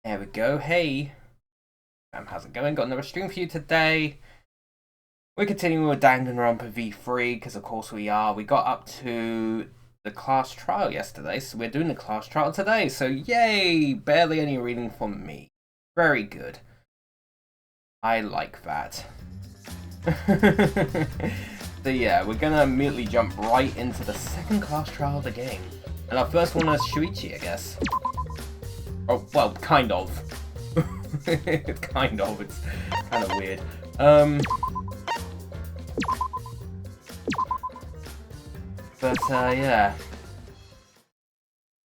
There we go. Hey, how's it going? Got another stream for you today. We're continuing with Danganronpa V3 because, of course, we are. We got up to the class trial yesterday, so we're doing the class trial today. So, yay! Barely any reading from me. Very good. I like that. So, yeah, we're gonna immediately jump right into the second class trial of the game. And our first one is Shuichi, I guess. Oh, well, kind of. Kind of. It's kind of weird. But, yeah.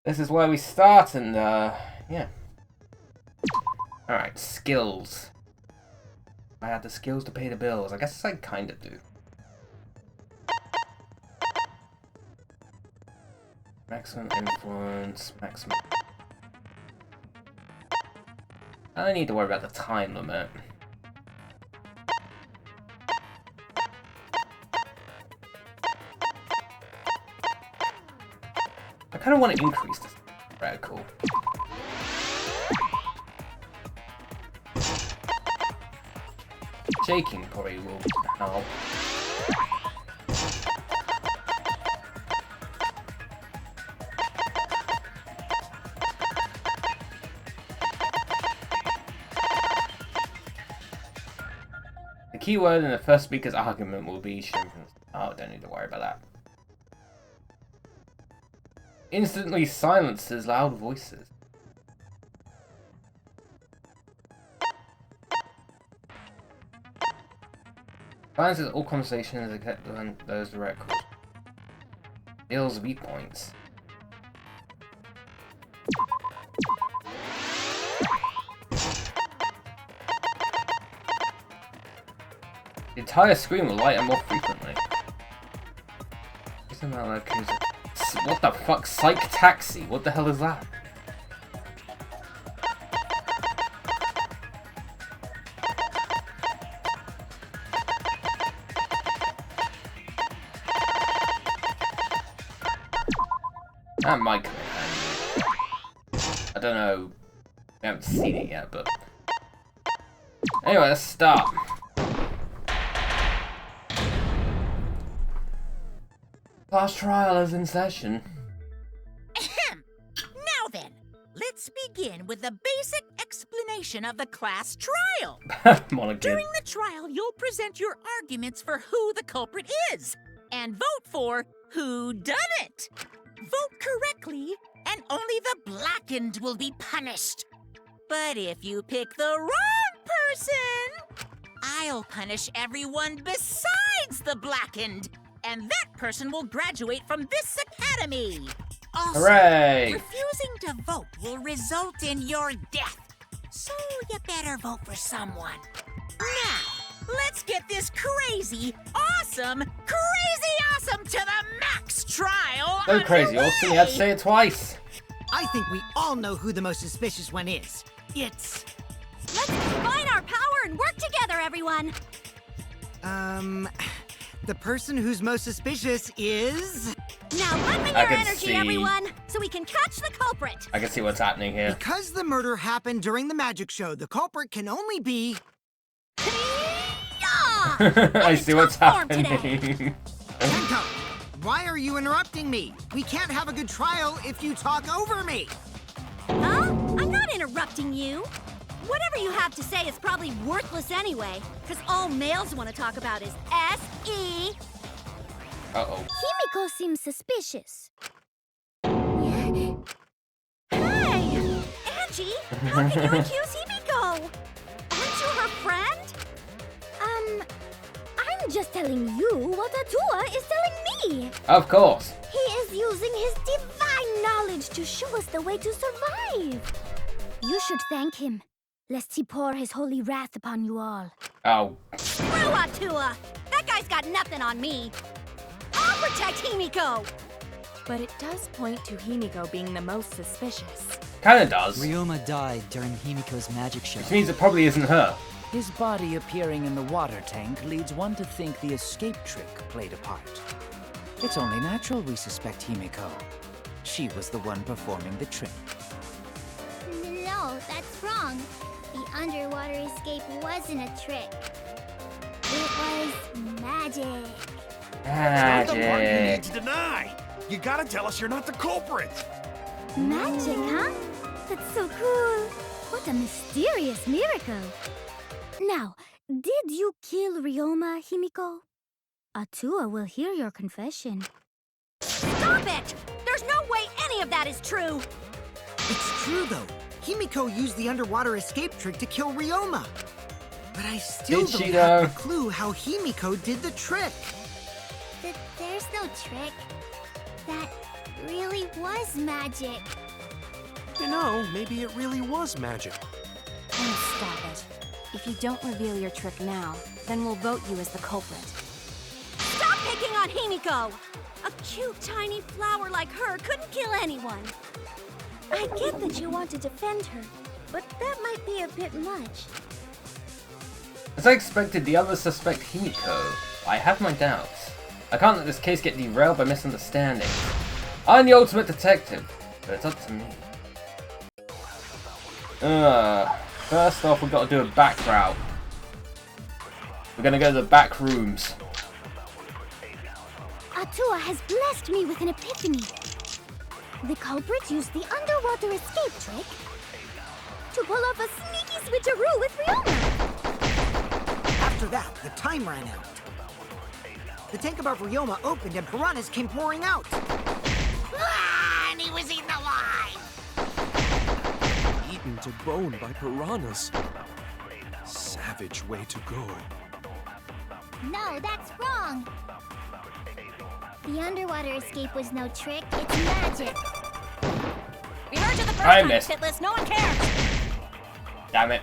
This is where we start, and, yeah. Alright, skills. I have the skills to pay the bills. I guess I kind of do. Maximum influence, maximum... I don't need to worry about the time limit. I kind of want to increase this. Right, cool. Shaking probably will help. The keyword in the first speaker's argument will be shrimpness. Oh, don't need to worry about that. Instantly silences loud voices. Silences all conversations except those direct calls. Deals weak points. The entire screen will light up more frequently. What the fuck? Psych taxi? What the hell is that? That might come in handy. I don't know. We haven't seen it yet, but... Anyway, let's start. Class trial is in session. Ahem. Now then, let's begin with the basic explanation of the class trial. During the trial, you'll present your arguments for who the culprit is, and vote for who done it. Vote correctly, and only the blackened will be punished. But if you pick the wrong person, I'll punish everyone besides the blackened. And that person will graduate from this academy. Also, hooray! Refusing to vote will result in your death. So you better vote for someone. Now, let's get this crazy awesome to the max trial. So crazy, all you had to say it twice. I think we all know who the most suspicious one is. It's... Let's combine our power and work together, everyone. The person who's most suspicious is... Now let me your energy, everyone, so we can catch the culprit. I can see what's happening here. Because the murder happened during the magic show, the culprit can only be... I see what's happening. Tenko, why are you interrupting me? We can't have a good trial if you talk over me. Huh? I'm not interrupting you. Whatever you have to say is probably worthless anyway, because all males want to talk about is S.E. Uh-oh. Himiko seems suspicious. Hey! Angie, how can you accuse Himiko? Aren't you her friend? I'm just telling you what Atua is telling me. Of course. He is using his divine knowledge to show us the way to survive. You should thank him, lest he pour his holy wrath upon you all. Oh. Screw Atua! That guy's got nothing on me. I'll protect Himiko! But it does point to Himiko being the most suspicious. Kinda does. Ryoma died during Himiko's magic show. Which means it probably isn't her. His body appearing in the water tank leads one to think the escape trick played a part. It's only natural we suspect Himiko. She was the one performing the trick. No, that's wrong. The underwater escape wasn't a trick. It was magic. That's the part you need Magic. to deny. You gotta tell us you're not the culprit. Magic, huh? That's so cool. What a mysterious miracle. Now, did you kill Ryoma, Himiko? Atua will hear your confession. Stop it! There's no way any of that is true! It's true, though. Himiko used the underwater escape trick to kill Ryoma. But I still Did don't she, have though? a clue how Himiko did the trick. There's no trick. That really was magic. You know, maybe it really was magic. Oh, stop it. If you don't reveal your trick now, then we'll vote you as the culprit. Stop picking on Himiko! A cute, tiny flower like her couldn't kill anyone. I get that you want to defend her, but that might be a bit much. As I expected, the others suspect Himiko. I have my doubts. I can't let this case get derailed by misunderstandings. I'm the ultimate detective, but it's up to me. First off, we've got to do a back route. We're gonna go to the back rooms. Atua has blessed me with an epiphany. The culprit used the underwater escape trick to pull off a sneaky switcheroo with Ryoma. After that, the time ran out. The tank above Ryoma opened and piranhas came pouring out. Ah, and he was eaten alive! Eaten to bone by piranhas. Savage way to go. No, that's wrong. The underwater escape was no trick, it's magic. We heard you the first I time, missed. Shitless. No one cares! Damn it.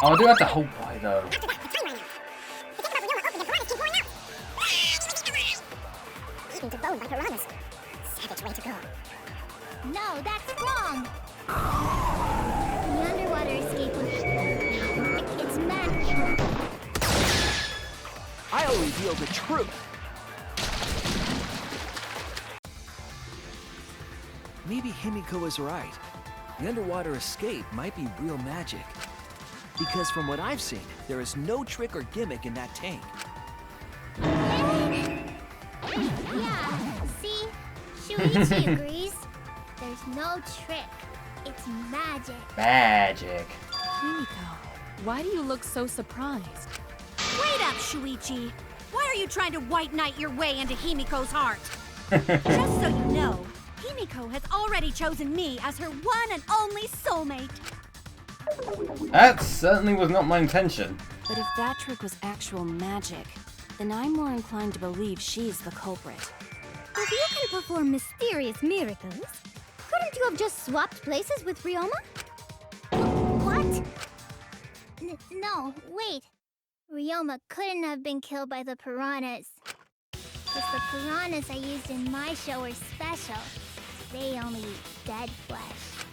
Oh, I do have to hold by though. Eaten to bone by piranhas. Savage way to go. No, that's wrong. The underwater escape was... It's magic. I'll reveal the truth. Maybe Himiko is right. The underwater escape might be real magic. Because from what I've seen, there is no trick or gimmick in that tank. Yeah, see? Shuichi agrees. There's no trick. It's magic. Magic. Himiko, why do you look so surprised? Wait up, Shuichi. Why are you trying to white knight your way into Himiko's heart? Just so you know, Himiko has already chosen me as her one and only soulmate. That certainly was not my intention. But if that trick was actual magic, then I'm more inclined to believe she's the culprit. If you can perform mysterious miracles, couldn't you have just swapped places with Ryoma? What? No, wait. Ryoma couldn't have been killed by the piranhas. Because the piranhas I used in my show are special. They only eat dead flesh.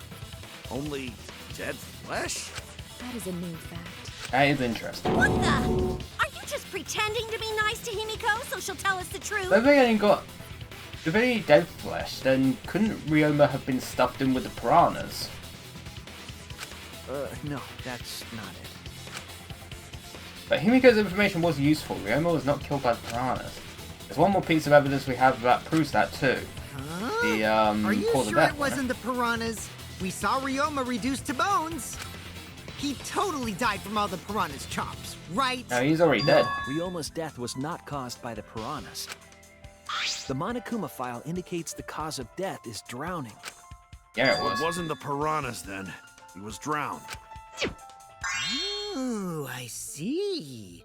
Only dead flesh? That is a new fact. That is interesting. What the? Are you just pretending to be nice to Himiko so she'll tell us the truth? If they only got... If they only dead flesh, then couldn't Ryoma have been stuffed in with the piranhas? No, that's not it. But Himiko's information was useful. Ryoma was not killed by the piranhas. There's one more piece of evidence we have that proves that too. Huh? The, Are you cause of sure death, it wasn't the piranhas? We saw Ryoma reduced to bones. He totally died from all the piranhas' chops, right? No, he's already dead. Ryoma's death was not caused by the piranhas. The Monokuma file indicates the cause of death is drowning. Yeah, it Well, was. it wasn't the piranhas then. He was drowned. Oh, I see.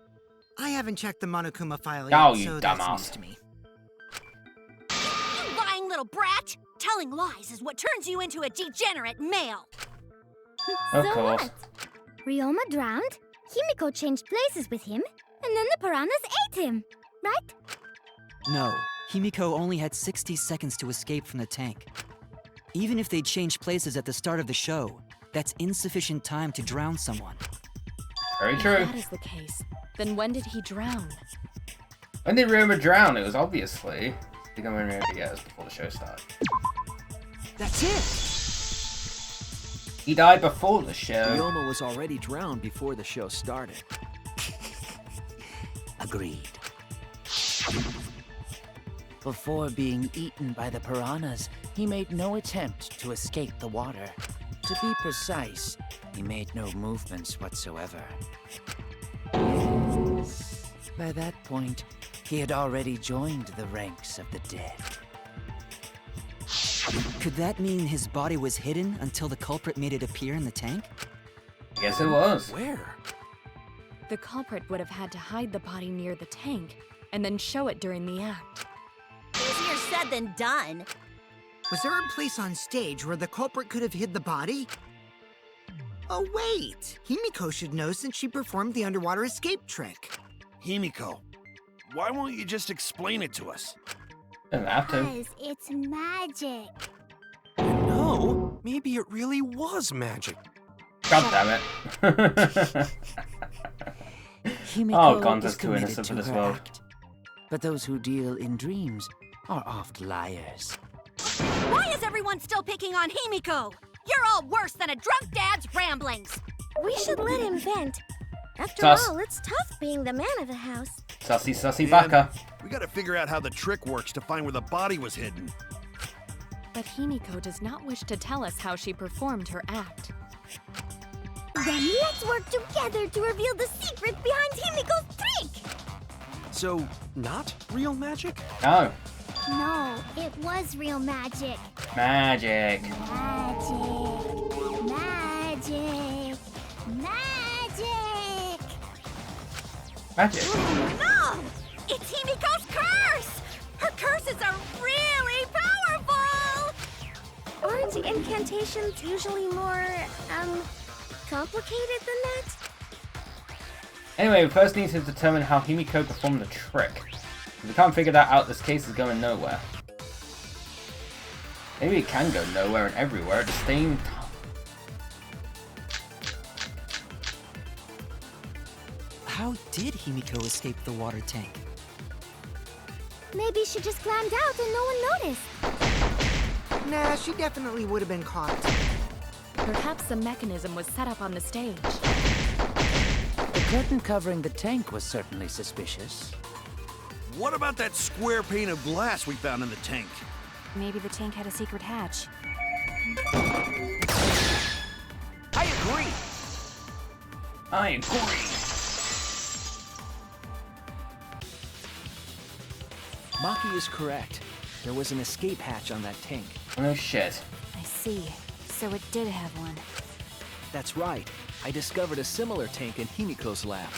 I haven't checked the Monokuma file Oh, yet, you so that's dumbass. news to me. You lying little brat! Telling lies is what turns you into a degenerate male. Of So course. what? Ryoma drowned, Himiko changed places with him, and then the piranhas ate him, right? No, Himiko only had 60 seconds to escape from the tank. Even if they changed places at the start of the show, that's insufficient time to drown someone. Very If true. that is the case, then when did he drown? When did Ryoma drown? It was obviously They're going to yes, before the show started. That's it! He died before the show. Ryoma was already drowned before the show started. Agreed. Before being eaten by the piranhas, he made no attempt to escape the water. To be precise, he made no movements whatsoever. By that point, he had already joined the ranks of the dead. Could that mean his body was hidden until the culprit made it appear in the tank? I guess it was. Where? The culprit would have had to hide the body near the tank and then show it during the act. Easier said than done. Was there a place on stage where the culprit could have hid the body? Oh, wait! Himiko should know since she performed the underwater escape trick. Himiko, why won't you just explain it to us? Doesn't have to. Because it's magic. No, maybe it really was magic. God damn it. Himiko Oh, Gonza's is too committed innocent to for this her world. act. But those who deal in dreams are oft liars. Why is everyone still picking on Himiko? You're all worse than a drunk dad's ramblings. We should let him vent. After Sus. all, it's tough being the man of the house. Sussy And baka. we gotta figure out how the trick works to find where the body was hidden. But Himiko does not wish to tell us how she performed her act. Then let's work together to reveal the secret behind Himiko's trick! So, not real magic? No. No, it was real magic. Magic. Magic. Magic. Magic. Magic. No! It's Himiko's curse! Her curses are really powerful! Aren't incantations usually more, complicated than that? Anyway, we first need to determine how Himiko performed the trick. If we can't figure that out, this case is going nowhere. Maybe it can go nowhere and everywhere at the same time. How did Himiko escape the water tank? Maybe she just climbed out and no one noticed. Nah, she definitely would have been caught. Perhaps a mechanism was set up on the stage. The curtain covering the tank was certainly suspicious. What about that square pane of glass we found in the tank? Maybe the tank had a secret hatch. I agree! I agree. Maki is correct. There was an escape hatch on that tank. No shit. I see. So it did have one. That's right. I discovered a similar tank in Himiko's lab.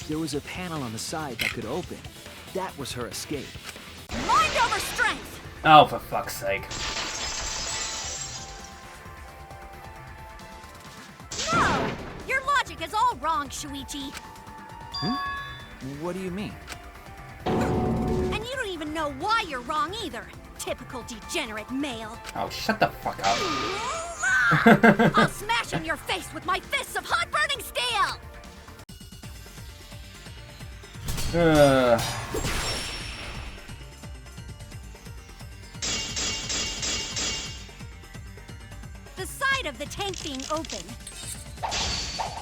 There was a panel on the side that could open. That was her escape. Mind over strength! Oh, for fuck's sake. No! Your logic is all wrong, Shuichi. What do you mean? And you don't even know why you're wrong either. Typical degenerate male. Oh, shut the fuck up. I'll smash in your face with my fists of hot burning steel! The side of the tank being open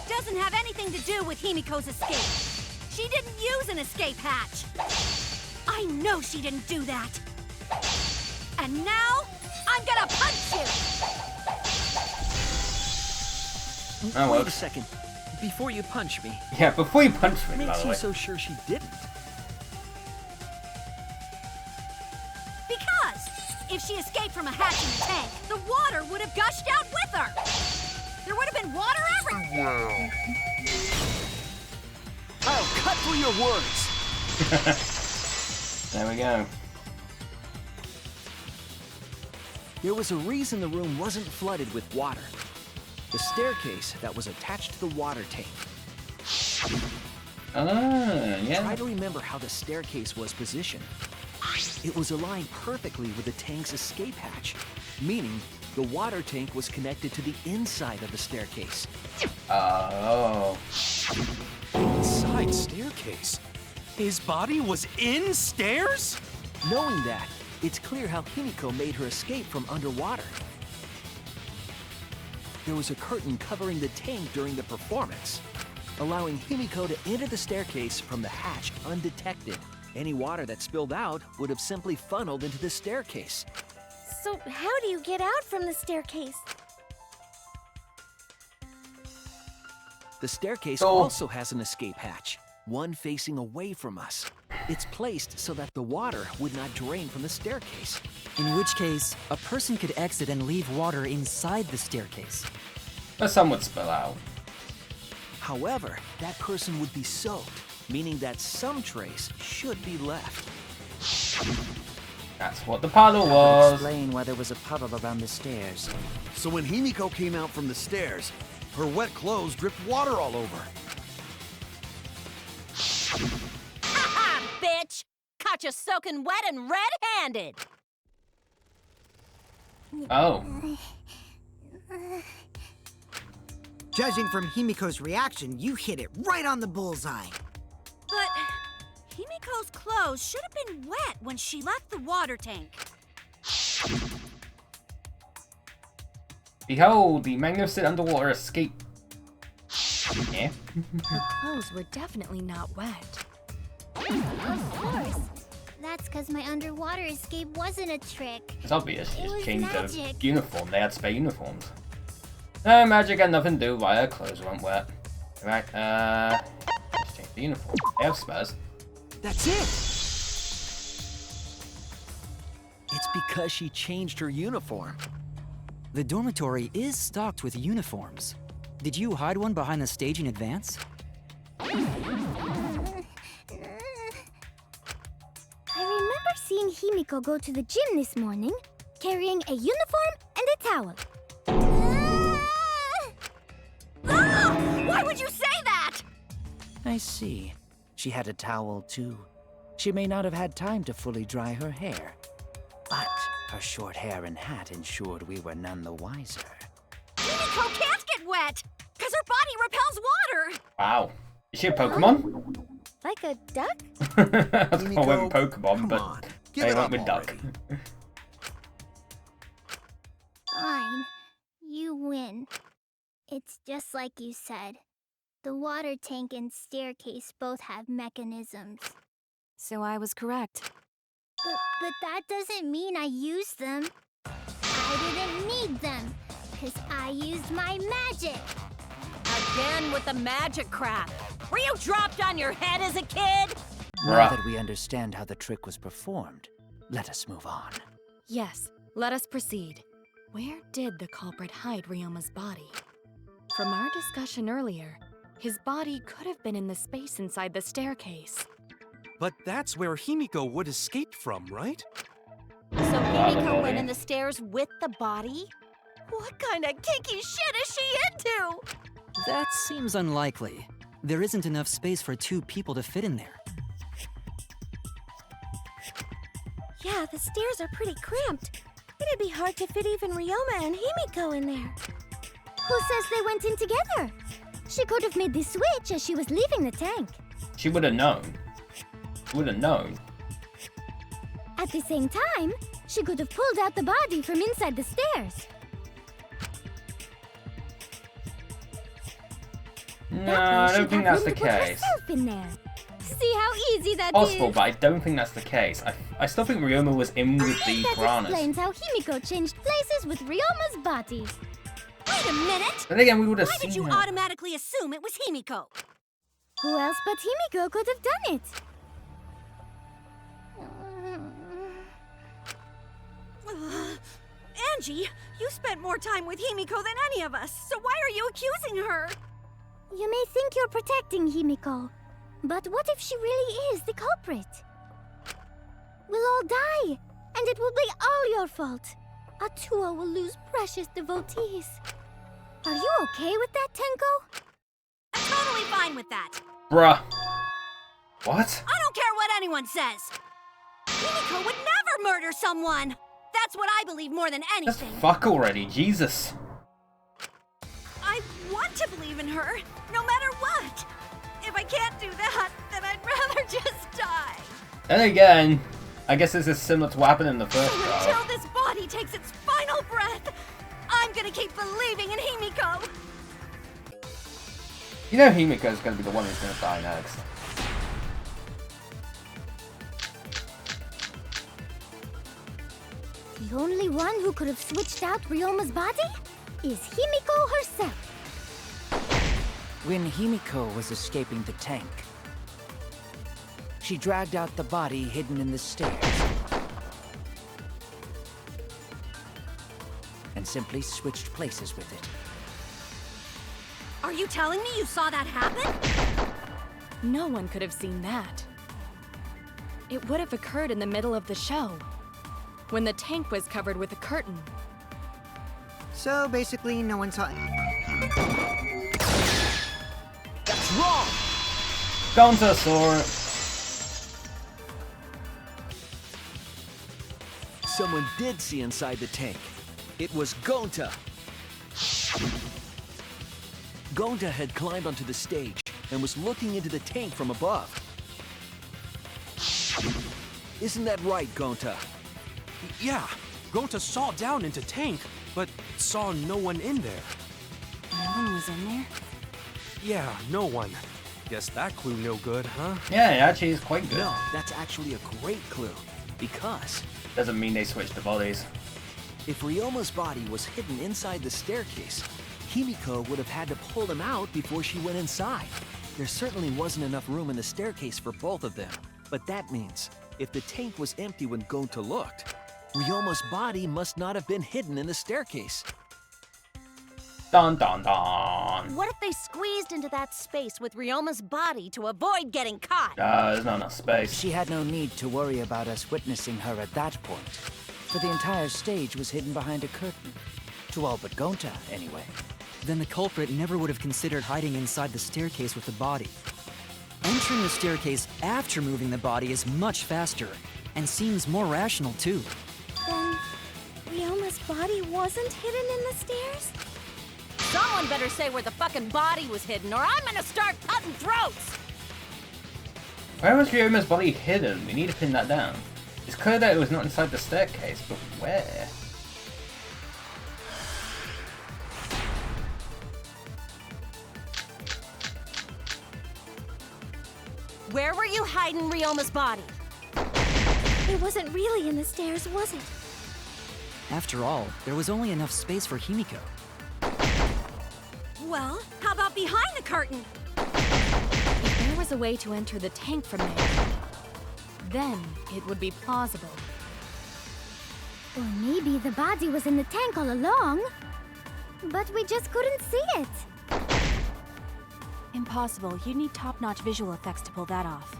doesn't have anything to do with Himiko's escape. She didn't use an escape hatch. I know she didn't do that. And now, I'm gonna punch you! Oh, Wait well. a second. Before you punch me, Yeah, before you punch me, by makes the you way. so sure she didn't? Because if she escaped from a hatch in the tank, the water would have gushed out with her. There would have been water everywhere. I'll cut through your words! There we go. There was a reason the room wasn't flooded with water. The staircase that was attached to the water tank. Ah, yeah. Try to remember how the staircase was positioned. It was aligned perfectly with the tank's escape hatch, meaning the water tank was connected to the inside of the staircase. Oh. Inside staircase? His body was in stairs? Knowing that, it's clear how Himiko made her escape from underwater. There was a curtain covering the tank during the performance, allowing Himiko to enter the staircase from the hatch undetected. Any water that spilled out would have simply funneled into the staircase. So how do you get out from the staircase? The staircase also has an escape hatch, one facing away from us. It's placed so that the water would not drain from the staircase. In which case, a person could exit and leave water inside the staircase. But some would spill out. However, that person would be soaked, meaning that some trace should be left. That's what the puddle was. Explain why there was a puddle around the stairs. So when Himiko came out from the stairs, her wet clothes dripped water all over. Ha-ha, bitch! Caught you soaking wet and red-handed! Oh. Judging from Himiko's reaction, you hit it right on the bullseye. But Himiko's clothes should have been wet when she left the water tank. Behold, the magnificent underwater escape. Yeah. Her clothes were definitely not wet. Of course. That's because my underwater escape wasn't a trick. It's obvious. She It just was changed her magic. uniform. They had spare uniforms. No, magic had nothing to do why her clothes weren't wet. Right, let's change the uniform. They have spares. That's it! It's because she changed her uniform. The dormitory is stocked with uniforms. Did you hide one behind the stage in advance? I remember seeing Himiko go to the gym this morning, carrying a uniform and a towel. Why would you say that? I see. She had a towel too. She may not have had time to fully dry her hair. But her short hair and hat ensured we were none the wiser. Himiko can't get wet, because her body repels water. Wow. Is she a Pokemon? Like a duck? I was going with Pokemon, come but on, they give it went up with Duck. already. Fine. You win. It's just like you said. The water tank and staircase both have mechanisms. So I was correct. But that doesn't mean I used them. I didn't need them, because I used my magic. Again with the magic crap. Were you dropped on your head as a kid? Now that we understand how the trick was performed, let us move on. Yes, let us proceed. Where did the culprit hide Ryoma's body? From our discussion earlier, his body could have been in the space inside the staircase. But that's where Himiko would escape from, right? So Himiko went in the stairs with the body? What kind of kinky shit is she into? That seems unlikely. There isn't enough space for 2 people to fit in there. Yeah, the stairs are pretty cramped. It'd be hard to fit even Ryoma and Himiko in there. Who says they went in together? She could have made the switch as she was leaving the tank. She would have known. Would have known. At the same time, she could have pulled out the body from inside the stairs. No, I don't think that's the case. In there. See how easy that Possible, is? but I don't think that's the case. I still think Ryoma was in with the That piranhas. explains how Himiko changed places with Ryoma's body. Wait a minute! Then again, we would have Why seen did you her. automatically assume it was Himiko? Who else but Himiko could have done it? Angie, you spent more time with Himiko than any of us, so why are you accusing her? You may think you're protecting Himiko, but what if she really is the culprit? We'll all die, and it will be all your fault. Atua will lose precious devotees. Are you okay with that, Tenko? I'm totally fine with that. Bruh. What? I don't care what anyone says. Himiko would never murder someone. That's what I believe more than Just anything. fuck already, Jesus. I want to believe in her, no matter what. If I can't do that, then I'd rather just die. Then again, I guess this is similar to what happened in the first trial. Until this body takes its final breath, I'm gonna keep believing in Himiko. You know Himiko's gonna be the one who's gonna die next. The only one who could have switched out Ryoma's body is Himiko herself. When Himiko was escaping the tank, she dragged out the body hidden in the stairs and simply switched places with it. Are you telling me you saw that happen? No one could have seen that. It would have occurred in the middle of the show, when the tank was covered with a curtain. So basically, no one saw it. That's wrong! Gonta saw it. Someone did see inside the tank. It was Gonta. Gonta had climbed onto the stage and was looking into the tank from above. Isn't that right, Gonta? Yeah, Gonta saw down into tank, but saw no one in there. No one was in there? Yeah, no one. Guess that clue no good, huh? Yeah, it actually is quite good. No, that's actually a great clue. Because Doesn't mean they switched the bodies. if Ryoma's body was hidden inside the staircase, Himiko would have had to pull them out before she went inside. There certainly wasn't enough room in the staircase for both of them. But that means, if the tank was empty when Gonta looked, Ryoma's body must not have been hidden in the staircase. Dun dun dun. What if they squeezed into that space with Ryoma's body to avoid getting caught? There's not enough space. She had no need to worry about us witnessing her at that point, for the entire stage was hidden behind a curtain. To all but Gonta, anyway. Then the culprit never would have considered hiding inside the staircase with the body. Entering the staircase after moving the body is much faster, and seems more rational too. Then, Ryoma's body wasn't hidden in the stairs? Someone better say where the fucking body was hidden, or I'm gonna start cutting throats! Where was Ryoma's body hidden? We need to pin that down. It's clear that it was not inside the staircase, but where? Where were you hiding Ryoma's body? It wasn't really in the stairs, was it? After all, there was only enough space for Himiko. Well, how about behind the curtain? If there was a way to enter the tank from there, then it would be plausible. Or maybe the body was in the tank all along, but we just couldn't see it. Impossible. You'd need top-notch visual effects to pull that off.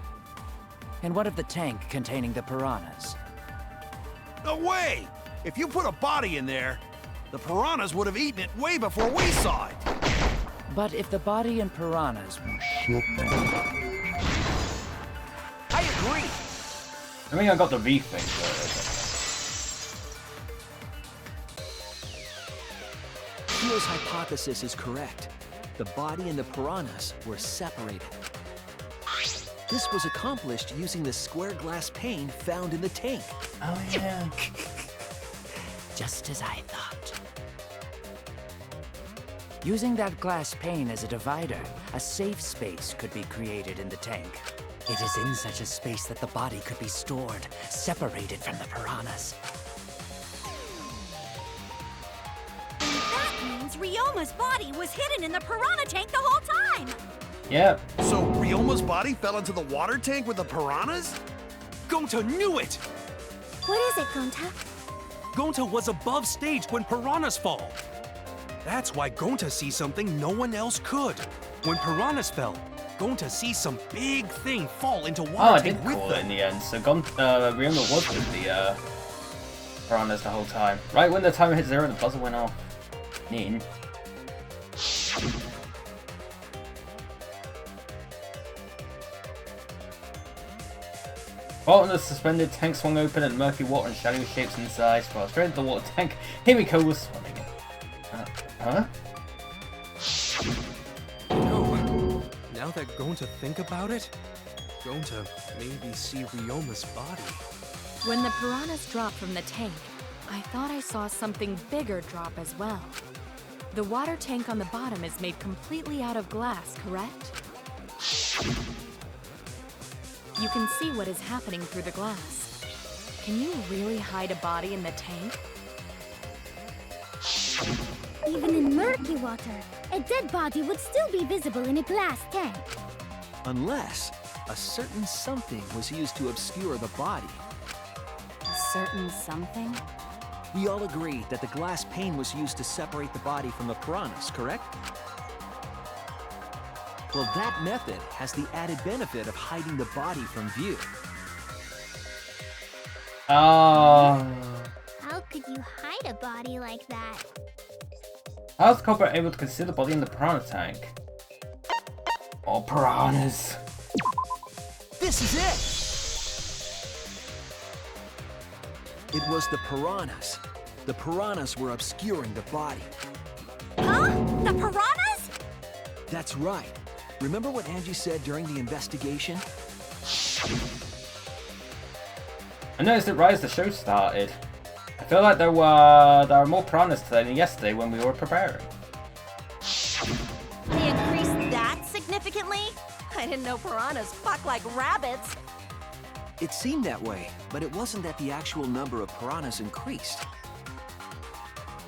And what of the tank containing the piranhas? No way! If you put a body in there, the piranhas would have eaten it way before we saw it. But if the body and piranhas were I agree! I mean, I got the V thing, but... Kyo's hypothesis is correct. The body and the piranhas were separated. This was accomplished using the square glass pane found in the tank. Oh yeah. just as I thought. Using that glass pane as a divider, a safe space could be created in the tank. It is in such a space that the body could be stored, separated from the piranhas. That means Ryoma's body was hidden in the piranha tank the whole time! Yep. So Ryoma's body fell into the water tank with the piranhas? Gonta knew it! What is it, Gonta? Gonta was above stage when piranhas fall. That's why Gonta sees something no one else could. When piranhas fell, Gonta sees some big thing fall into Oh, water I tank did with call it them. in the end. So Ryoma was with the piranhas the whole time. Right when the timer hit 0, the buzzer went off. Neat. Vault in the suspended tank swung open and murky water and shadowy shapes inside. While straight into the water tank, Himiko was swimming. Huh? No. Now that Gonta think about it, Gonta maybe see Ryoma's body. When the piranhas dropped from the tank, I thought I saw something bigger drop as well. The water tank on the bottom is made completely out of glass, correct? You can see what is happening through the glass. Can you really hide a body in the tank? Even in murky water, a dead body would still be visible in a glass tank. Unless a certain something was used to obscure the body. A certain something? We all agree that the glass pane was used to separate the body from the piranhas, correct? Well, that method has the added benefit of hiding the body from view. Oh. How could you hide a body like that? How's the culprit able to conceal the body in the piranha tank? Oh, piranhas. This is it! It was the piranhas. The piranhas were obscuring the body. Huh? The piranhas? That's right. Remember what Angie said during the investigation? I noticed it right as the show started. I feel like there are more piranhas today than yesterday when we were preparing. They increased that significantly? I didn't know piranhas fuck like rabbits. It seemed that way, but it wasn't that the actual number of piranhas increased.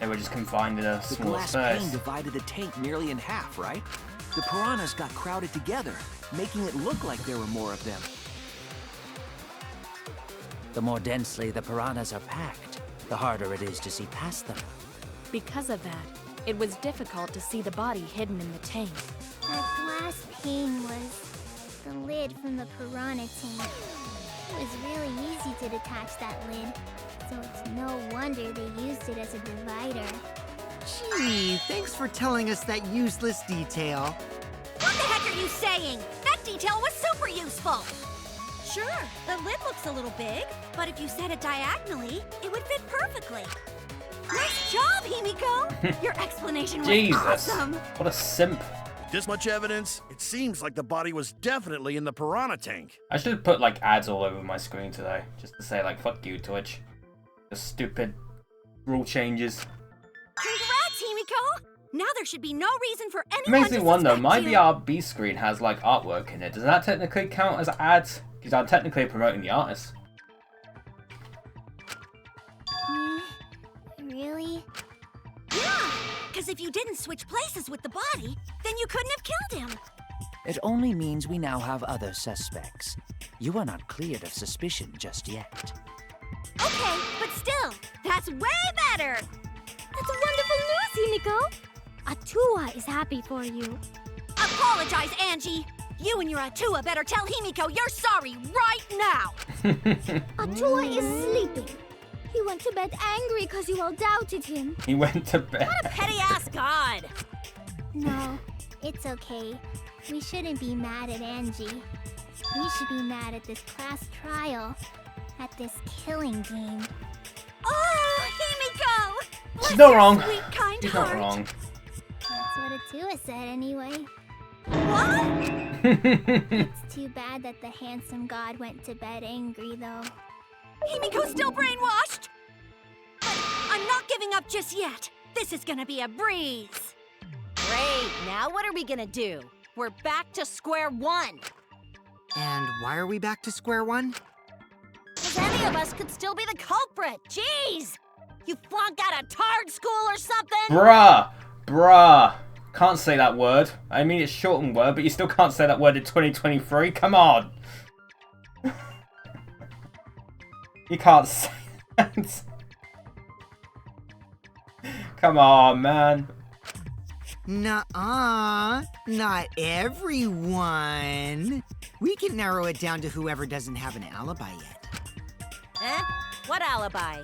They were just confined in a The small glass space. pane divided the tank nearly in half, right? The piranhas got crowded together, making it look like there were more of them. The more densely the piranhas are packed, the harder it is to see past them. Because of that, it was difficult to see the body hidden in the tank. That glass pane was the lid from the piranha tank. It was really easy to detach that lid, so it's no wonder they used it as a divider. Gee, thanks for telling us that useless detail. What the heck are you saying? That detail was super useful. Sure, the lid looks a little big, but if you set it diagonally, it would fit perfectly. Nice job, Himiko! Your explanation was Jesus. awesome. What a simp. This much evidence? It seems like the body was definitely in the piranha tank. I should have put like ads all over my screen today, just to say like fuck you, Twitch. The stupid rule changes. Congrats, Himiko! Now there should be no reason for It anyone makes me to wonder, suspect my you. VRB screen has like artwork in it. Does that technically count as ads? Because I'm technically promoting the artist. Really? Yeah, because if you didn't switch places with the body, then you couldn't have killed him. It only means we now have other suspects. You are not cleared of suspicion just yet. Okay, but still, that's way better. That's wonderful news, Himiko! Atua is happy for you. Apologize, Angie. You and your Atua better tell Himiko you're sorry right now. Atua is sleeping. He went to bed angry because you all doubted him. He went to bed. What a petty-ass god. No, it's okay. We shouldn't be mad at Angie. We should be mad at this class trial. At this killing game. Oh, Himiko! Bless She's not your wrong. Sweet, kind She's heart. not wrong. That's what Atua said anyway. What? It's too bad that the handsome god went to bed angry, though. Himiko's still brainwashed? But I'm not giving up just yet. This is gonna be a breeze. Great, now what are we gonna do? We're back to square one. And why are we back to square one? Because any of us could still be the culprit. Jeez! You flunked out of tard school or something? Bruh. Can't say that word. I mean, it's a shortened word, but you still can't say that word in 2023. Come on. You can't say that. Come on, man. Nuh-uh, not everyone. We can narrow it down to whoever doesn't have an alibi yet. Eh? What alibi?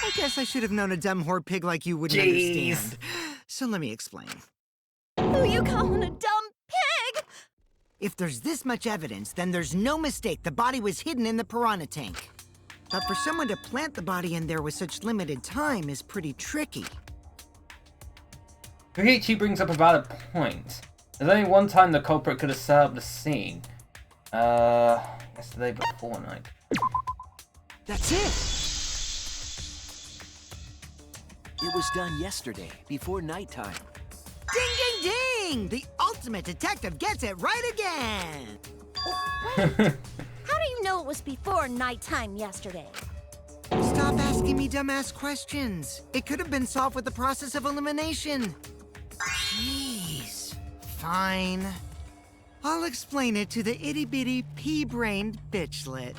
I guess I should have known a dumb whore pig like you wouldn't Jeez. understand. So let me explain. Who you calling a dumb pig? If there's this much evidence, then there's no mistake the body was hidden in the piranha tank. But for someone to plant the body in there with such limited time is pretty tricky. Koichi brings up a valid point. There's only one time the culprit could have set up the scene. Yesterday before night. That's it! It was done yesterday, before nighttime. Ding, ding, ding! The ultimate detective gets it right again! How do you know it was before nighttime yesterday? Stop asking me dumbass questions. It could have been solved with the process of elimination. Jeez. Fine. I'll explain it to the itty-bitty pea-brained bitchlet.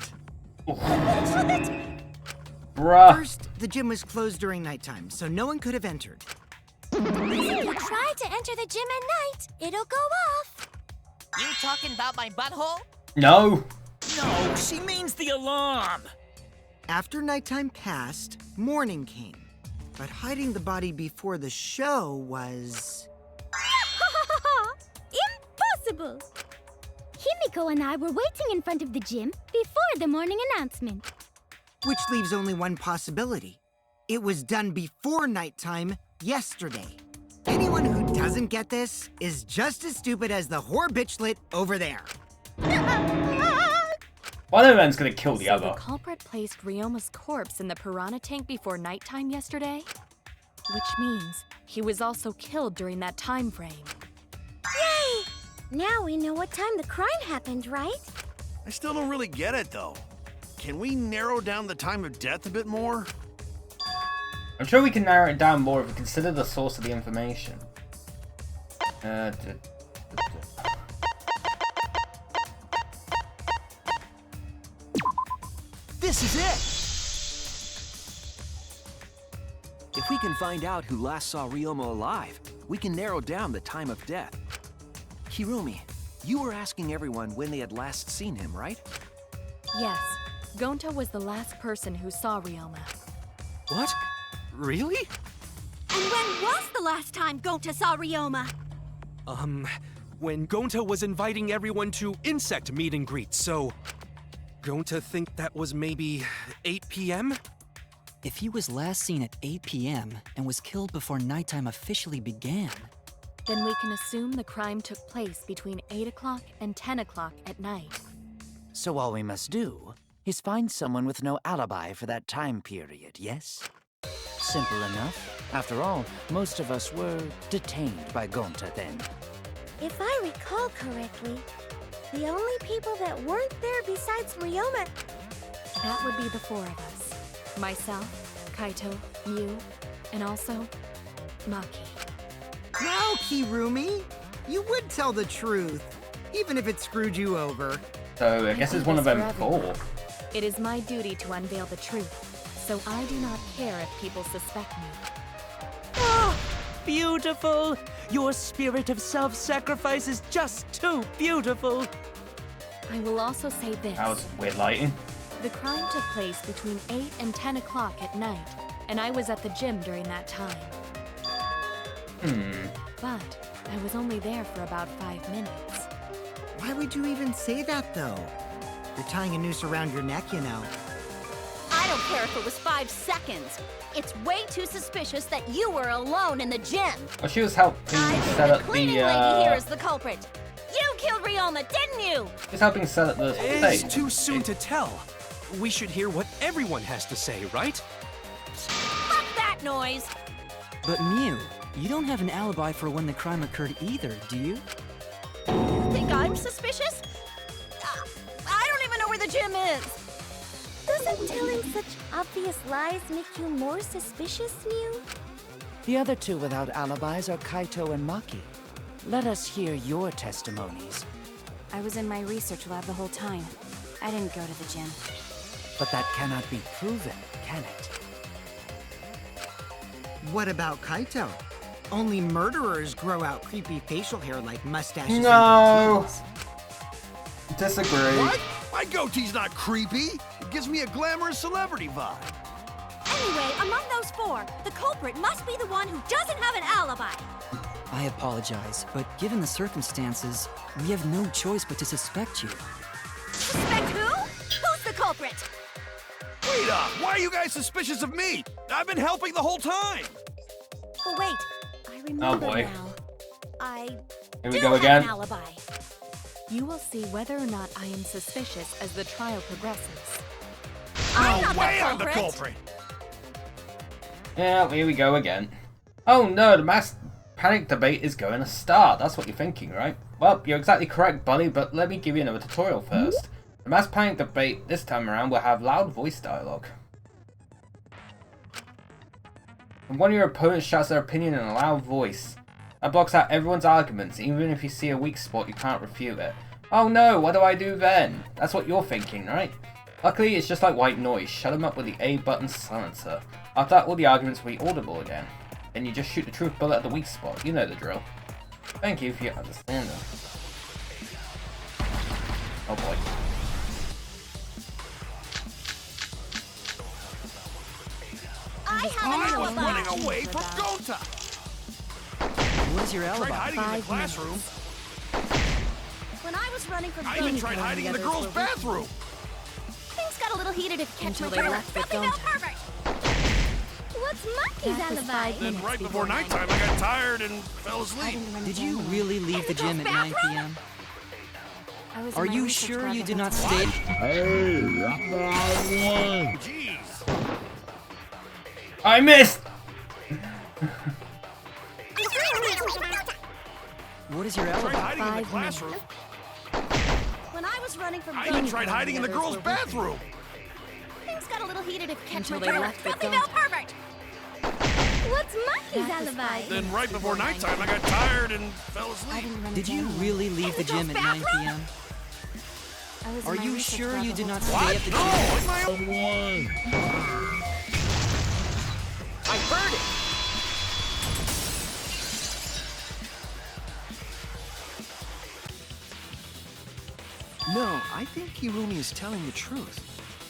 Bruh. First, the gym was closed during nighttime, so no one could have entered. If you try to enter the gym at night, it'll go off. You talking about my butthole? No. No, she means the alarm! After nighttime passed, morning came. But hiding the body before the show was... Impossible! Himiko and I were waiting in front of the gym before the morning announcement. Which leaves only one possibility. It was done before nighttime yesterday. Anyone who doesn't get this is just as stupid as the whore bitchlet over there. One of them's gonna kill the So other. the culprit placed Ryoma's corpse in the piranha tank before nighttime yesterday? Which means he was also killed during that time frame. Yay! Now we know what time the crime happened, right? I still don't really get it, though. Can we narrow down the time of death a bit more? I'm sure we can narrow it down more if we consider the source of the information. This is it! If we can find out who last saw Ryoma alive, we can narrow down the time of death. Hirumi, you were asking everyone when they had last seen him, right? Yes, Gonta was the last person who saw Ryoma. What? Really? And when was the last time Gonta saw Ryoma? When Gonta was inviting everyone to insect meet and greet, so... Gonta think that was maybe 8 p.m.? If he was last seen at 8 p.m. and was killed before nighttime officially began, Then we can assume the crime took place between 8 o'clock and 10 o'clock at night. So all we must do is find someone with no alibi for that time period, yes? Simple enough. After all, most of us were detained by Gonta then. If I recall correctly, the only people that weren't there besides Ryoma... That would be the four of us. Myself, Kaito, you, and also Maki. Wow, Kirumi! You would tell the truth, even if it screwed you over. So I guess it's one of them four. It is my duty to unveil the truth, so I do not care if people suspect me. Oh, beautiful! Your spirit of self-sacrifice is just too beautiful! I will also say this. That was weird lighting. The crime took place between 8 and 10 o'clock at night, and I was at the gym during that time. But I was only there for about 5 minutes. Why would you even say that, though? You're tying a noose around your neck, you know. I don't care if it was 5 seconds. It's way too suspicious that you were alone in the gym. Well, she was helping I set think up the the, cleaning lady here is the culprit. You killed Ryoma, didn't you? She's helping set up the It's stage. too soon to tell. We should hear what everyone has to say, right? Fuck that noise. But Mew, you don't have an alibi for when the crime occurred either, do you? You think I'm suspicious? I don't even know where the gym is. Doesn't telling such obvious lies make you more suspicious, Mew? The other two without alibis are Kaito and Maki. Let us hear your testimonies. I was in my research lab the whole time. I didn't go to the gym. But that cannot be proven, can it? What about Kaito? Only murderers grow out creepy facial hair like mustaches No. and goatees. Disagree. What? My goatee's not creepy. It gives me a glamorous celebrity vibe. Anyway, among those four, the culprit must be the one who doesn't have an alibi. I apologize, but given the circumstances, we have no choice but to suspect you. Suspect who? Who's the culprit? Wait up! Why are you guys suspicious of me? I've been helping the whole time! Oh, wait. I remember boy. now. I Here we do go have again. an alibi. You will see whether or not I am suspicious as the trial progresses. I'm No not way the I'm the culprit. culprit! Yeah, here we go again. Oh no, the mass panic debate is going to start. That's what you're thinking, right? Well, you're exactly correct, buddy, but let me give you another tutorial first. The mass panic debate this time around will have loud voice dialogue. When one of your opponents shouts their opinion in a loud voice, that blocks out everyone's arguments. Even if you see a weak spot, you can't refute it. Oh no, what do I do then? That's what you're thinking, right? Luckily, it's just like white noise. Shut them up with the A button silencer. After that, all the arguments will be audible again. Then you just shoot the truth bullet at the weak spot. You know the drill. Thank you for your understanding. Oh boy. I have I an was alibi. running away from Gonta! What is your Tried alibi? hiding in the 5 classroom. When I was running from I even Gonta, tried hiding in the others girls' were bathroom. things got a little heated if you catch Until my they drift. left with Filthy male Gonta. pervert! What's Monkey's That was alibi? 5 Then minutes right before before nighttime, I got tired and fell I asleep. didn't run Did you down. really leave the gym at 9 p.m.? I was in Are my you research sure lab you the do whole not time. stay? Jeez. I missed! What is your Tried alibi? hiding in the 5 classroom. When I was running from I even Gonta, tried hiding in the girls' bathroom. things got a little heated if you catch Until my they drift. left with Filthy male Gonta. pervert! What's Monkey's That was alibi? 5 Then minutes right before nighttime, I got tired and fell I asleep. didn't run Did you down. really leave the gym at 9 p.m.? I was in Are my you research sure lab you the do whole not time. stay What? at the No, gym? in my own... I heard it! No, I think Kirumi is telling the truth.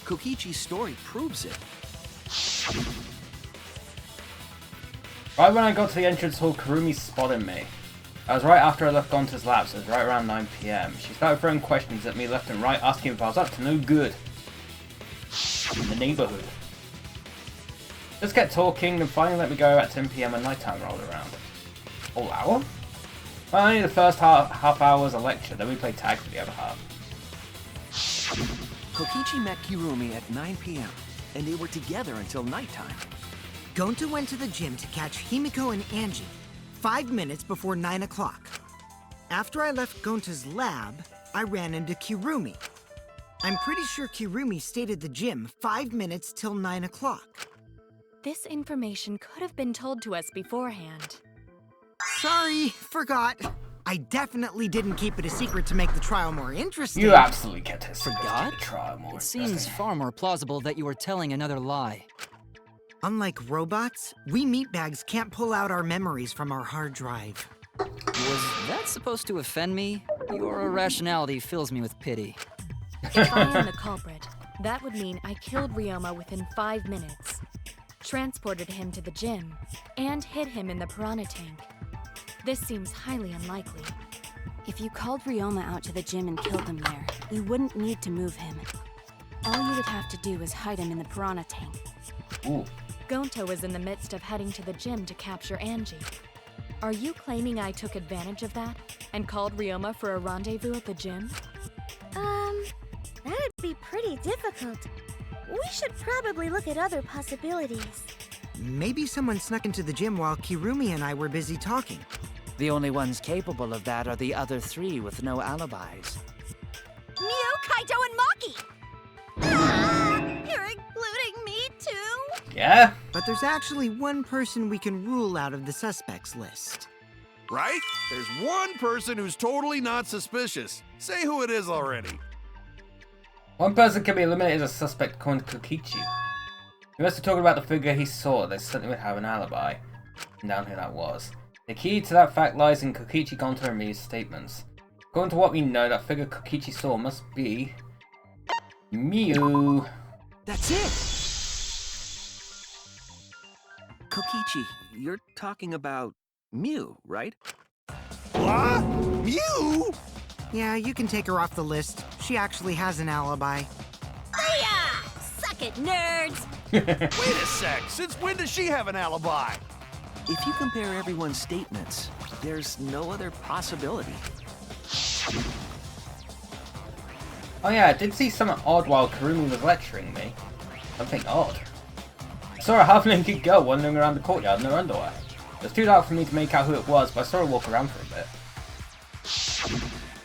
Kokichi's story proves it. Right when I got to the entrance hall, Kurumi spotted me. That was right after I left Gonta's lab, so it was right around 9 p.m. She started throwing questions at me left and right, asking if I was up to no good in the neighborhood. Just kept talking, and finally let me go at 10 p.m. when nighttime rolled around. Whole hour? Well, only the first half hour was a lecture, then we played tag for the other half. Kokichi met Kirumi at 9 p.m., and they were together until nighttime. Gonta went to the gym to catch Himiko and Angie 5 minutes before 9 o'clock. After I left Gonta's lab, I ran into Kirumi. I'm pretty sure Kirumi stayed at the gym 5 minutes till 9 o'clock. This information could have been told to us beforehand. Sorry, forgot. I definitely didn't keep it a secret to make the trial more interesting. You absolutely kept it secret to Forgot? the trial more It seems interesting. far more plausible that you were telling another lie. Unlike robots, we meatbags can't pull out our memories from our hard drive. Was that supposed to offend me? Your irrationality fills me with pity. If I am the culprit, that would mean I killed Ryoma within 5 minutes, transported him to the gym, and hid him in the piranha tank. This seems highly unlikely. If you called Ryoma out to the gym and killed him there, you wouldn't need to move him. All you would have to do is hide him in the piranha tank. Ooh. Gonta was in the midst of heading to the gym to capture Angie. Are you claiming I took advantage of that and called Ryoma for a rendezvous at the gym? That'd be pretty difficult. We should probably look at other possibilities. Maybe someone snuck into the gym while Kirumi and I were busy talking. The only ones capable of that are the other three with no alibis. Mew, Kaito, and Maki! Ah, you're including me too? Yeah? But there's actually one person we can rule out of the suspects list. Right? There's one person who's totally not suspicious. Say who it is already. One person can be eliminated as a suspect according to Kokichi. He must have talked about the figure he saw, they certainly would have an alibi. And down who that was. The key to that fact lies in Kokichi, Gonta, and Miu's statements. According to what we know, that figure Kokichi saw must be... Miu. That's it! Kokichi, you're talking about Mew, right? What? Mew? Yeah, you can take her off the list. She actually has an alibi. Booyah! Suck it, nerds! Wait a sec. Since when does she have an alibi? If you compare everyone's statements, there's no other possibility. Oh yeah, I did see something odd while Kurumi was lecturing me. Something odd. I saw a half-naked girl wandering around the courtyard in her underwear. It was too dark for me to make out who it was, but I saw her walk around for a bit.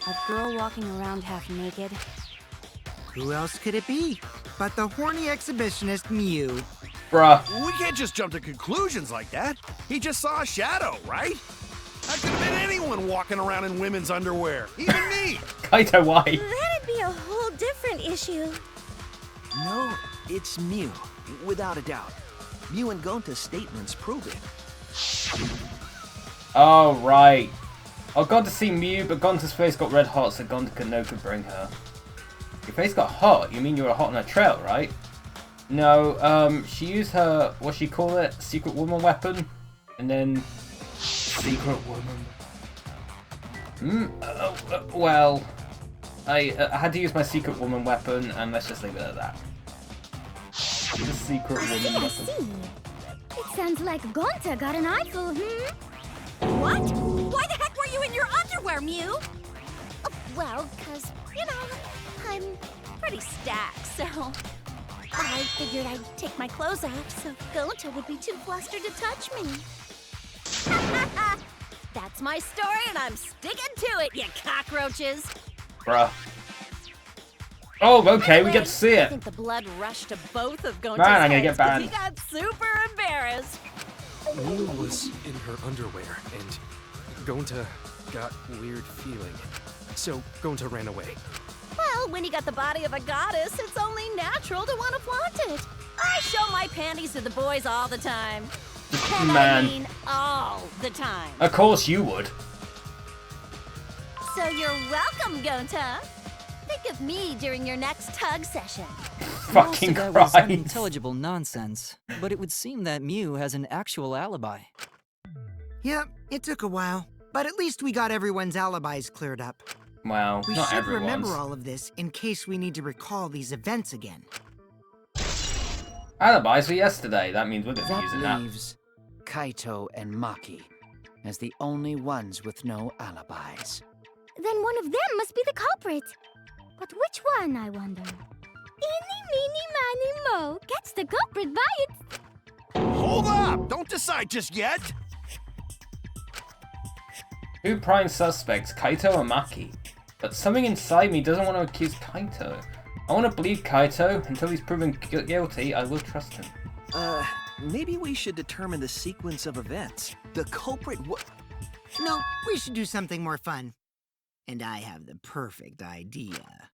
A girl walking around half naked. Who else could it be but the horny exhibitionist Mew? Bruh. We can't just jump to conclusions like that. He just saw a shadow, right? That could have been anyone walking around in women's underwear. Even me! Kaito, why? That'd be a whole different issue. No, it's Mew, without a doubt. Mew and Gonta's statements prove it. Oh, right. I got to see Mew, but Gonta's face got red hot, so Gonta could bring her. Your face got hot? You mean you were hot on a trail, right? No, she used her, what she call it? Secret woman weapon? And then... Secret woman. Well... I had to use my secret woman weapon, and let's just leave it at that. The secret woman I weapon. see. It sounds like Gonta got an eyeful, What? Why the heck were you in your underwear, Mew? Well, 'cause, you know, I'm Pretty stacked, so I figured I'd take my clothes off so Gonta would be too flustered to touch me. that's my story and I'm sticking to it, you cockroaches. Bruh. Oh, okay, we get to see I it. think the blood rushed to both of Gonta's Man, I'm gonna heads get 'cause he banned. got super embarrassed. Mew was in her underwear, and Gonta got weird feeling. So Gonta ran away. Well, when you got the body of a goddess, it's only natural to want to flaunt it. I show my panties to the boys all the time. And Man. I mean all the time. Of course you would. So you're welcome, Gonta. Think of me during your next tug session. Fucking Most of that was Christ. unintelligible nonsense, but it would seem that Mew has an actual alibi. Yep, it took a while, but at least we got everyone's alibis cleared up. Well, We not should everyone's. remember all of this in case we need to recall these events again. Alibis for yesterday. That means we're going to be That using that. leaves Kaito and Maki as the only ones with no alibis. Then one of them must be the culprit. But which one, I wonder? Eeny, meeny, miny, mo. Catch the culprit by it. Hold up! Don't decide just yet! Two prime suspects, Kaito and Maki. But something inside me doesn't want to accuse Kaito. I want to believe Kaito. Until he's proven guilty, I will trust him. Maybe we should determine the sequence of events. The culprit No, we should do something more fun. And I have the perfect idea.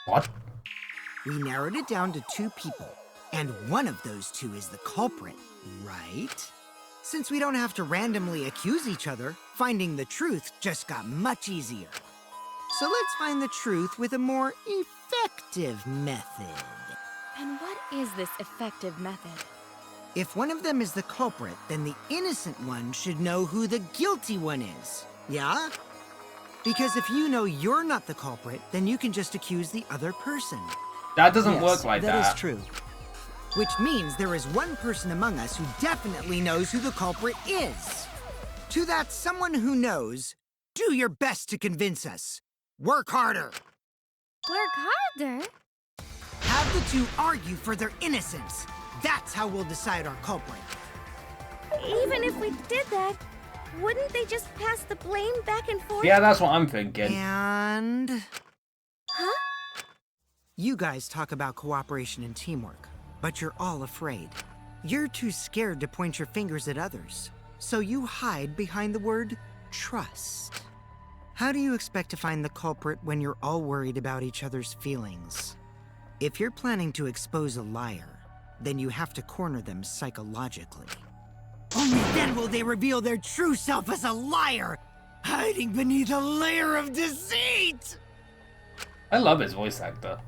What? We narrowed it down to 2 people, and one of those 2 is the culprit, right? Since we don't have to randomly accuse each other, finding the truth just got much easier. So let's find the truth with a more effective method. And what is this effective method? If one of them is the culprit, then the innocent one should know who the guilty one is. Yeah? Because if you know you're not the culprit, then you can just accuse the other person. That doesn't Yes, work like that. That is true. Which means there is one person among us who definitely knows who the culprit is. To that someone who knows, do your best to convince us. Work harder. Work harder? Have the 2 argue for their innocence. That's how we'll decide our culprit. Even if we did that, wouldn't they just pass the blame back and forth? Yeah, that's what I'm thinking. And... Huh? You guys talk about cooperation and teamwork, but you're all afraid. You're too scared to point your fingers at others, so you hide behind the word trust. How do you expect to find the culprit when you're all worried about each other's feelings? If you're planning to expose a liar, then you have to corner them psychologically. Only then will they reveal their true self as a liar, hiding beneath a layer of deceit! I love his voice actor.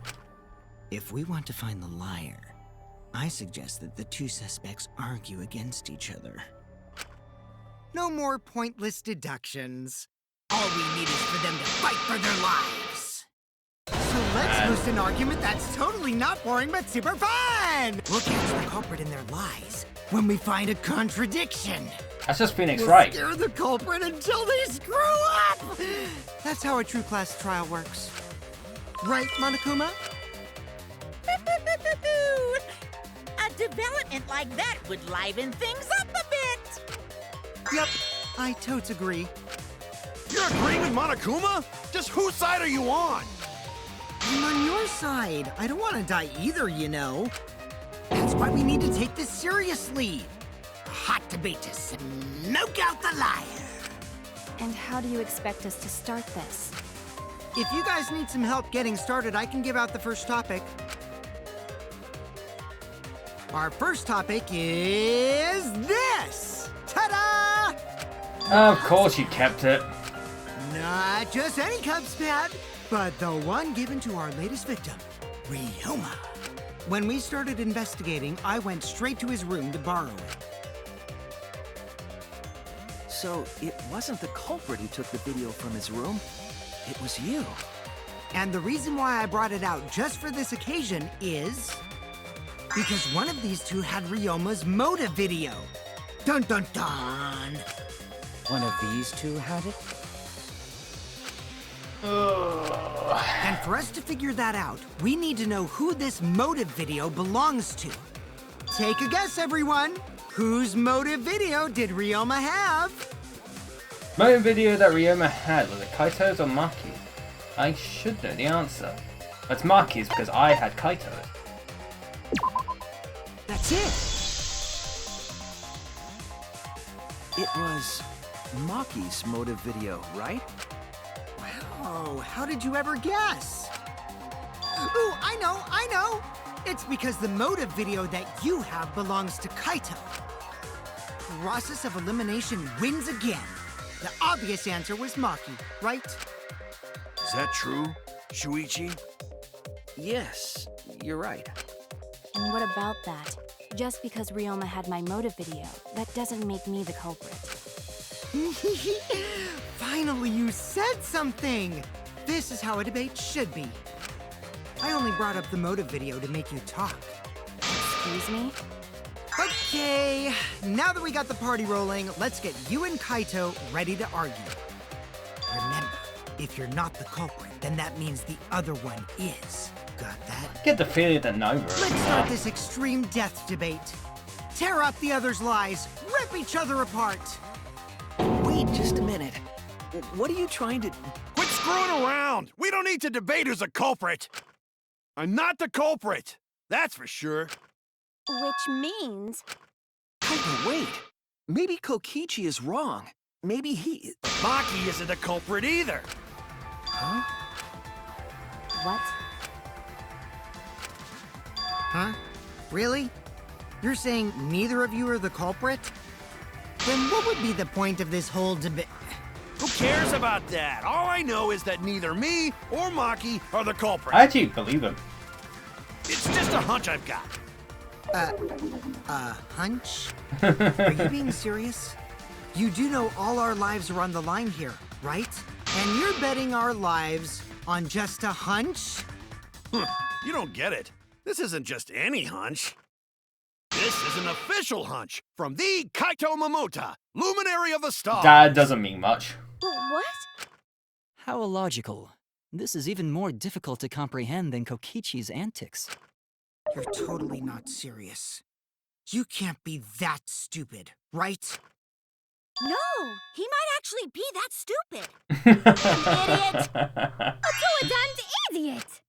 If we want to find the liar, I suggest that the 2 suspects argue against each other. No more pointless deductions. All we need is for them to fight for their lives. So let's host an argument that's totally not boring but super fun! We'll catch the culprit in their lies when we find a contradiction. That's just Phoenix We'll Wright. scare the culprit until they screw up! That's how a true class trial works. Right, Monokuma? too. A development like that would liven things up a bit. Yep, I totes agree. You're agreeing with Monokuma? Just whose side are you on? I'm on your side. I don't want to die either, you know. That's why we need to take this seriously. A hot debate to smoke out the liar. And how do you expect us to start this? If you guys need some help getting started, I can give out the first topic. Our first topic is this! Ta-da! Of course you kept it. Not just any Cubs pad, but the one given to our latest victim, Ryoma. When we started investigating, I went straight to his room to borrow it. So it wasn't the culprit who took the video from his room. It was you. And the reason why I brought it out just for this occasion is because one of these two had Ryoma's motive video. Dun dun dun! One of these two had it? And for us to figure that out, we need to know who this motive video belongs to. Take a guess, everyone. Whose motive video did Ryoma have? Motive video that Ryoma had, was it Kaito's or Maki's? I should know the answer. It's Maki's because I had Kaito's. That's it. It was Maki's motive video, right? Wow, how did you ever guess? Ooh, I know! It's because the motive video that you have belongs to Kaito. Process of elimination wins again. The obvious answer was Maki, right? Is that true, Shuichi? Yes, you're right. And what about that? Just because Ryoma had my motive video, that doesn't make me the culprit. Finally, you said something! This is how a debate should be. I only brought up the motive video to make you talk. Excuse me? Okay, now that we got the party rolling, let's get you and Kaito ready to argue. Remember, if you're not the culprit, then that means the other one is. Got that? Get the feeling that no. Let's start this extreme death debate. Tear up the other's lies, rip each other apart. Wait just a minute. What are you trying to... Quit screwing around! We don't need to debate who's a culprit! I'm not the culprit! That's for sure. Which means... Kaito, wait. Maybe Kokichi is wrong. Maybe he... Maki isn't a culprit either! Huh? What? Huh? Really? You're saying neither of you are the culprit? Then what would be the point of this whole debate? Who cares about that? All I know is that neither me or Maki are the culprit. I actually believe him. It's just a hunch I've got. Hunch? Are you being serious? You do know all our lives are on the line here, right? And you're betting our lives on just a hunch? You don't get it. This isn't just any hunch. This is an official hunch from the Kaito Momota, luminary of the stars. That doesn't mean much. What? How illogical. This is even more difficult to comprehend than Kokichi's antics. You're totally not serious. You can't be that stupid, right? No, he might actually be that stupid. Idiot! A two-a-dunned idiot!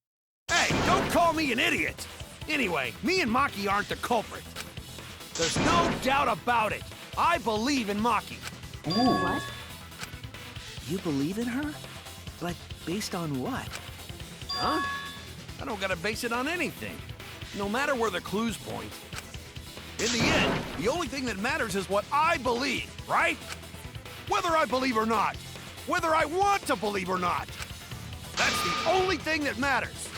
Hey, don't call me an idiot! Anyway, me and Maki aren't the culprit. There's no doubt about it. I believe in Maki. Ooh. What? You believe in her? But based on what? Huh? I don't gotta base it on anything. No matter where the clues point. In the end, the only thing that matters is what I believe, right? Whether I believe or not. Whether I want to believe or not. That's the only thing that matters.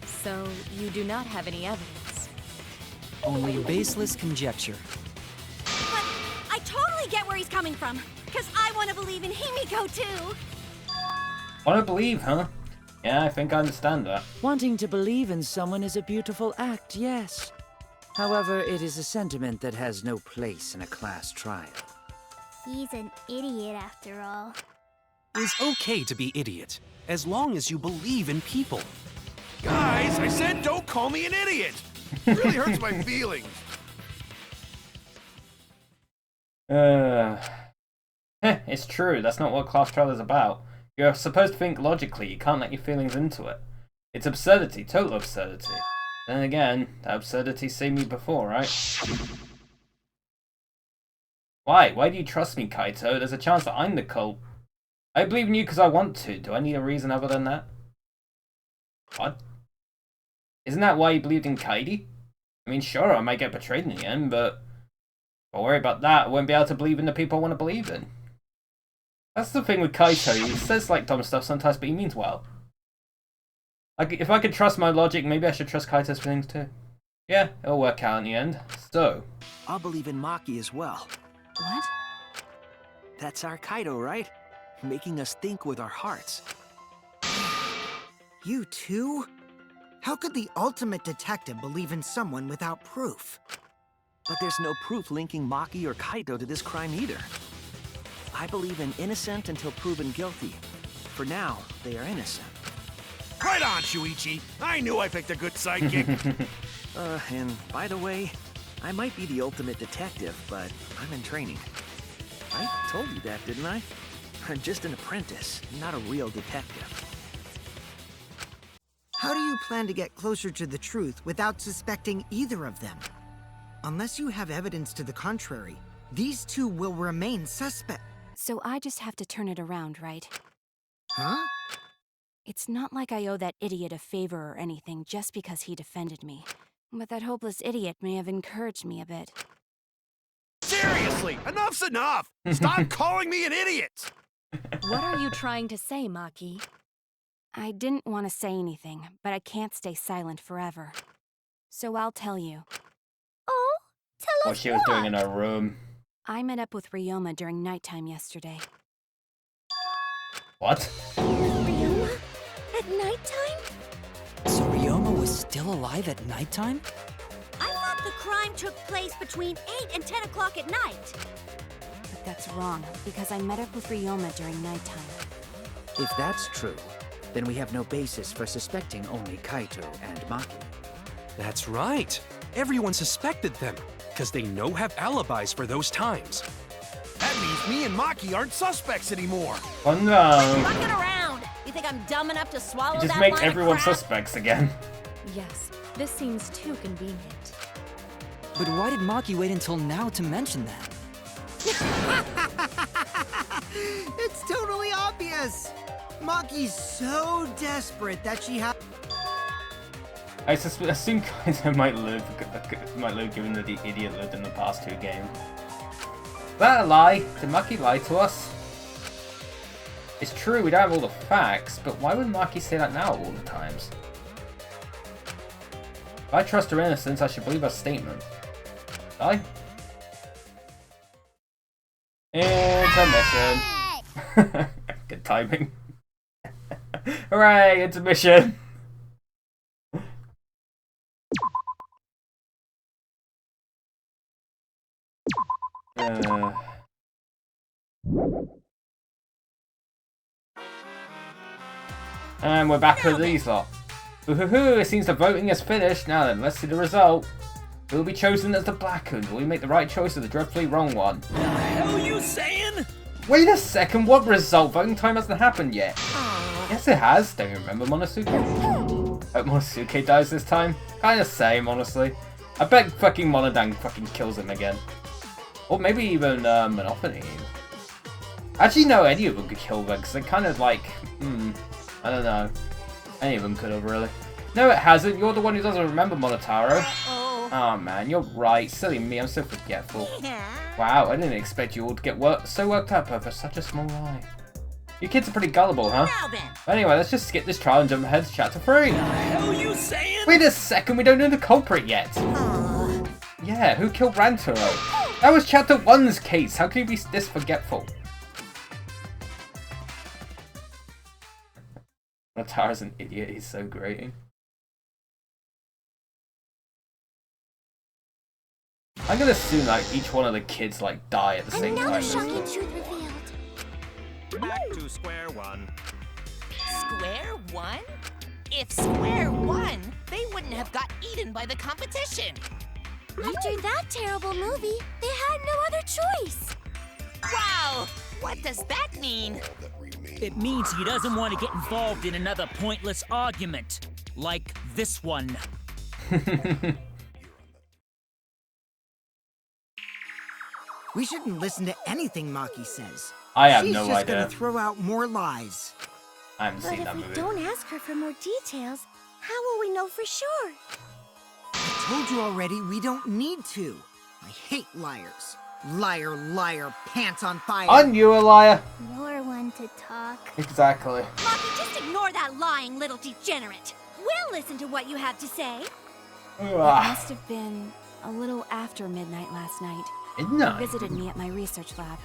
So, you do not have any evidence. Only baseless conjecture. But I totally get where he's coming from. Because I want to believe in Himiko, too. Want to believe, huh? Yeah, I think I understand that. Wanting to believe in someone is a beautiful act, yes. However, it is a sentiment that has no place in a class trial. He's an idiot after all. It's okay to be idiot, as long as you believe in people. Guys, I said don't call me an idiot. It really hurts my feelings. It's true, that's not what class trial is about. You're supposed to think logically, you can't let your feelings into it. It's absurdity, total absurdity. Then again, that absurdity's seen me before, right? Why? Why do you trust me, Kaito? There's a chance that I'm the cult. I believe in you because I want to. Do I need a reason other than that? What? Isn't that why you believed in Kaidi? I mean, sure, I might get betrayed in the end, but don't worry about that. I won't be able to believe in the people I want to believe in. That's the thing with Kaito. He says like dumb stuff sometimes, but he means well. Like, if I could trust my logic, maybe I should trust Kaito's feelings too. Yeah, it'll work out in the end. So, I'll believe in Maki as well. What? That's our Kaido, right? Making us think with our hearts. You too? How could the ultimate detective believe in someone without proof? But there's no proof linking Maki or Kaido to this crime either. I believe in innocent until proven guilty. For now, they are innocent. Right on, Shuichi. I knew I picked a good sidekick. And by the way, I might be the ultimate detective, but I'm in training. I told you that, didn't I? I'm just an apprentice, not a real detective. How do you plan to get closer to the truth without suspecting either of them? Unless you have evidence to the contrary, these two will remain suspect. So I just have to turn it around, right? Huh? It's not like I owe that idiot a favor or anything just because he defended me. But that hopeless idiot may have encouraged me a bit. Seriously, enough's enough! Stop calling me an idiot! What are you trying to say, Maki? I didn't want to say anything, but I can't stay silent forever. So I'll tell you. Oh, tell us what she was doing in her room. I met up with Ryoma during nighttime yesterday. What? Ryoma? At nighttime? So Ryoma was still alive at nighttime? I thought the crime took place between 8 and 10 o'clock at night. But that's wrong, because I met up with Ryoma during nighttime. If that's true, then we have no basis for suspecting only Kaito and Maki. That's right. Everyone suspected them, because they have alibis for those times. That means me and Maki aren't suspects anymore. Oh no. Fucking around. You think I'm dumb enough to swallow It just that makes line of everyone crap? suspects again. Yes, this seems too convenient. But why did Maki wait until now to mention that? It's totally obvious! Maki's so desperate that she has. I assume Kaito might live given that the idiot lived in the past 2 games. Is that a lie? Did Maki lie to us? It's true, we don't have all the facts, but why would Maki say that now all the times? If I trust her innocence, I should believe her statement. I? Intermission. Good timing. Hooray, intermission! And we're back with these lot. Woohoo! It seems the voting is finished. Now then, let's see the result. Who will be chosen as the Black Hood? Will we make the right choice or the dreadfully wrong one? The hell are you saying? Wait a second, what result? Voting time hasn't happened yet. Yes, it has. Don't you remember Monosuke? Hope Monosuke dies this time. Kinda same, honestly. I bet fucking Monodang fucking kills him again. Or maybe even Monophony. Actually, no, any of them could kill them because they're kind of like, I don't know. Any of them could have, really. No, it hasn't. You're the one who doesn't remember Monotaro. Oh man, you're right. Silly me, I'm so forgetful. Wow, I didn't expect you all to get so worked up over such a small lie. You kids are pretty gullible, huh? Anyway, let's just skip this trial and jump ahead to chapter 3. The hell are you saying? Wait a second, we don't know the culprit yet. Yeah, who killed Rantaro? That was chapter 1's case. How can you be this forgetful? Monotaro's an idiot, he's so great. I'm gonna assume like each one of the kids like die at the same time. Another shocking truth revealed. Back to square one. Square one? If Square won, they wouldn't have got eaten by the competition. After that terrible movie, they had no other choice. Wow! What does that mean? It means he doesn't want to get involved in another pointless argument, like this one. We shouldn't listen to anything Maki says. I have She's no just idea. gonna throw out more lies. I haven't But seen if that we movie. don't ask her for more details, how will we know for sure? I told you already, we don't need to. I hate liars. Liar, liar, pants on fire. Aren't you a liar? You're one to talk. Exactly. Maki, just ignore that lying little degenerate. We'll listen to what you have to say. It must have been a little after midnight last night. Midnight? He visited me at my research lab.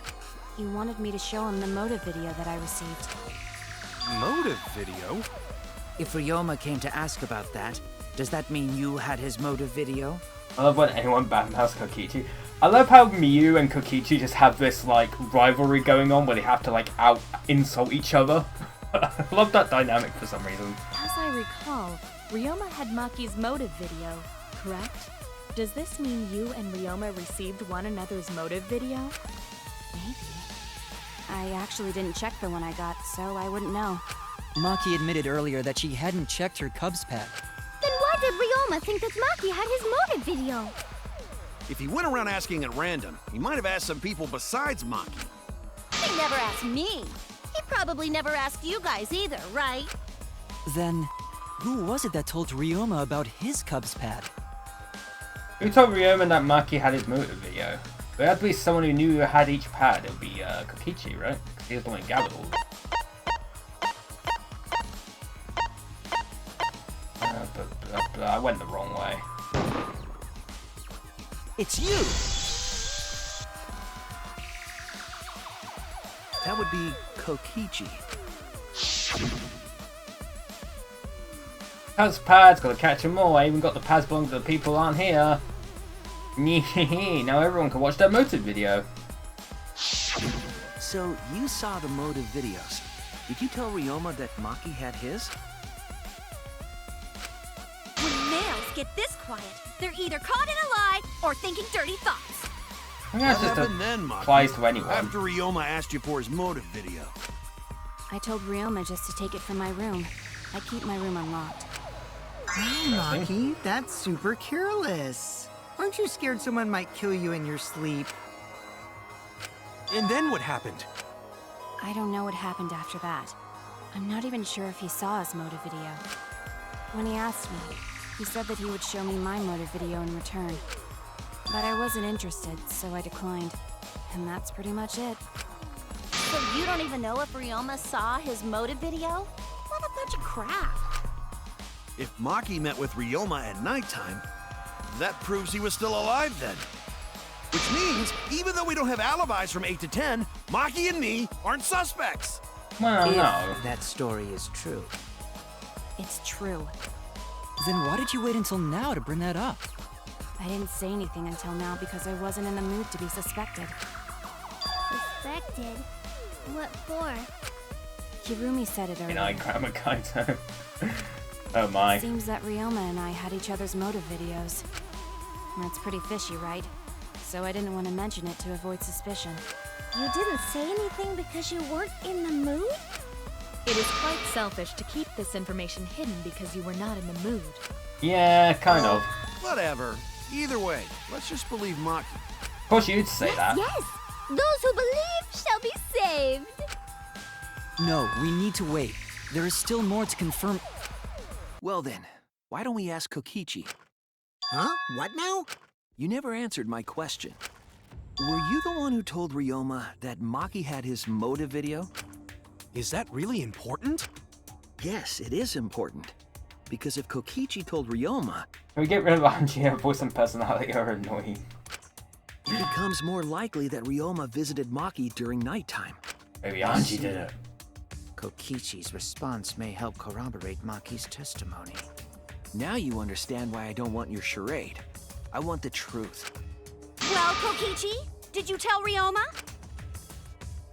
He wanted me to show him the motive video that I received. Motive video? If Ryoma came to ask about that, does that mean you had his motive video? I love when anyone badmouths Kokichi. I love how Miyu and Kokichi just have this like rivalry going on where they have to like out insult each other. I love that dynamic for some reason. As I recall, Ryoma had Maki's motive video, correct? Does this mean you and Ryoma received one another's motive video? Maybe. I actually didn't check the one I got, so I wouldn't know. Maki admitted earlier that she hadn't checked her Cubs pack. Then why did Ryoma think that Maki had his motive video? If he went around asking at random, he might have asked some people besides Maki. He never asked me. He probably never asked you guys either, right? Then, who was it that told Ryoma about his Cubs pad? Who told Ryoma that Maki had his motive video? There had to be someone who knew who had each pad. It would be Kokichi, right? Because he was the one who gathered all of them. But I went the wrong way. It's you! That would be Kokichi. Paz pads, gotta catch them all. I even got the pads belong to the people aren't here. Now everyone can watch that motive video. So, you saw the motive videos. Did you tell Ryoma that Maki had his? When males get this quiet, they're either caught in a lie or thinking dirty thoughts. I think that's What just happened then, Maki? applies to anyone. After Ryoma asked you for his motive video. I told Ryoma just to take it from my room. I keep my room unlocked. Wow, Maki, that's super careless. Aren't you scared someone might kill you in your sleep? And then what happened? I don't know what happened after that. I'm not even sure if he saw his motive video. When he asked me, he said that he would show me my motive video in return. But I wasn't interested, so I declined. And that's pretty much it. So you don't even know if Ryoma saw his motive video? What a bunch of crap. If Maki met with Ryoma at nighttime, that proves he was still alive then. Which means, even though we don't have alibis from 8 to 10, Maki and me aren't suspects. Well, If no. that story is true. It's true. Then why did you wait until now to bring that up? I didn't say anything until now because I wasn't in the mood to be suspected. Suspected? What for? Hirumi said it In earlier. I Grammar Kaito. Oh my. It seems that Ryoma and I had each other's motive videos. That's pretty fishy, right? So I didn't want to mention it to avoid suspicion. You didn't say anything because you weren't in the mood? It is quite selfish to keep this information hidden because you were not in the mood. Yeah, kind of. Whatever. Either way, let's just believe Maki. Of course you'd say that. Yes! Those who believe shall be saved! No, we need to wait. There is still more to confirm. Well then, why don't we ask Kokichi? Huh? What now? You never answered my question. Were you the one who told Ryoma that Maki had his motive video? Is that really important? Yes, it is important. Because if Kokichi told Ryoma, Can we get rid of Anji? Her voice and personality are annoying. it becomes more likely that Ryoma visited Maki during nighttime. Maybe Anji did it. Kokichi's response may help corroborate Maki's testimony. Now you understand why I don't want your charade. I want the truth. Well, Kokichi, did you tell Ryoma?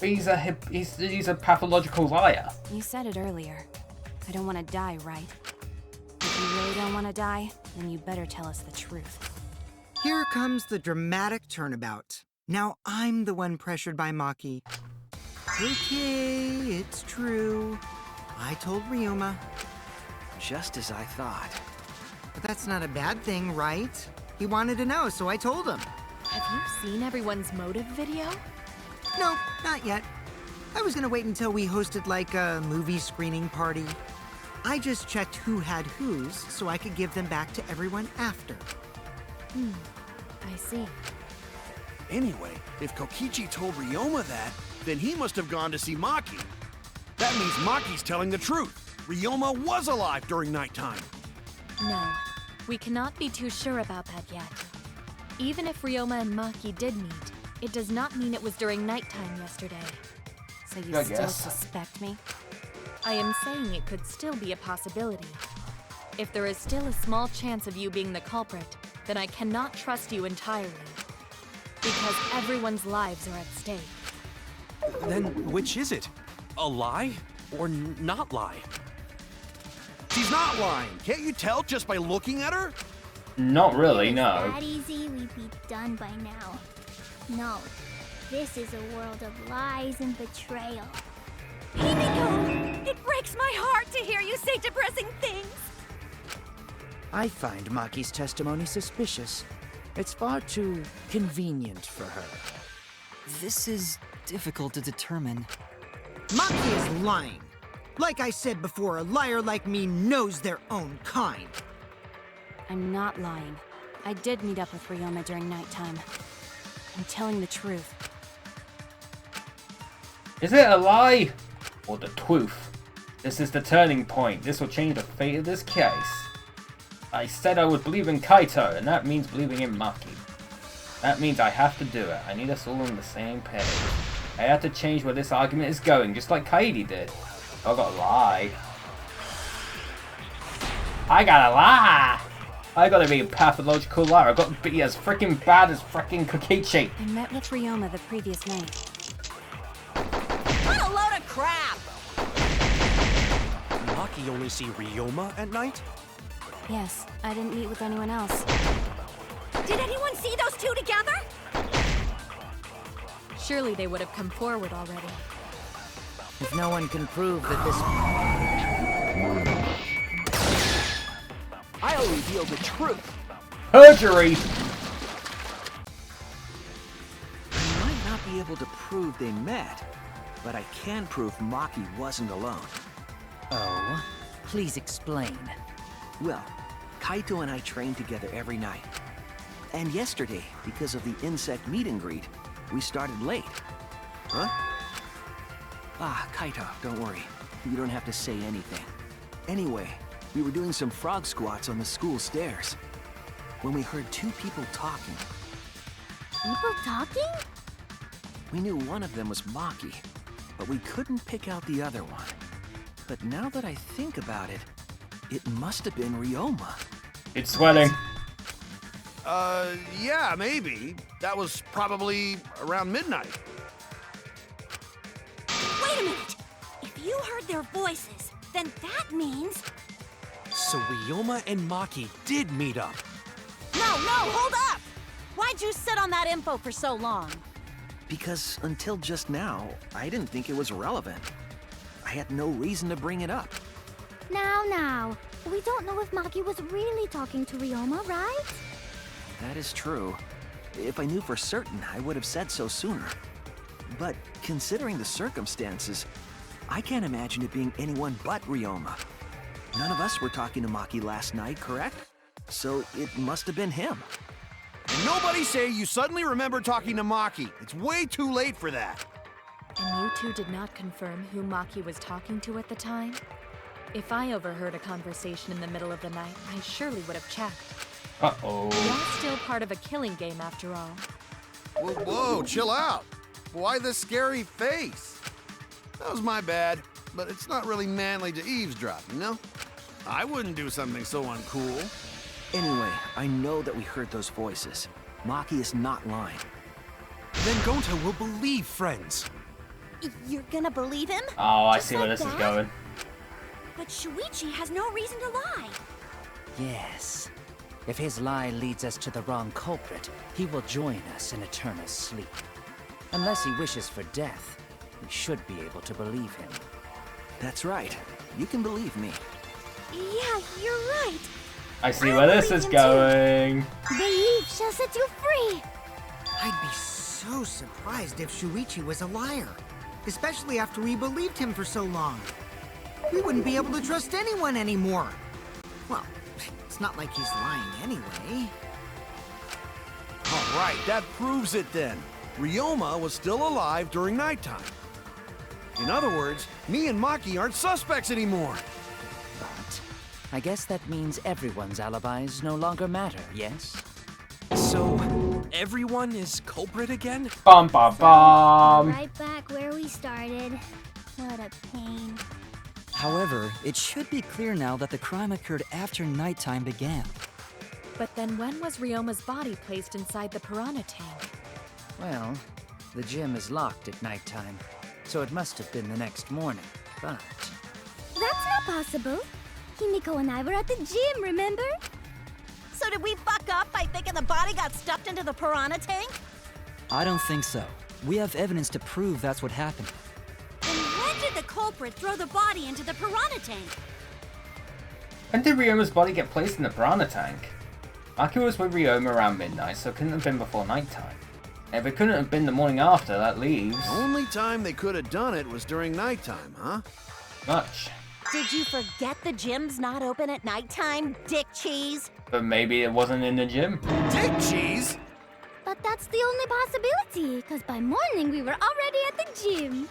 He's a pathological liar. You said it earlier. I don't want to die, right? If you really don't want to die, then you better tell us the truth. Here comes the dramatic turnabout. Now I'm the one pressured by Maki. Okay, it's true. I told Ryoma. Just as I thought. But that's not a bad thing, right? He wanted to know, so I told him. Have you seen everyone's motive video? No, not yet. I was gonna wait until we hosted like a movie screening party. I just checked who had whose so I could give them back to everyone after. I see. Anyway, if Kokichi told Ryoma that, then he must have gone to see Maki. That means Maki's telling the truth. Ryoma was alive during nighttime. No, we cannot be too sure about that yet. Even if Ryoma and Maki did meet, it does not mean it was during nighttime yesterday. So you still suspect me? I am saying it could still be a possibility. If there is still a small chance of you being the culprit, then I cannot trust you entirely. Because everyone's lives are at stake. Then which is it? A lie or not lie? She's not lying. Can't you tell just by looking at her? Not really, If no. it was that easy, we'd be done by now. No, this is a world of lies and betrayal. Himiko! It breaks my heart to hear you say depressing things! I find Maki's testimony suspicious. It's far too convenient for her. This is difficult to determine. Maki is lying. Like I said before, a liar like me knows their own kind. I'm not lying. I did meet up with Ryoma during nighttime. I'm telling the truth. Is it a lie or the truth? This is the turning point. This will change the fate of this case. I said I would believe in Kaito, and that means believing in Maki. That means I have to do it. I need us all on the same page. I have to change where this argument is going, just like Kaidi did. I gotta lie. I gotta lie! I gotta be a pathological liar. I gotta be as freaking bad as freaking Kokichi. I met with Ryoma the previous night. What a load of crap! Maki only see Ryoma at night? Yes, I didn't meet with anyone else. Did anyone see those two together? Surely they would have come forward already. If no one can prove that this... I'll reveal the truth. Perjury! I might not be able to prove they met, but I can prove Maki wasn't alone. Oh? Please explain. Well, Kaito and I train together every night. And yesterday, because of the insect meet and greet, we started late. Huh? Ah, Kaito, don't worry. You don't have to say anything. Anyway, we were doing some frog squats on the school stairs when we heard two people talking. People talking? We knew one of them was Maki, but we couldn't pick out the other one. But now that I think about it, it must have been Ryoma. It's swelling. Yeah, maybe. That was probably around midnight. Wait a minute! If you heard their voices, then that means... So Ryoma and Maki did meet up. No, hold up! Why'd you sit on that info for so long? Because until just now, I didn't think it was relevant. I had no reason to bring it up. Now, we don't know if Maki was really talking to Ryoma, right? That is true. If I knew for certain, I would have said so sooner. But considering the circumstances, I can't imagine it being anyone but Ryoma. None of us were talking to Maki last night, correct? So it must have been him. And nobody say you suddenly remember talking to Maki. It's way too late for that. And you two did not confirm who Maki was talking to at the time? If I overheard a conversation in the middle of the night, I surely would have checked. Uh-oh. We are still part of a killing game after all. Whoa, chill out. Why the scary face? That was my bad, but it's not really manly to eavesdrop, you know? I wouldn't do something so uncool. Anyway, I know that we heard those voices. Maki is not lying. Then Gonta will believe friends. You're gonna believe him? Oh, I Just see where like this is that? going. But Shuichi has no reason to lie. Yes. If his lie leads us to the wrong culprit, he will join us in eternal sleep. Unless he wishes for death, we should be able to believe him. That's right. You can believe me. Yeah, you're right. I see where this is going. Belief shall set you free. I'd be so surprised if Shuichi was a liar. Especially after we believed him for so long. We wouldn't be able to trust anyone anymore. Well, it's not like he's lying anyway. All right, that proves it then. Ryoma was still alive during nighttime. In other words, me and Maki aren't suspects anymore. But I guess that means everyone's alibis no longer matter, yes? So, everyone is culprit again? Bum bum bum. Right back where we started. What a pain. However, it should be clear now that the crime occurred after nighttime began. But then when was Ryoma's body placed inside the piranha tank? Well, the gym is locked at nighttime, so it must have been the next morning, but... That's not possible. Himiko and I were at the gym, remember? So did we fuck up by thinking the body got stuffed into the piranha tank? I don't think so. We have evidence to prove that's what happened. And when did the culprit throw the body into the piranha tank? When did Ryoma's body get placed in the piranha tank? Maki was with Ryoma around midnight, so it couldn't have been before nighttime. And if it couldn't have been the morning after, that leaves... The only time they could have done it was during nighttime, huh? much. Did you forget the gym's not open at nighttime, Dick Cheese? But maybe it wasn't in the gym. Dick Cheese? But that's the only possibility, because by morning we were already at the gym.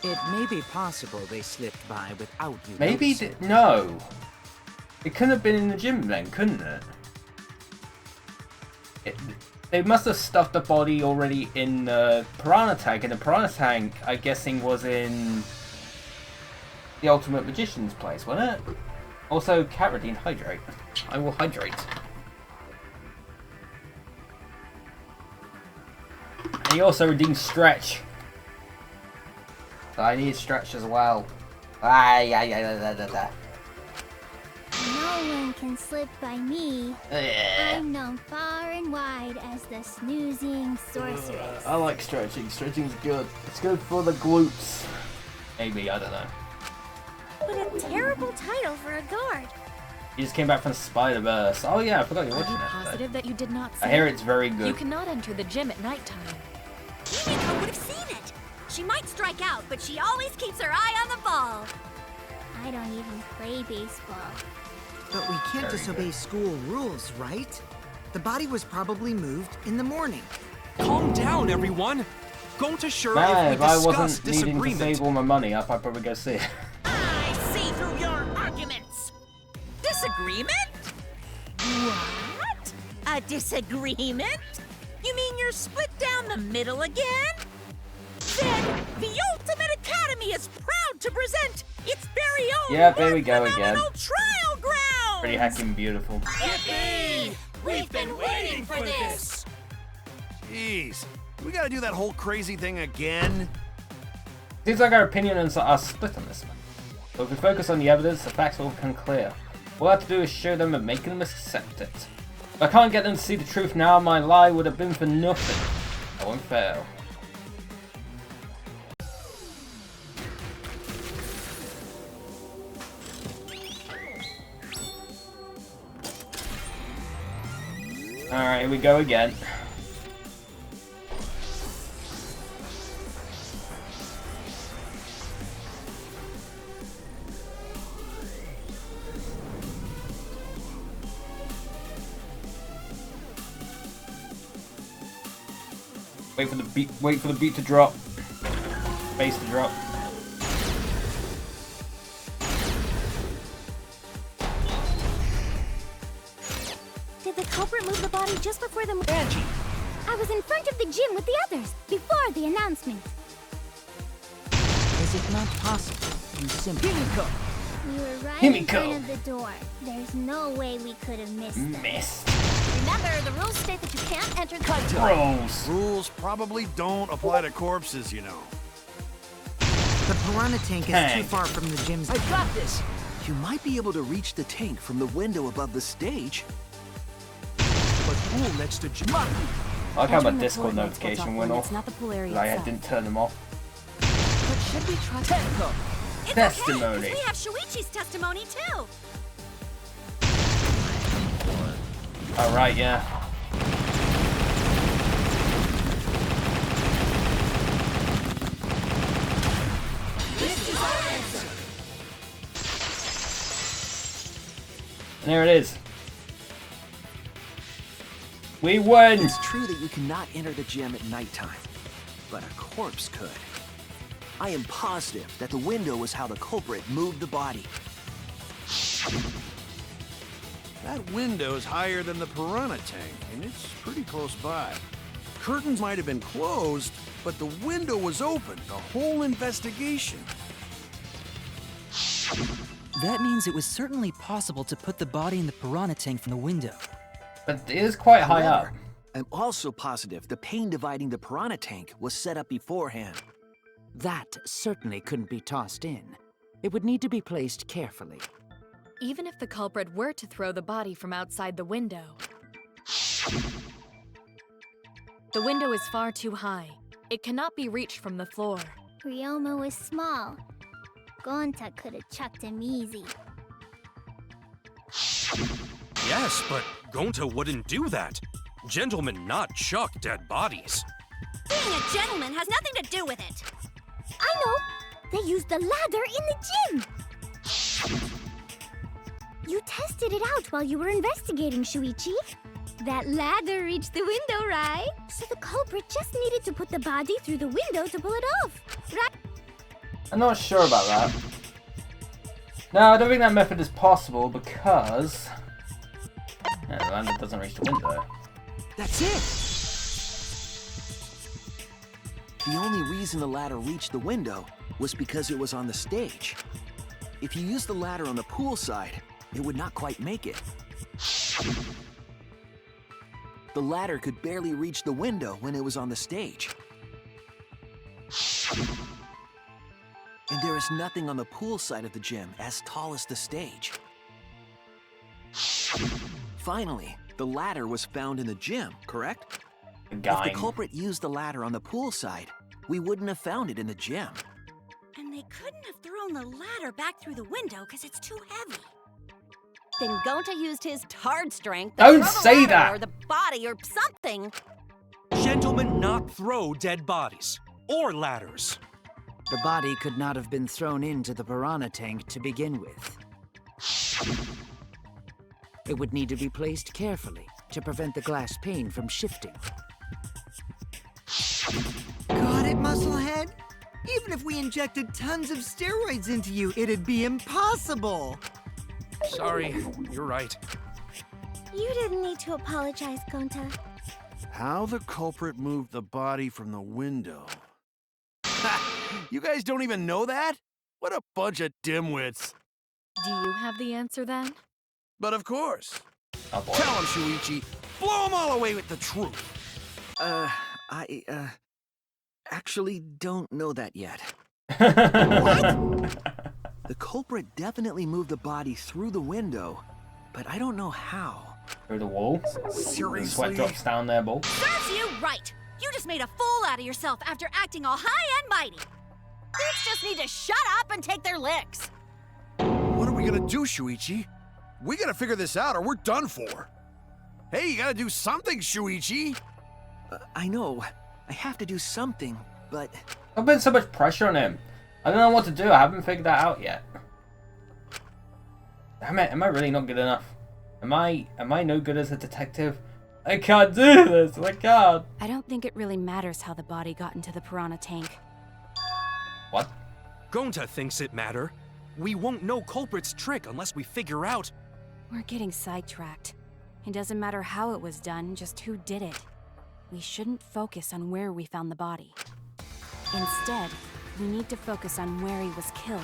It may be possible they slipped by without you Maybe noticing. no. It couldn't have been in the gym then, couldn't it? They must have stuffed the body already in the piranha tank, and the piranha tank, I'm guessing, was in the Ultimate Magician's place, wasn't it? Also, Carradine, hydrate. I will hydrate. And he also redeemed Stretch. So I need Stretch as well. No one can slip by me. I'm known far and wide as the snoozing sorceress. I like stretching. Stretching's good. It's good for the glutes. Maybe, I don't know. What a terrible title for a guard. You just came back from Spider-Verse. Oh yeah, I forgot you were watching Are you that. positive that you did not see I hear it? it's very good. You cannot enter the gym at nighttime. Himiko would have seen it. She might strike out, but she always keeps her eye on the ball. I don't even play baseball. But we can't Very disobey good. school rules, right? The body was probably moved in the morning. Calm down, everyone. Going to sure Man, if if we I discuss wasn't needing to disagreement. save all my money up, I'd probably go see it. I see through your arguments. Disagreement? What? A disagreement? You mean you're split down the middle again? Then the Ultimate Academy is proud to present its very own Yep, there we go again. phenomenal trial ground. Pretty hacking beautiful. Yippee! We've been waiting for this. Jeez. We gotta do that whole crazy thing again? Seems like our opinions are split on this one. But if we focus on the evidence, the facts will become clear. All I have to do is show them and make them accept it. If I can't get them to see the truth now, my lie would have been for nothing. I won't fail. Alright, here we go again. Wait for the beat to drop. Bass to drop. Did the culprit move the body just before the... Angie! I was in front of the gym with the others, before the announcement. Is it not possible you simply... We were right in Himiko. front of the door. There's no way we could have missed them. Missed. Remember, the rules state that you can't enter the Bros. Rules probably don't apply to corpses, you know. The piranha tank is too Tank. far from the gym's... I got this! You might be able to reach the tank from the window above the stage. But pool next to I like how my Discord notification went off. I didn't turn them off. But should we trust Technical. It's Testimony. okay, 'cause we have Shuichi's testimony too. Alright, yeah. And there it is. We win! It's true that you cannot enter the gym at nighttime, but a corpse could. I am positive that the window was how the culprit moved the body. That window's higher than the piranha tank, and it's pretty close by. Curtains might have been closed, but the window was open the whole investigation. That means it was certainly possible to put the body in the piranha tank from the window. But it is quite high up. However, I'm also positive the pane dividing the piranha tank was set up beforehand. That certainly couldn't be tossed in. It would need to be placed carefully. Even if the culprit were to throw the body from outside the window, the window is far too high. It cannot be reached from the floor. Ryoma was small. Gonta could have chucked him easy. Yes, but Gonta wouldn't do that. Gentlemen not chuck dead bodies. Being a gentleman has nothing to do with it. I know! They used the ladder in the gym! You tested it out while you were investigating, Shuichi. That ladder reached the window, right? So the culprit just needed to put the body through the window to pull it off, right? I'm not sure about that. No, I don't think that method is possible because... Yeah, the ladder doesn't reach the window. That's it! The only reason the ladder reached the window was because it was on the stage. If you used the ladder on the pool side, it would not quite make it. The ladder could barely reach the window when it was on the stage. And there is nothing on the pool side of the gym as tall as the stage. Finally, the ladder was found in the gym, correct? If the culprit used the ladder on the pool side, we wouldn't have found it in the gym. And they couldn't have thrown the ladder back through the window because it's too heavy. Then Gonta used his tard strength to Don't throw the say ladder that. or the body or something. Gentlemen not throw dead bodies. Or ladders. The body could not have been thrown into the piranha tank to begin with. It would need to be placed carefully to prevent the glass pane from shifting. Got it, Musclehead? Even if we injected tons of steroids into you, it'd be impossible. Sorry, you're right. You didn't need to apologize, Gonta. How the culprit moved the body from the window. You guys don't even know that? What a bunch of dimwits. Do you have the answer then? But of course. Oh boy. Tell him, Shuichi. Blow him all away with the truth. I actually don't know that yet. What? The culprit definitely moved the body through the window, but I don't know how. Through the wall? Seriously? Sweat drops down there, ball. Serves you right. You just made a fool out of yourself after acting all high and mighty. Freaks just need to shut up and take their licks. What are we gonna do, Shuichi? We gotta figure this out or we're done for. Hey, you gotta do something, Shuichi. I know. I have to do something, but... I've put so much pressure on him. I don't know what to do. I haven't figured that out yet. Damn it, am I really not good enough? Am I no good as a detective? I can't do this. I can't. I don't think it really matters how the body got into the piranha tank. What? Gonta thinks it matter. We won't know culprit's trick unless we figure out. We're getting sidetracked. It doesn't matter how it was done, just who did it. We shouldn't focus on where we found the body. Instead, we need to focus on where he was killed.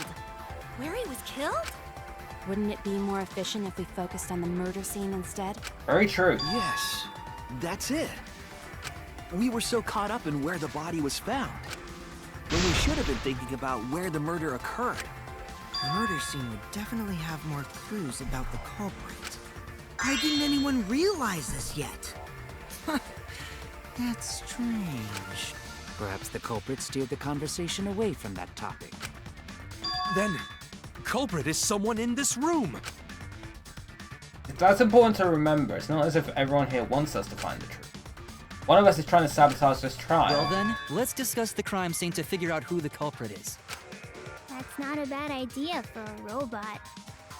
Where he was killed? Wouldn't it be more efficient if we focused on the murder scene instead? Very true. Yes, that's it. We were so caught up in where the body was found, when we should have been thinking about where the murder occurred. The murder scene would definitely have more clues about the culprit. Why didn't anyone realize this yet? That's strange. Perhaps the culprit steered the conversation away from that topic. Then, culprit is someone in this room. That's important to remember. It's not as if everyone here wants us to find the truth. One of us is trying to sabotage this trial. Well then, let's discuss the crime scene to figure out who the culprit is. That's not a bad idea for a robot.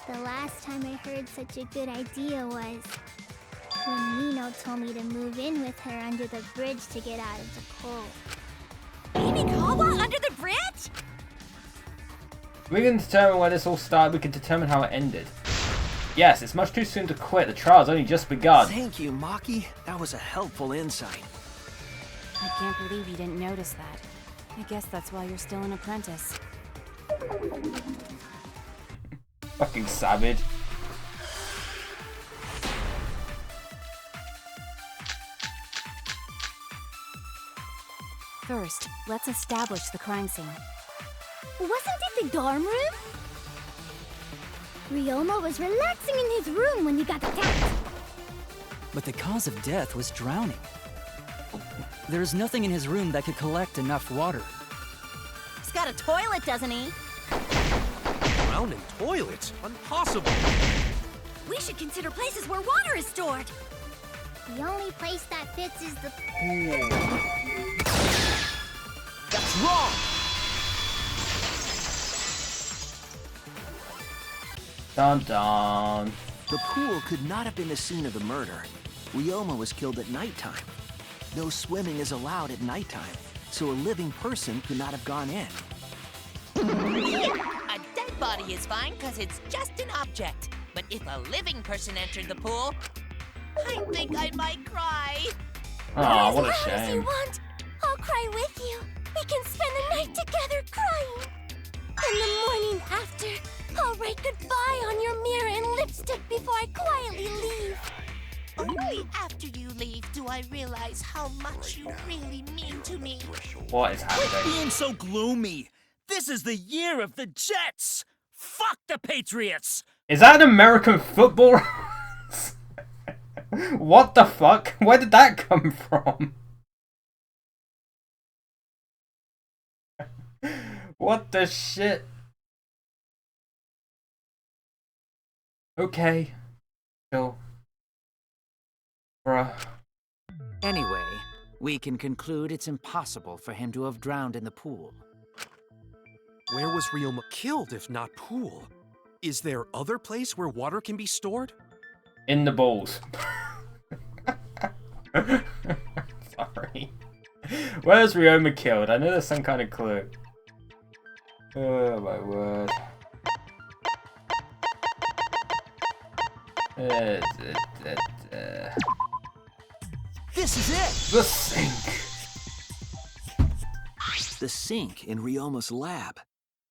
The last time I heard such a good idea was when Nino told me to move in with her under the bridge to get out of the cold. Himikawa under the bridge? We can determine where this all started. We can determine how it ended. Yes, it's much too soon to quit. The trial's only just begun. Thank you, Maki. That was a helpful insight. I can't believe you didn't notice that. I guess that's why you're still an apprentice. Fucking savage. First, let's establish the crime scene. Wasn't it the dorm room? Ryoma was relaxing in his room when he got attacked. But the cause of death was drowning. There's nothing in his room that could collect enough water. He's got a toilet, doesn't he? Drowned in toilets? Impossible. We should consider places where water is stored. The only place that fits is the... That's wrong! Dun dun. The pool could not have been the scene of the murder. Ryoma was killed at nighttime. No swimming is allowed at nighttime, so a living person could not have gone in. A dead body is fine because it's just an object. But if a living person entered the pool, I think I might cry. Aw, what a As loud as you shame. want. I'll cry with you. We can spend the night together crying. And the morning after, I'll write goodbye on your mirror in lipstick before I quietly leave. Only after you leave do I realize how much you really mean to me. What is Quit happening? being so gloomy. This is the year of the Jets. Fuck the Patriots. Is that an American football? What the fuck? Where did that come from? What the shit? Okay. Chill. Bruh. Anyway, we can conclude it's impossible for him to have drowned in the pool. Where was Ryoma killed if not pool? Is there other place where water can be stored? In the balls. Sorry. Where's Ryoma killed? I know there's some kind of clue. Oh my word. This is it! The sink! The sink in Ryoma's lab.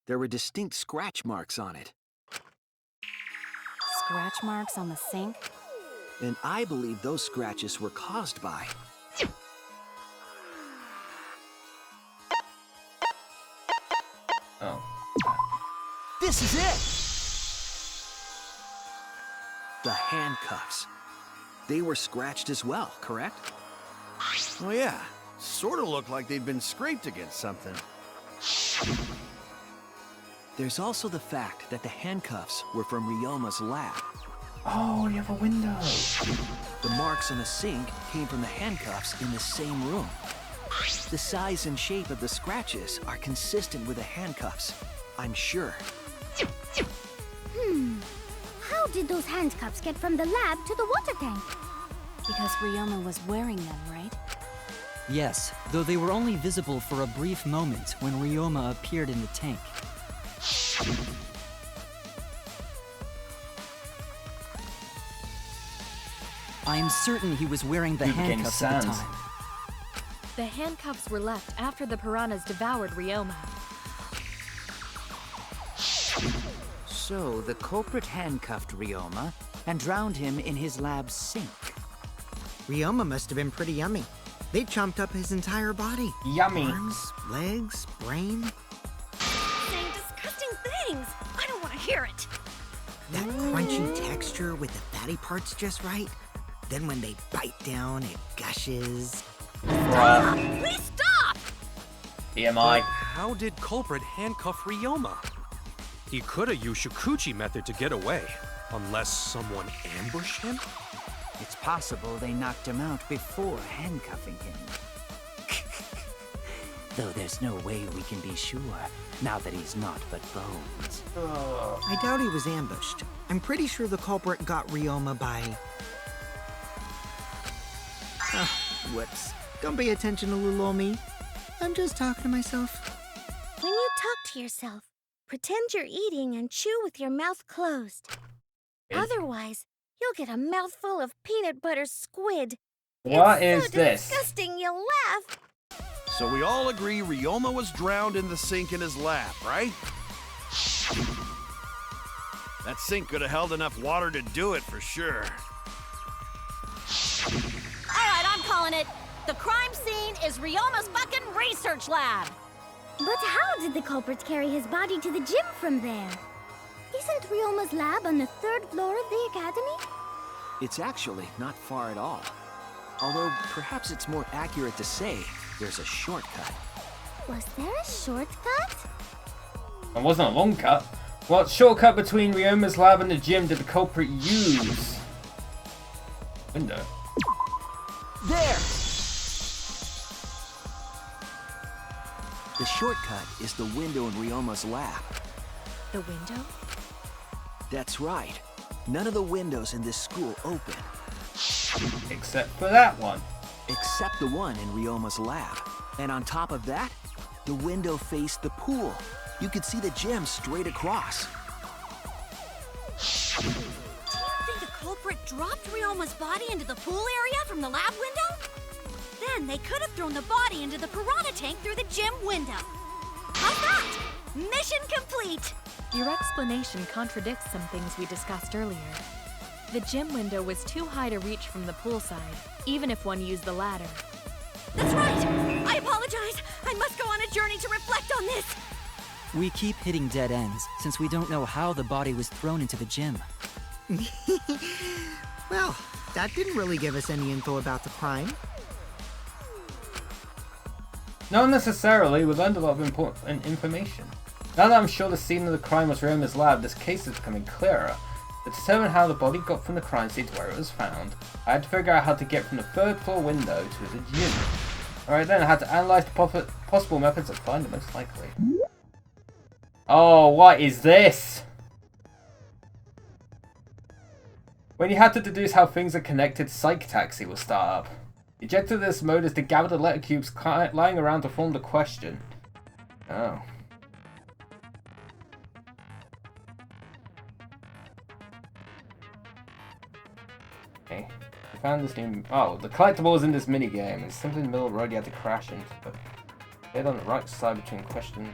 There were distinct scratch marks on it. Scratch marks on the sink? And I believe those scratches were caused by... Oh. This is it! The handcuffs. They were scratched as well, correct? Oh yeah, sort of looked like they'd been scraped against something. There's also the fact that the handcuffs were from Ryoma's lab. Oh, you have a window. The marks on the sink came from the handcuffs in the same room. The size and shape of the scratches are consistent with the handcuffs, I'm sure. How did those handcuffs get from the lab to the water tank? Because Ryoma was wearing them, right? Yes, though they were only visible for a brief moment when Ryoma appeared in the tank. I am certain he was wearing the He became handcuffs at the Sans. time. The handcuffs were left after the piranhas devoured Ryoma. So the culprit handcuffed Ryoma and drowned him in his lab's sink. Ryoma must have been pretty yummy. They chomped up his entire body. Yummy. Arms, legs, brain. Saying disgusting things. I don't hear it. That crunchy texture with the fatty parts just right. Then when they bite down, it gushes. Stop! Please stop! TMI. How did culprit handcuff Ryoma? He could have used Shukuchi method to get away, unless someone ambushed him? It's possible they knocked him out before handcuffing him. Though there's no way we can be sure, now that he's not but bones. I doubt he was ambushed. I'm pretty sure the culprit got Ryoma by... whoops. Don't pay attention to little old me. I'm just talking to myself. When you talk to yourself, pretend you're eating and chew with your mouth closed. Otherwise, you'll get a mouthful of peanut butter squid. What it's is so this? Disgusting, you'll laugh. So we all agree Ryoma was drowned in the sink in his lab, right? That sink could have held enough water to do it for sure. Alright, I'm calling it. The crime scene is Ryoma's fucking research lab. But how did the culprit carry his body to the gym from there? Isn't Ryoma's lab on the 3rd floor of the academy? It's actually not far at all. Although perhaps it's more accurate to say there's a shortcut. Was there a shortcut? It wasn't a long cut. What shortcut between Ryoma's lab and the gym did the culprit use? Window. There! The shortcut is the window in Ryoma's lab. The window? That's right. None of the windows in this school open. Except for that one. Except the one in Ryoma's lab. And on top of that, the window faced the pool. You could see the gym straight across. Do you think the culprit dropped Ryoma's body into the pool area from the lab window? Then they could have thrown the body into the piranha tank through the gym window. How's that? Mission complete! Your explanation contradicts some things we discussed earlier. The gym window was too high to reach from the pool side, even if one used the ladder. That's right! I apologize! I must go on a journey to reflect on this! We keep hitting dead ends, since we don't know how the body was thrown into the gym. Well, that didn't really give us any info about the crime. Not necessarily, we learned a lot of important information. Now that I'm sure the scene of the crime was Ryoma's lab, this case is becoming clearer. To determine how the body got from the crime scene to where it was found, I had to figure out how to get from the 3rd floor window to the gym. Alright then, I had to analyze the possible methods and find the most likely. Oh, what is this? When you had to deduce how things are connected, Psych Taxi will start up. The objective of this mode is to gather the letter cubes lying around to form the question. Oh. Okay. I found this new... Oh, the collectibles in this minigame. It's simply in the middle of the road you had to crash into. Get on the right side between question...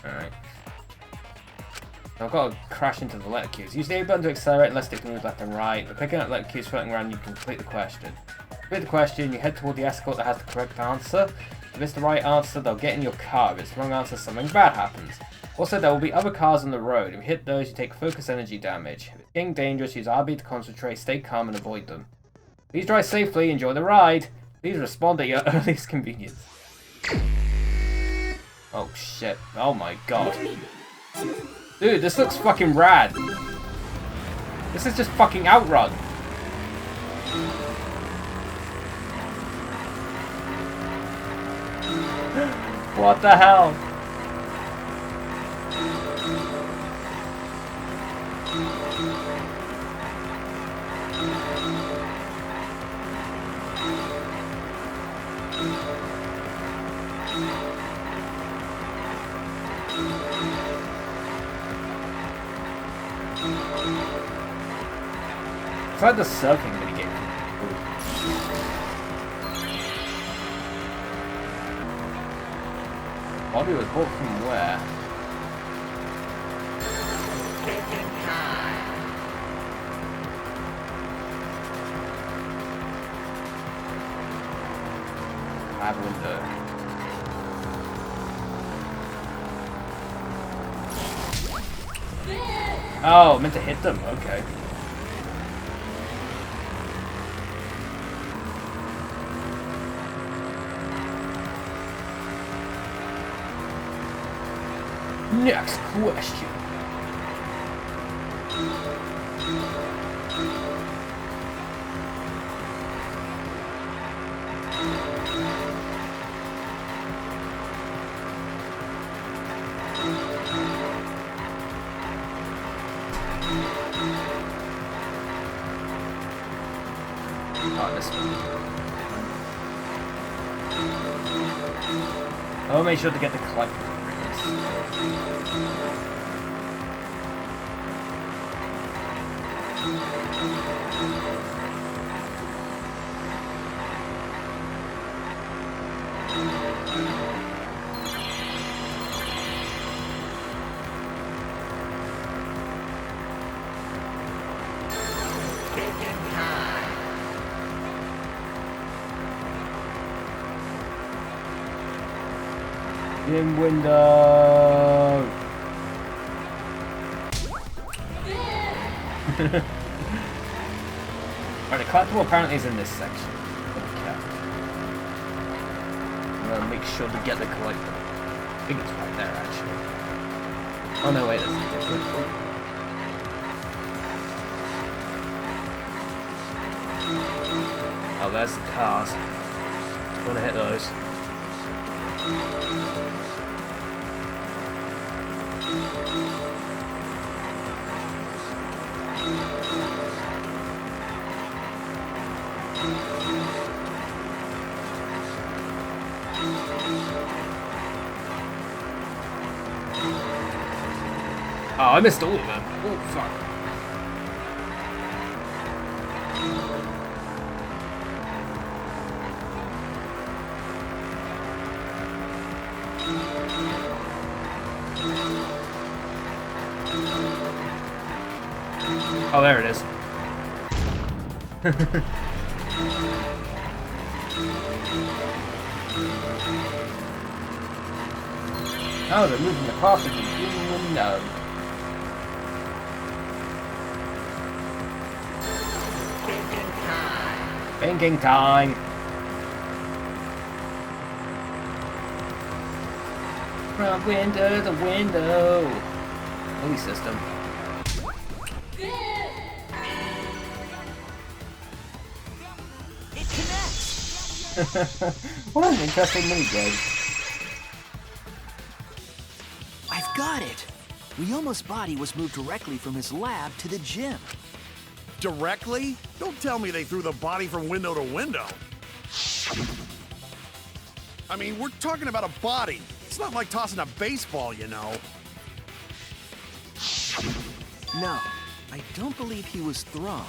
Alright. So I've got to crash into the letter cubes. Use the A button to accelerate unless they can move left and right. By picking up letter cubes floating around, you complete the question. Complete the question, you head toward the escort that has the correct answer. If it's the right answer, they'll get in your car. If it's the wrong answer, something bad happens. Also, there will be other cars on the road. If you hit those, you take focus energy damage. If it's getting dangerous, use RB to concentrate, stay calm, and avoid them. Please drive safely, enjoy the ride. Please respond at your earliest convenience. Oh shit. Oh my god. Dude, this looks fucking rad. This is just fucking Outrun. What the hell? It's like the surfing minigame. Bobby was bought from where? Lab window. Oh, I meant to hit them. Okay. Next question. Oh, this one. I'll make sure to get the collector. In window. Alright, the collectible apparently is in this section. Okay. I'm gonna make sure to get the collectible. I think it's right there actually. Oh no, wait, that's different. Oh, there's the cars. I'm gonna hit those. Oh, I missed all of them. Oh, fuck. Oh, there it is. Oh, they're moving across the window. Thinking time. From window to window. Pulley system. It connects. What an interesting minigame. I've got it. Ryoma's body was moved directly from his lab to the gym. Directly? Don't tell me they threw the body from window to window. I mean, we're talking about a body. It's not like tossing a baseball, you know. No, I don't believe he was thrown.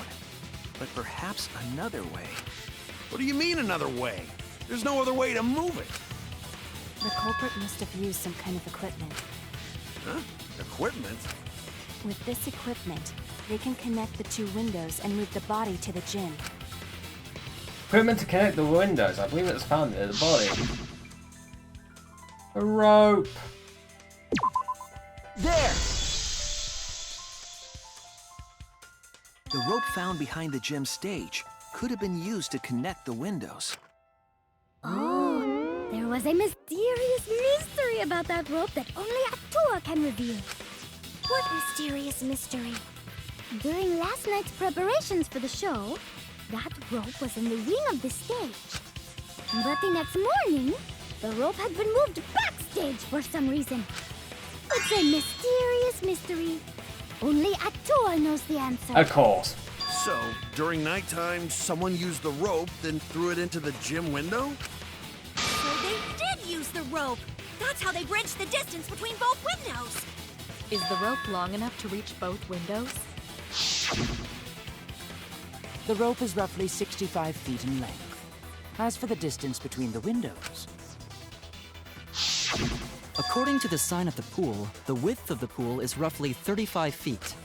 But perhaps another way. What do you mean another way? There's no other way to move it. The culprit must have used some kind of equipment. Huh? Equipment? With this equipment, they can connect the two windows and move the body to the gym. Equipment to connect the windows. I believe it's found in the body. A rope. There! The rope found behind the gym stage could have been used to connect the windows. Oh, there was a mysterious mystery about that rope that only Atua can reveal. What mysterious mystery? During last night's preparations for the show, that rope was in the wing of the stage. But the next morning, the rope had been moved backstage for some reason. It's a mysterious mystery. Only Atua knows the answer. Of course. So, during nighttime, someone used the rope, then threw it into the gym window? So they did use the rope. That's how they bridged the distance between both windows. Is the rope long enough to reach both windows? The rope is roughly 65 feet in length. As for the distance between the windows... According to the sign of the pool, the width of the pool is roughly 35 feet.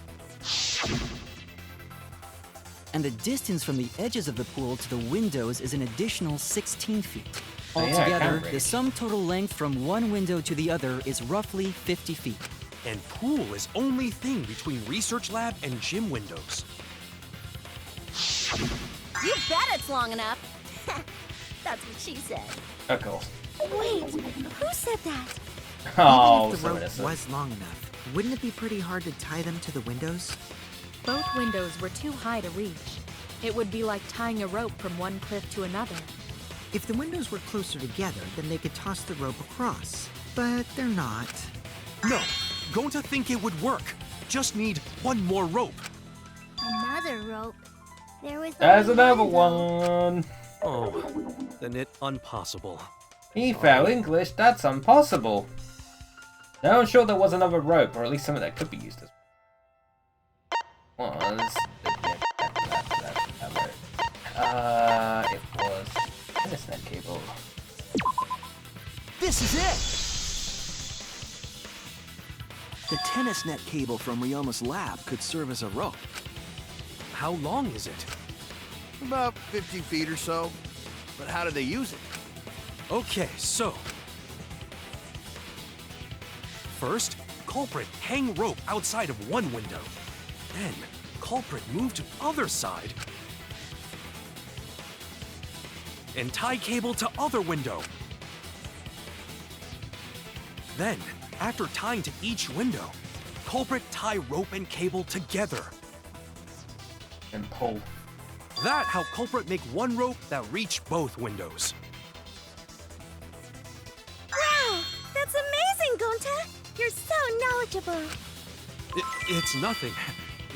And the distance from the edges of the pool to the windows is an additional 16 feet. Oh, yeah, Altogether, count the sum total length from one window to the other is roughly 50 feet. And pool is only thing between research lab and gym windows. You bet it's long enough. That's what she said. Of course. Wait, who said that? Oh, Even if the so rope innocent. was long enough, wouldn't it be pretty hard to tie them to the windows? Both windows were too high to reach. It would be like tying a rope from one cliff to another. If the windows were closer together, then they could toss the rope across. But they're not. No, Gonta think it would work. Just need one more rope. Another rope. There was There's only another one. one. Oh, then it impossible. He fell English, that's impossible. Now I'm sure there was another rope, or at least something that could be used as it was tennis net cable. This is it! The tennis net cable from Ryoma's lab could serve as a rope. How long is it? About 50 feet or so. But how do they use it? Okay, so... First, culprit hang rope outside of one window. Then, culprit move to other side. And tie cable to other window. Then, after tying to each window, culprit tie rope and cable together. And pull. That how culprit make one rope that reach both windows. Wow! That's amazing, Gonta! You're so knowledgeable. It's nothing.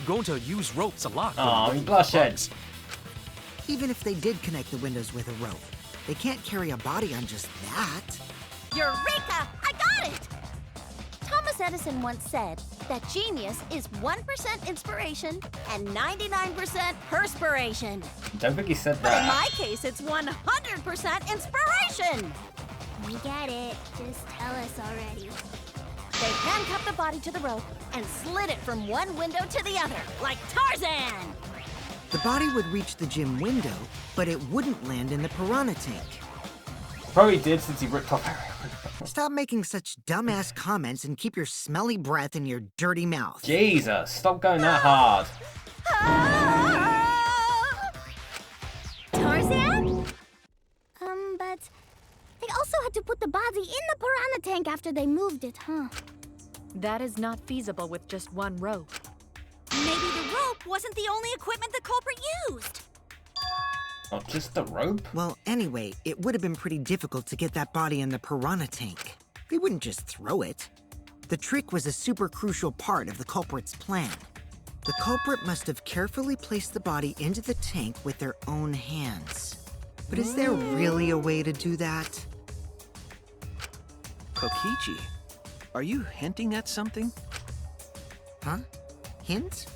Going to use ropes a lot. Aw, you blushheads. Even if they did connect the windows with a rope, they can't carry a body on just that. Eureka! I got it! Thomas Edison once said that genius is 1% inspiration and 99% perspiration. Don't think he said But in that. my case, it's 100% inspiration! We get it. Just tell us already. They handcuffed the body to the rope and slid it from one window to the other, like Tarzan! The body would reach the gym window, but it wouldn't land in the piranha tank. Probably did since he ripped off everyone. Stop making such dumbass comments and keep your smelly breath in your dirty mouth. Jesus, stop going that hard. Tarzan? But they also had to put the body in the piranha tank after they moved it, huh? That is not feasible with just one rope. Maybe the rope wasn't the only equipment the culprit used. Not just the rope? Well, anyway, it would have been pretty difficult to get that body in the piranha tank. They wouldn't just throw it. The trick was a super crucial part of the culprit's plan. The culprit must have carefully placed the body into the tank with their own hands. But is there really a way to do that? Kokichi, are you hinting at something? Huh? Hint?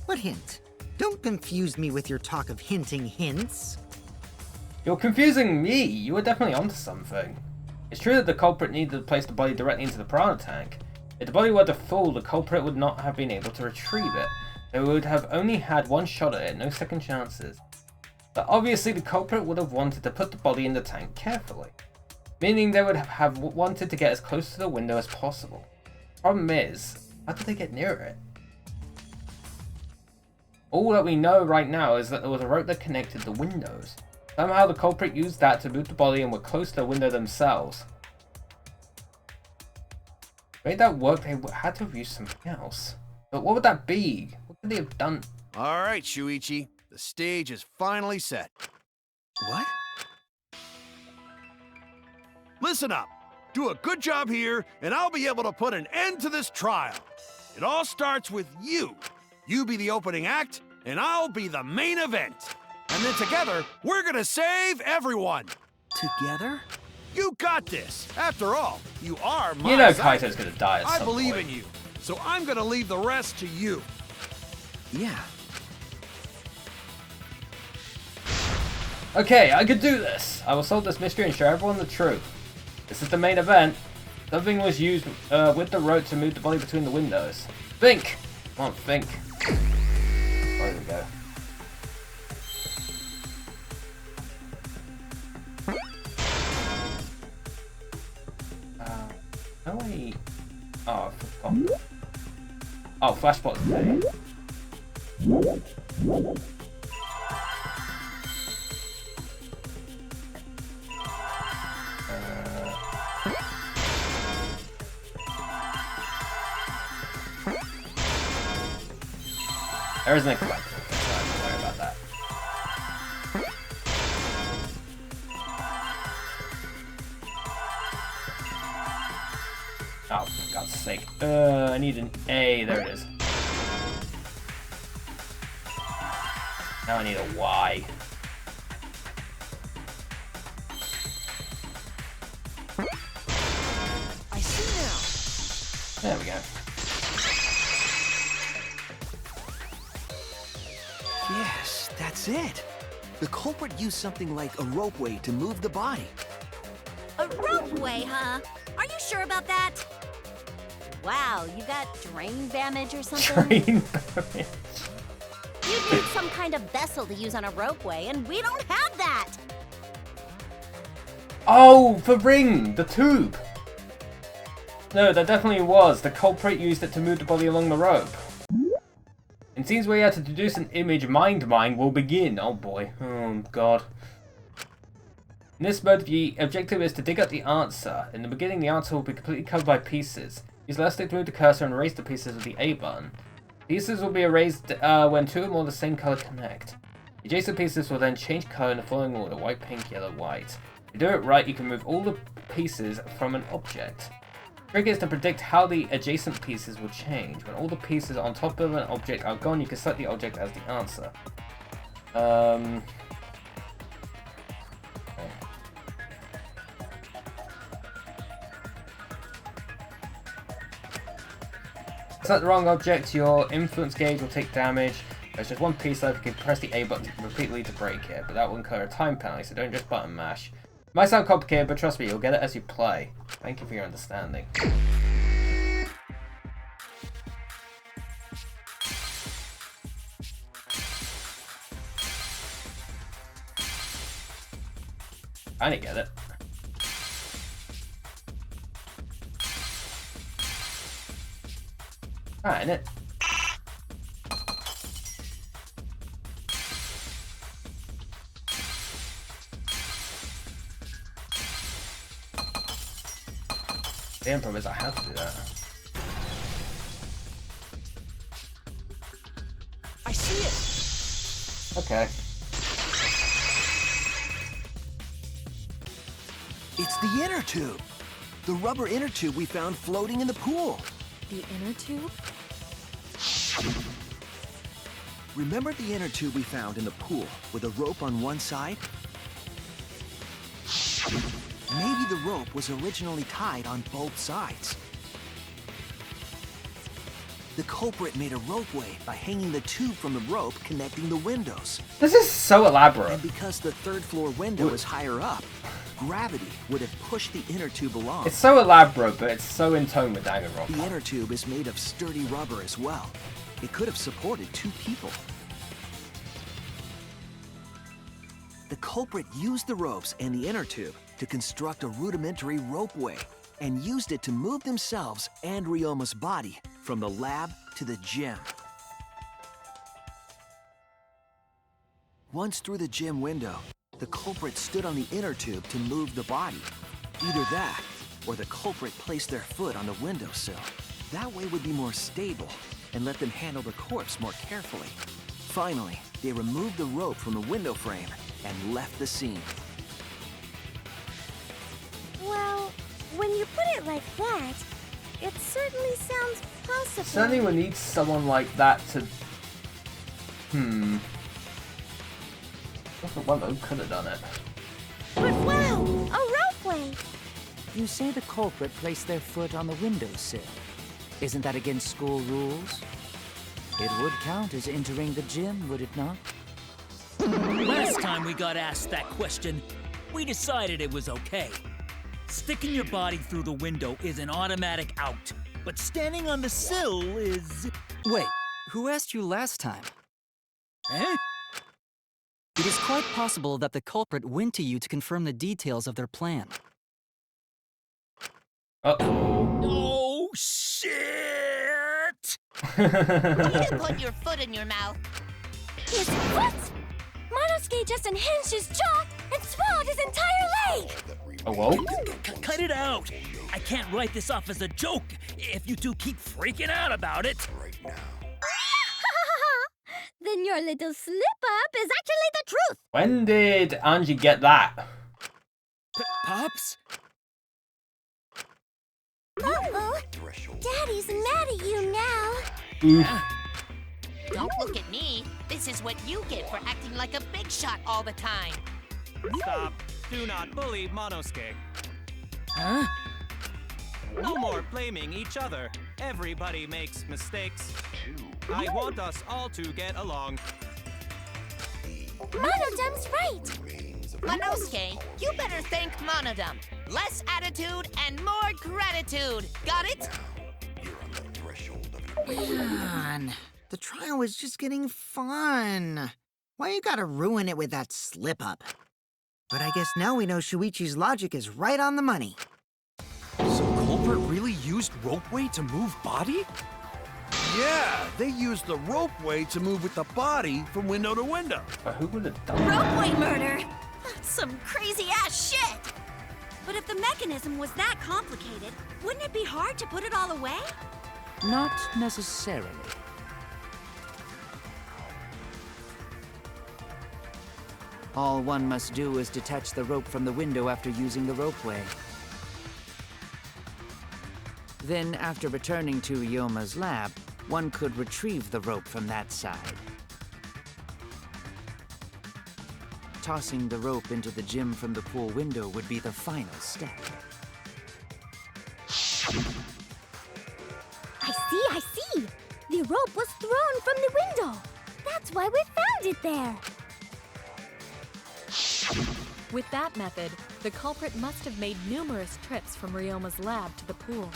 What hint? Don't confuse me with your talk of hinting hints. You're confusing me. You were definitely onto something. It's true that the culprit needed to place the body directly into the piranha tank. If the body were to fall, the culprit would not have been able to retrieve it. They would have only had one shot at it, no second chances. But obviously the culprit would have wanted to put the body in the tank carefully, meaning they would have wanted to get as close to the window as possible. Problem is, how did they get near it? All that we know right now is that there was a rope that connected the windows. Somehow the culprit used that to move the body and were close to the window themselves. To make that work, they had to have used something else. But what would that be? What could they have done? All right, Shuichi. The stage is finally set. What? Listen up. Do a good job here, and I'll be able to put an end to this trial. It all starts with you. You be the opening act, and I'll be the main event. And then together, we're gonna save everyone. Together? You got this. After all, you are my You know sidekick. Kaito's gonna die at I some believe point. in you, so I'm gonna leave the rest to you. Yeah. Okay, I could do this. I will solve this mystery and show everyone the truth. This is the main event. Something was used with the rope to move the body between the windows. Think! Come on, think. There we go. Oh wait. Oh, I forgot. Oh, flashbot today. There isn't a collectible, so I don't worry about that. Oh, for God's sake. I need an A. There it is. Now I need a Y. I see now. There we go. Yes, that's it. The culprit used something like a ropeway to move the body. A ropeway, huh? Are you sure about that? Wow, you got drain damage or something? Drain damage. You need some kind of vessel to use on a ropeway, and we don't have that! Oh, the ring! The tube! No, that definitely was. The culprit used it to move the body along the rope. In scenes where you have to deduce an image, mind mine will begin. Oh boy. Oh god. In this mode, the objective is to dig up the answer. In the beginning, the answer will be completely covered by pieces. Use left stick to move the cursor and erase the pieces with the A button. Pieces will be erased when two or more of the same color connect. Adjacent pieces will then change color in the following order: white, pink, yellow, white. If you do it right, you can move all the pieces from an object. The trick is to predict how the adjacent pieces will change. When all the pieces on top of an object are gone, you can select the object as the answer. Okay. Select the wrong object, your influence gauge will take damage. There's just one piece left. You can press the A button repeatedly to break it, but that will incur a time penalty, so don't just button mash. It might sound complicated, but trust me, you'll get it as you play. Thank you for your understanding. I didn't get it. Ah, in it. The problem is I have to do that. I see it. Okay. It's the inner tube. The rubber inner tube we found floating in the pool. The inner tube? Remember the inner tube we found in the pool with a rope on one side? Maybe the rope was originally tied on both sides. The culprit made a ropeway by hanging the tube from the rope connecting the windows. This is so elaborate. And because the third floor window is higher up, gravity would have pushed the inner tube along. It's so elaborate, but it's so in tone with Danganronpa. The inner tube is made of sturdy rubber as well. It could have supported two people. The culprit used the ropes and the inner tube to construct a rudimentary ropeway and used it to move themselves and Ryoma's body from the lab to the gym. Once through the gym window, the culprit stood on the inner tube to move the body. Either that, or the culprit placed their foot on the windowsill. That way would be more stable and let them handle the corpse more carefully. Finally, they removed the rope from the window frame and left the scene. Well, when you put it like that, it certainly sounds possible. Certainly we need someone like that to... Well, who could have done it? But wow, a ropeway! You say the culprit placed their foot on the windowsill. Isn't that against school rules? It would count as entering the gym, would it not? Last time we got asked that question, we decided it was okay. Sticking your body through the window is an automatic out, but standing on the sill is... Wait, who asked you last time? Eh? It is quite possible that the culprit went to you to confirm the details of their plan. Uh-oh. Oh, shit! You didn't put your foot in your mouth. His foot? Monosuke just unhinged his jaw and swallowed his entire leg! Oh, whoa. Cut it out! I can't write this off as a joke if you two keep freaking out about it. Then your little slip-up is actually the truth! When did Angie get that? Pops? Uh-oh. Daddy's mad at you now. Don't look at me. This is what you get for acting like a big shot all the time. Stop. Do not bully Monosuke. Huh? No more blaming each other. Everybody makes mistakes. I want us all to get along. Monodum's right. Monosuke, you better thank Monodum. Less attitude and more gratitude. Got it? Man, the trial was just getting fun. Why you gotta ruin it with that slip-up? But I guess now we know Shuichi's logic is right on the money. So culprit really used ropeway to move body? Yeah, they used the ropeway to move with the body from window to window. But who would have done Ropeway murder? That's some crazy-ass shit! But if the mechanism was that complicated, wouldn't it be hard to put it all away? Not necessarily. All one must do is detach the rope from the window after using the ropeway. Then, after returning to Ryoma's lab, one could retrieve the rope from that side. Tossing the rope into the gym from the pool window would be the final step. I see! The rope was thrown from the window! That's why we found it there! With that method, the culprit must have made numerous trips from Ryoma's lab to the pool.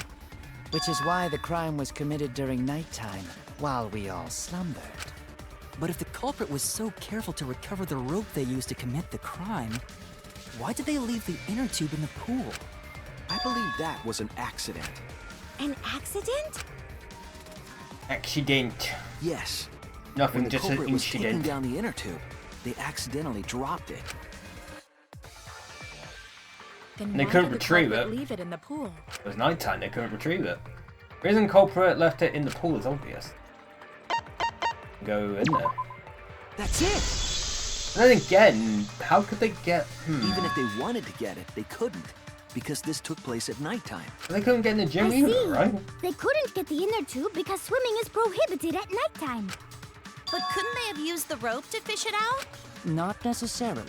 Which is why the crime was committed during nighttime, while we all slumbered. But if the culprit was so careful to recover the rope they used to commit the crime, why did they leave the inner tube in the pool? I believe that was an accident. An accident? Accident. Yes. Nothing, When the just an culprit was taking incident. down the inner tube, they accidentally dropped it. Then They why couldn't did the retrieve culprit it. leave it in the pool? It was nighttime, they couldn't retrieve it. The reason culprit left it in the pool is obvious. Go in there. That's it! And then again, how could they get... Even if they wanted to get it, they couldn't, because this took place at nighttime. They couldn't get in the gym I either, see. right? They couldn't get the inner tube because swimming is prohibited at nighttime. But couldn't they have used the rope to fish it out? Not necessarily.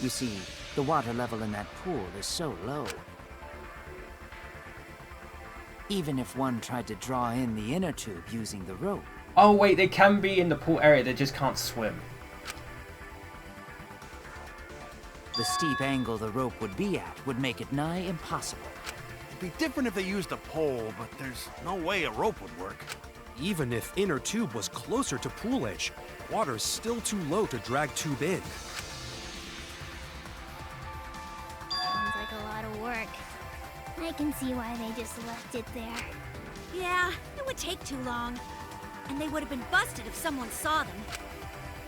You see, the water level in that pool is so low. Even if one tried to draw in the inner tube using the rope. Oh wait, they can be in the pool area, they just can't swim. The steep angle the rope would be at would make it nigh impossible. It'd be different if they used a pole, but there's no way a rope would work. Even if inner tube was closer to pool edge, water's still too low to drag tube in. Sounds like a lot of work. I can see why they just left it there. Yeah, it would take too long. And they would have been busted if someone saw them.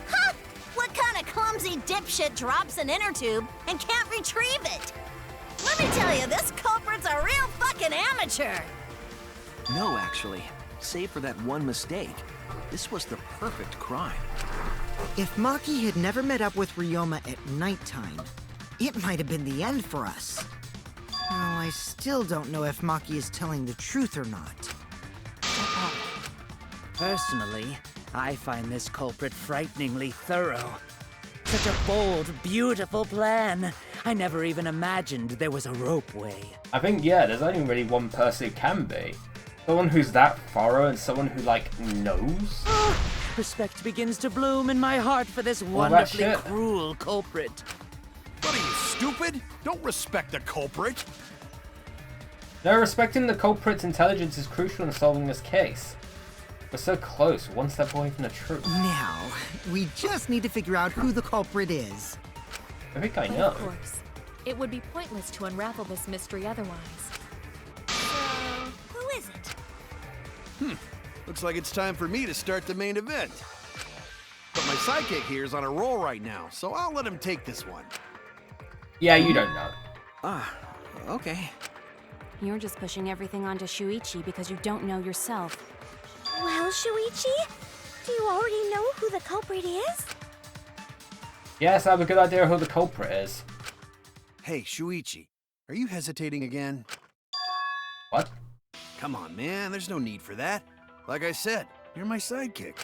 Huh! What kind of clumsy dipshit drops an inner tube and can't retrieve it? Let me tell you, this culprit's a real fucking amateur! No, actually. Save for that one mistake, this was the perfect crime. If Maki had never met up with Ryoma at nighttime, it might have been the end for us. Well, I still don't know if Maki is telling the truth or not. Personally, I find this culprit frighteningly thorough. Such a bold, beautiful plan. I never even imagined there was a ropeway. I think, yeah, there's only really one person who can be. Someone who's that thorough and someone who, like, knows. Respect begins to bloom in my heart for this that wonderfully shit. cruel culprit. What are you, stupid? Don't respect the culprit. No, respecting the culprit's intelligence is crucial in solving this case. We're so close, one step away from the truth. Now, we just need to figure out who the culprit is. I think I But know. of course, it would be pointless to unravel this mystery otherwise. So, who is it? Looks like it's time for me to start the main event. But my sidekick here is on a roll right now, so I'll let him take this one. Yeah, you don't know. Ah, okay. You're just pushing everything onto Shuichi because you don't know yourself. Well, Shuichi, do you already know who the culprit is? Yes, I have a good idea who the culprit is. Hey, Shuichi, are you hesitating again? What? Come on, man, there's no need for that. Like I said, you're my sidekick.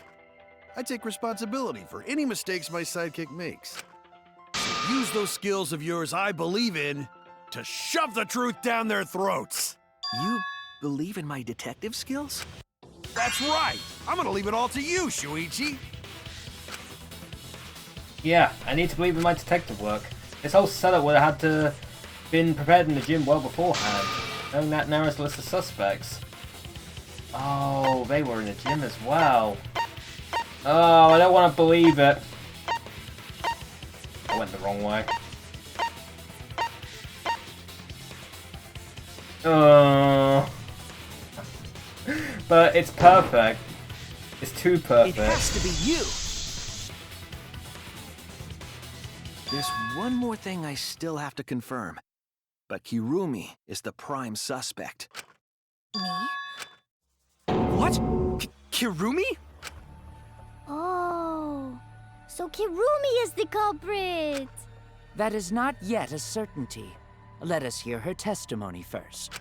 I take responsibility for any mistakes my sidekick makes. So use those skills of yours I believe in to shove the truth down their throats. You believe in my detective skills? That's right. I'm gonna leave it all to you, Shuichi. Yeah, I need to believe in my detective work. This whole setup would have had to been prepared in the gym well beforehand. Knowing that narrows list of suspects. Oh, they were in the gym as well. Oh, I don't want to believe it. I went the wrong way. Oh. But it's perfect. It's too perfect. It has to be you! There's one more thing I still have to confirm. But Kirumi is the prime suspect. Me? What? Kirumi? Oh, so Kirumi is the culprit. That is not yet a certainty. Let us hear her testimony first.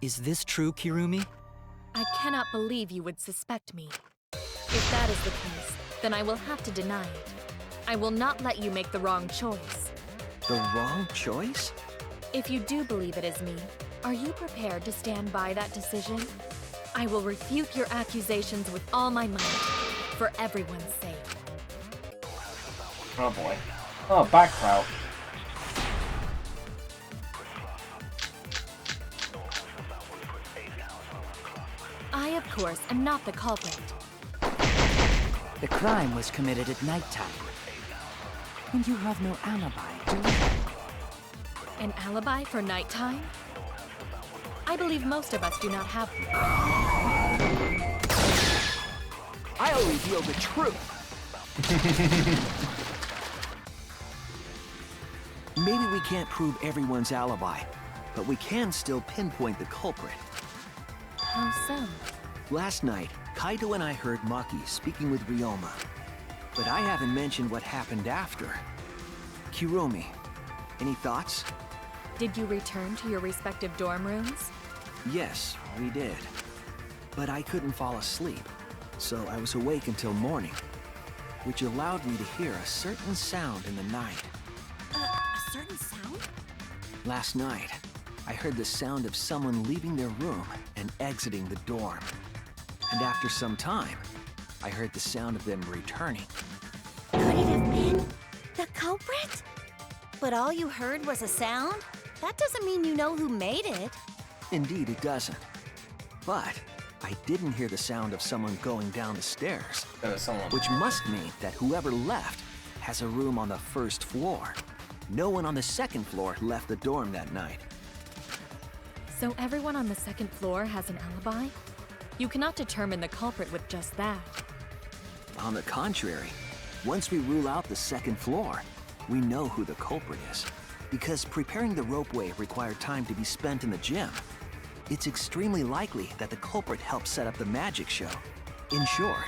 Is this true, Kirumi? I cannot believe you would suspect me. If that is the case, then I will have to deny it. I will not let you make the wrong choice. The wrong choice? If you do believe it is me, are you prepared to stand by that decision? I will refute your accusations with all my might, for everyone's sake. Oh boy. Oh, back route. I, of course, am not the culprit. The crime was committed at nighttime. And you have no alibi, do you? An alibi for nighttime? I believe most of us do not have one. I'll reveal the truth. Maybe we can't prove everyone's alibi, but we can still pinpoint the culprit. How so? Last night, Kaito and I heard Maki speaking with Ryoma. But I haven't mentioned what happened after. Kirumi, any thoughts? Did you return to your respective dorm rooms? Yes, we did. But I couldn't fall asleep, so I was awake until morning, which allowed me to hear a certain sound in the night. A certain sound? Last night, I heard the sound of someone leaving their room and exiting the dorm. And after some time, I heard the sound of them returning. Could it have been the culprit? But all you heard was a sound? That doesn't mean you know who made it. Indeed, it doesn't. But I didn't hear the sound of someone going down the stairs. Which must mean that whoever left has a room on the first floor. No one on the second floor left the dorm that night. So everyone on the second floor has an alibi? You cannot determine the culprit with just that. On the contrary, once we rule out the second floor, we know who the culprit is. Because preparing the ropeway required time to be spent in the gym. It's extremely likely that the culprit helped set up the magic show. In short,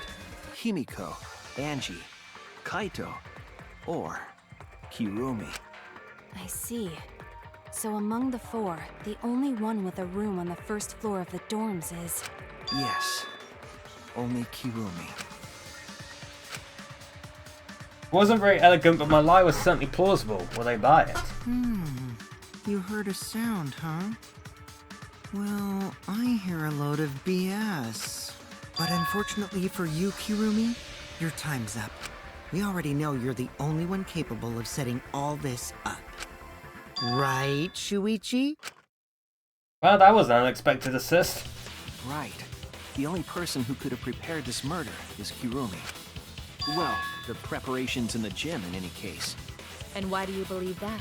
Himiko, Angie, Kaito, or Kirumi. I see. So among the four, the only one with a room on the first floor of the dorms is... Yes, only Kirumi. Wasn't very elegant, but my lie was certainly plausible. Will they buy it? You heard a sound, huh? Well, I hear a load of BS. But unfortunately for you, Kirumi, your time's up. We already know you're the only one capable of setting all this up. Right, Shuichi? Well, that was an unexpected assist. Right. The only person who could have prepared this murder is Kirumi. Well, the preparations in the gym in any case. And why do you believe that?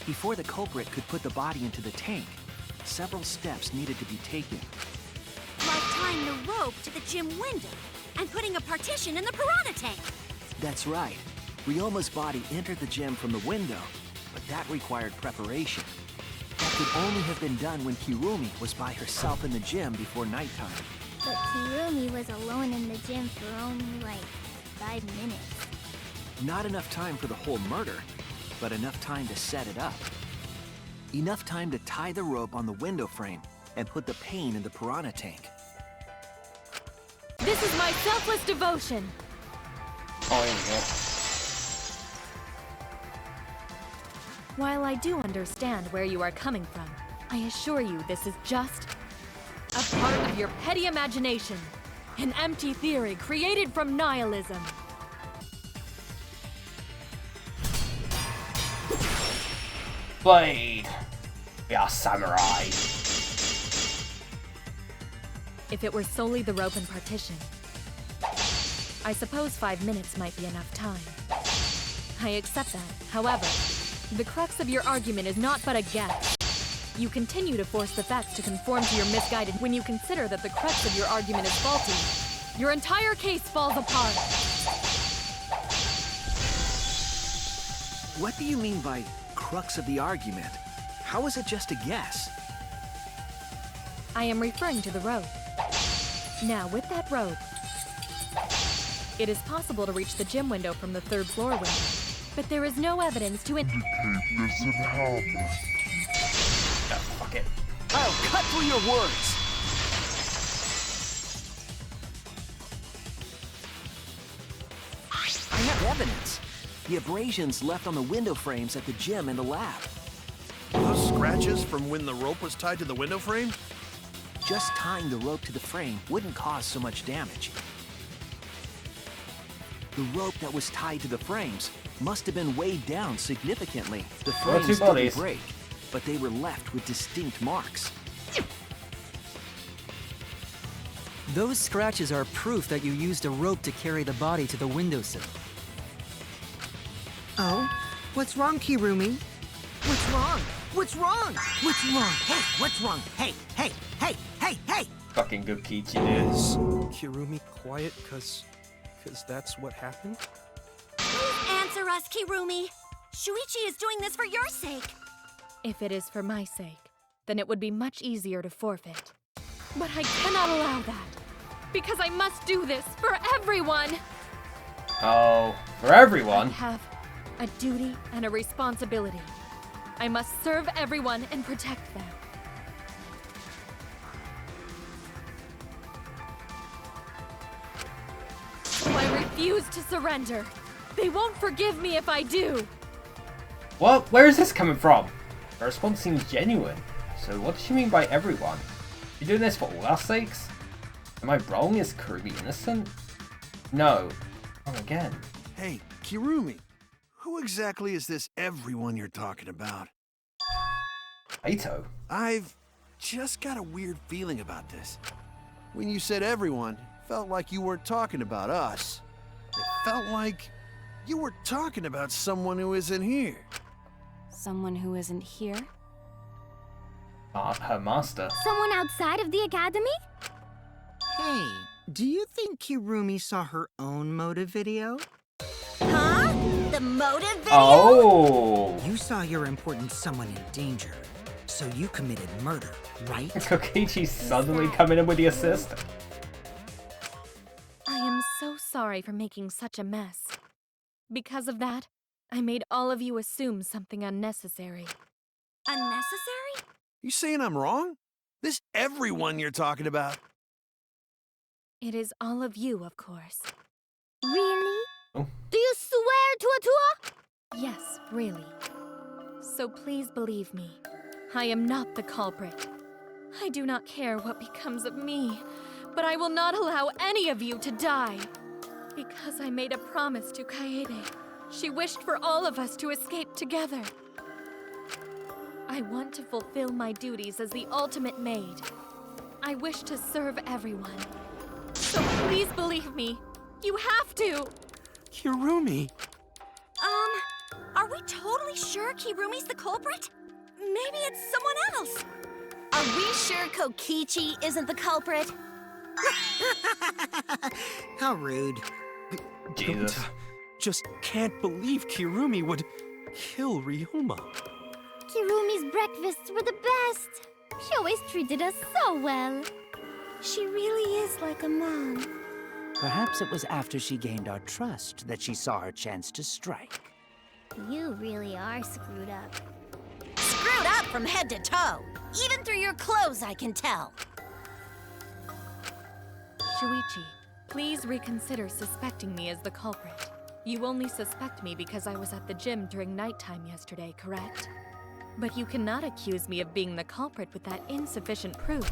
Before the culprit could put the body into the tank, several steps needed to be taken. like tying the rope to the gym window and putting a partition in the piranha tank. That's right. Ryoma's body entered the gym from the window, but that required preparation. That could only have been done when Kirumi was by herself in the gym before nighttime. But Kirumi was alone in the gym for only like 5 minutes. Not enough time for the whole murder, but enough time to set it up. Enough time to tie the rope on the window frame and put the pain in the piranha tank. This is my selfless devotion. Oh, here we go. While I do understand where you are coming from, I assure you this is just a part of your petty imagination. An empty theory created from nihilism. Blade. We are samurai. If it were solely the rope and partition, I suppose 5 minutes might be enough time. I accept that. However, the crux of your argument is not but a guess. You continue to force the facts to conform to your misguided. When you consider that the crux of your argument is faulty, your entire case falls apart. What do you mean by crux of the argument? How is it just a guess? I am referring to the rope. Now, with that rope, it is possible to reach the gym window from the 3rd floor window, but there is no evidence to indicate this in happened. Oh, fuck it. I'll cut through your words! I have evidence. The abrasions left on the window frames at the gym and the lab. Those scratches from when the rope was tied to the window frame? Just tying the rope to the frame wouldn't cause so much damage. The rope that was tied to the frames must have been weighed down significantly. The frames didn't break, but they were left with distinct marks. Those scratches are proof that you used a rope to carry the body to the windowsill. Oh? What's wrong, Kirumi? What's wrong? What's wrong? What's wrong? Hey, what's wrong? Hey, hey, hey, hey, hey! Fucking good Kichi, dude. Is Kirumi quiet cause that's what happened? Please answer us, Kirumi. Shuichi is doing this for your sake. If it is for my sake, then it would be much easier to forfeit. But I cannot allow that, because I must do this for everyone! Oh, for everyone? I have a duty and a responsibility. I must serve everyone and protect them. So I refuse to surrender. They won't forgive me if I do. What? Where is this coming from? Her response seems genuine. So what does she mean by everyone? You're doing this for all our sakes? Am I wrong? Is Kirumi innocent? No. Wrong again. Hey, Kirumi. Who exactly is this everyone you're talking about? Aito. I've just got a weird feeling about this. When you said everyone, it felt like you weren't talking about us. It felt like you were talking about someone who isn't here. Someone who isn't here? Her master. Someone outside of the academy? Hey, do you think Kirumi saw her own motive video? Huh? The motive video? Oh! You saw your important someone in danger, so you committed murder, right? Kokichi's suddenly coming in with the assist. I am so sorry for making such a mess. Because of that, I made all of you assume something unnecessary. Unnecessary? You saying I'm wrong? This everyone you're talking about? It is all of you, of course. Really? Oh. Do you swear to a tour? Yes, really. So please believe me. I am not the culprit. I do not care what becomes of me, but I will not allow any of you to die. Because I made a promise to Kaede. She wished for all of us to escape together. I want to fulfill my duties as the ultimate maid. I wish to serve everyone. So please believe me. You have to! Kirumi! Are we totally sure Kirumi's the culprit? Maybe it's someone else. Are we sure Kokichi isn't the culprit? How rude. Jesus. Gonta just can't believe Kirumi would kill Ryoma. Kirumi's breakfasts were the best. She always treated us so well. She really is like a mom. Perhaps it was after she gained our trust that she saw her chance to strike. You really are screwed up. Screwed up from head to toe. Even through your clothes, I can tell. Shuichi, please reconsider suspecting me as the culprit. You only suspect me because I was at the gym during nighttime yesterday, correct? But you cannot accuse me of being the culprit with that insufficient proof.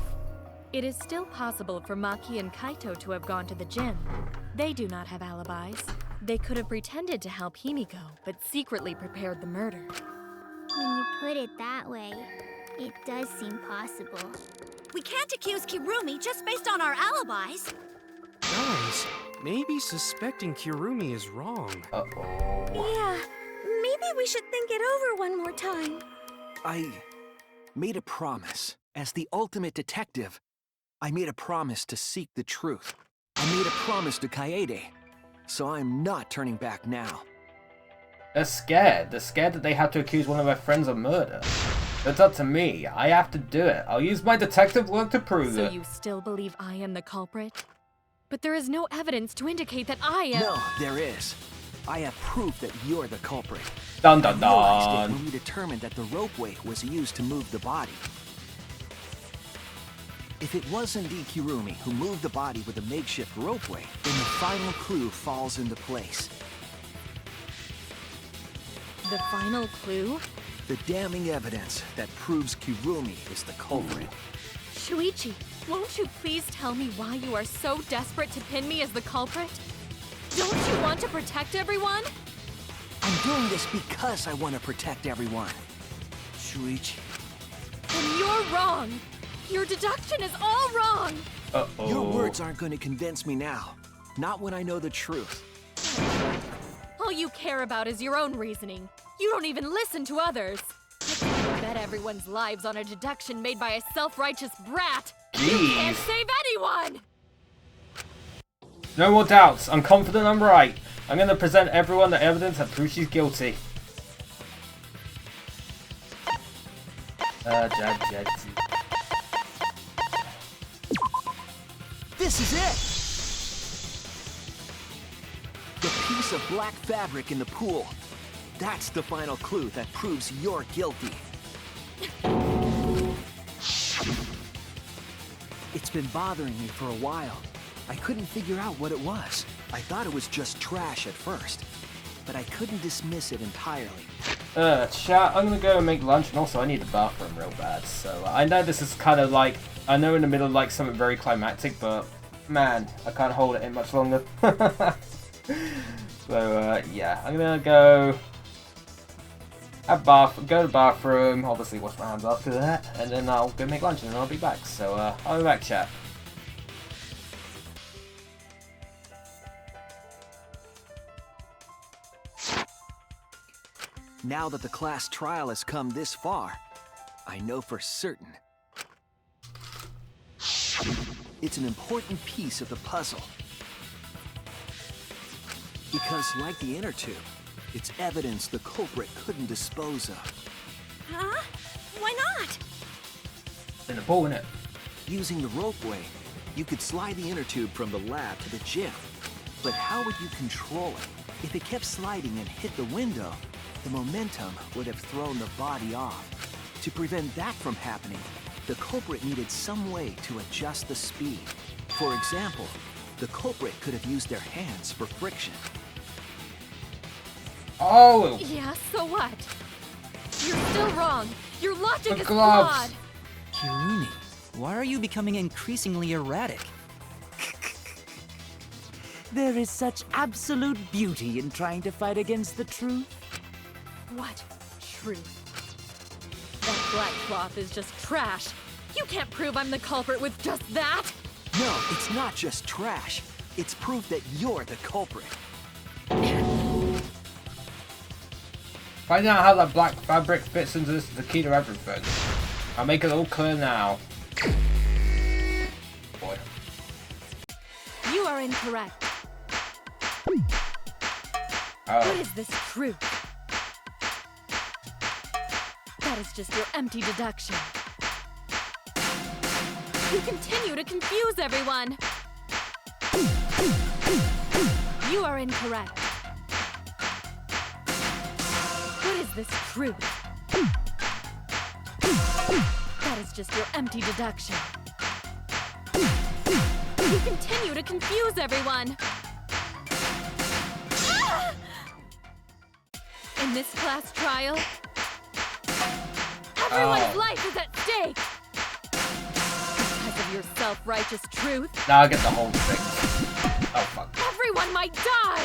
It is still possible for Maki and Kaito to have gone to the gym. They do not have alibis. They could have pretended to help Himiko, but secretly prepared the murder. When you put it that way, it does seem possible. We can't accuse Kirumi just based on our alibis. Guys, maybe suspecting Kirumi is wrong. Uh-oh. Yeah, maybe we should think it over one more time. I made a promise. As the ultimate detective, I made a promise to seek the truth. I made a promise to Kaede, so I'm not turning back now. They're scared. They're scared that they have to accuse one of their friends of murder. It's up to me. I have to do it. I'll use my detective work to prove So it. you still believe I am the culprit? But there is no evidence to indicate that I am— No, there is. I have proof that you're the culprit. Dun dun I realized it dun. when we determined that the ropeway was used to move the body. If it was indeed Kirumi who moved the body with a makeshift ropeway, then the final clue falls into place. The final clue? The damning evidence that proves Kirumi is the culprit. Shuichi, won't you please tell me why you are so desperate to pin me as the culprit? Don't you want to protect everyone? I'm doing this because I want to protect everyone. Shuichi. Then you're wrong. Your deduction is all wrong. Uh-oh. Your words aren't going to convince me now. Not when I know the truth. All you care about is your own reasoning. You don't even listen to others. I can't bet everyone's lives on a deduction made by a self-righteous brat. You can't Jeez. save anyone! No more doubts. I'm confident I'm right. I'm going to present everyone the evidence that proves she's guilty. This is it! The piece of black fabric in the pool. That's the final clue that proves you're guilty. It's been bothering me for a while. I couldn't figure out what it was. I thought it was just trash at first, but I couldn't dismiss it entirely. Chat, I'm gonna go and make lunch, and also I need the bathroom real bad, so I know this is kind of like, I know in the middle of like something very climactic, but man, I can't hold it in much longer. So yeah, I'm gonna go go to the bathroom, obviously wash my hands after that, and then I'll go make lunch and then I'll be back. So I'll be back, chat. Now that the class trial has come this far, I know for certain it's an important piece of the puzzle. Because like the inner tube, it's evidence the culprit couldn't dispose of. Huh? Why not? In the pool, innit? Using the ropeway, you could slide the inner tube from the lab to the gym. But how would you control it? If it kept sliding and hit the window, the momentum would have thrown the body off. To prevent that from happening, the culprit needed some way to adjust the speed. For example, the culprit could have used their hands for friction. Oh! Yeah, so what? You're still wrong. Your logic The is gloves. flawed. Kirumi, why are you becoming increasingly erratic? There is such absolute beauty in trying to fight against the truth. What truth? That black cloth is just trash. You can't prove I'm the culprit with just that. No, it's not just trash. It's proof that you're the culprit. Finding out how that black fabric fits into this is the key to everything. I'll make it all clear now. Boy. incorrect. Oh. What is this truth? That is just your empty deduction. You continue to confuse everyone. You are incorrect. What is this truth? That is just your empty deduction. You continue to confuse everyone. In this class trial, everyone's life is at stake. Because of your self-righteous truth. Now I get the whole thing. Oh fuck. Everyone might die.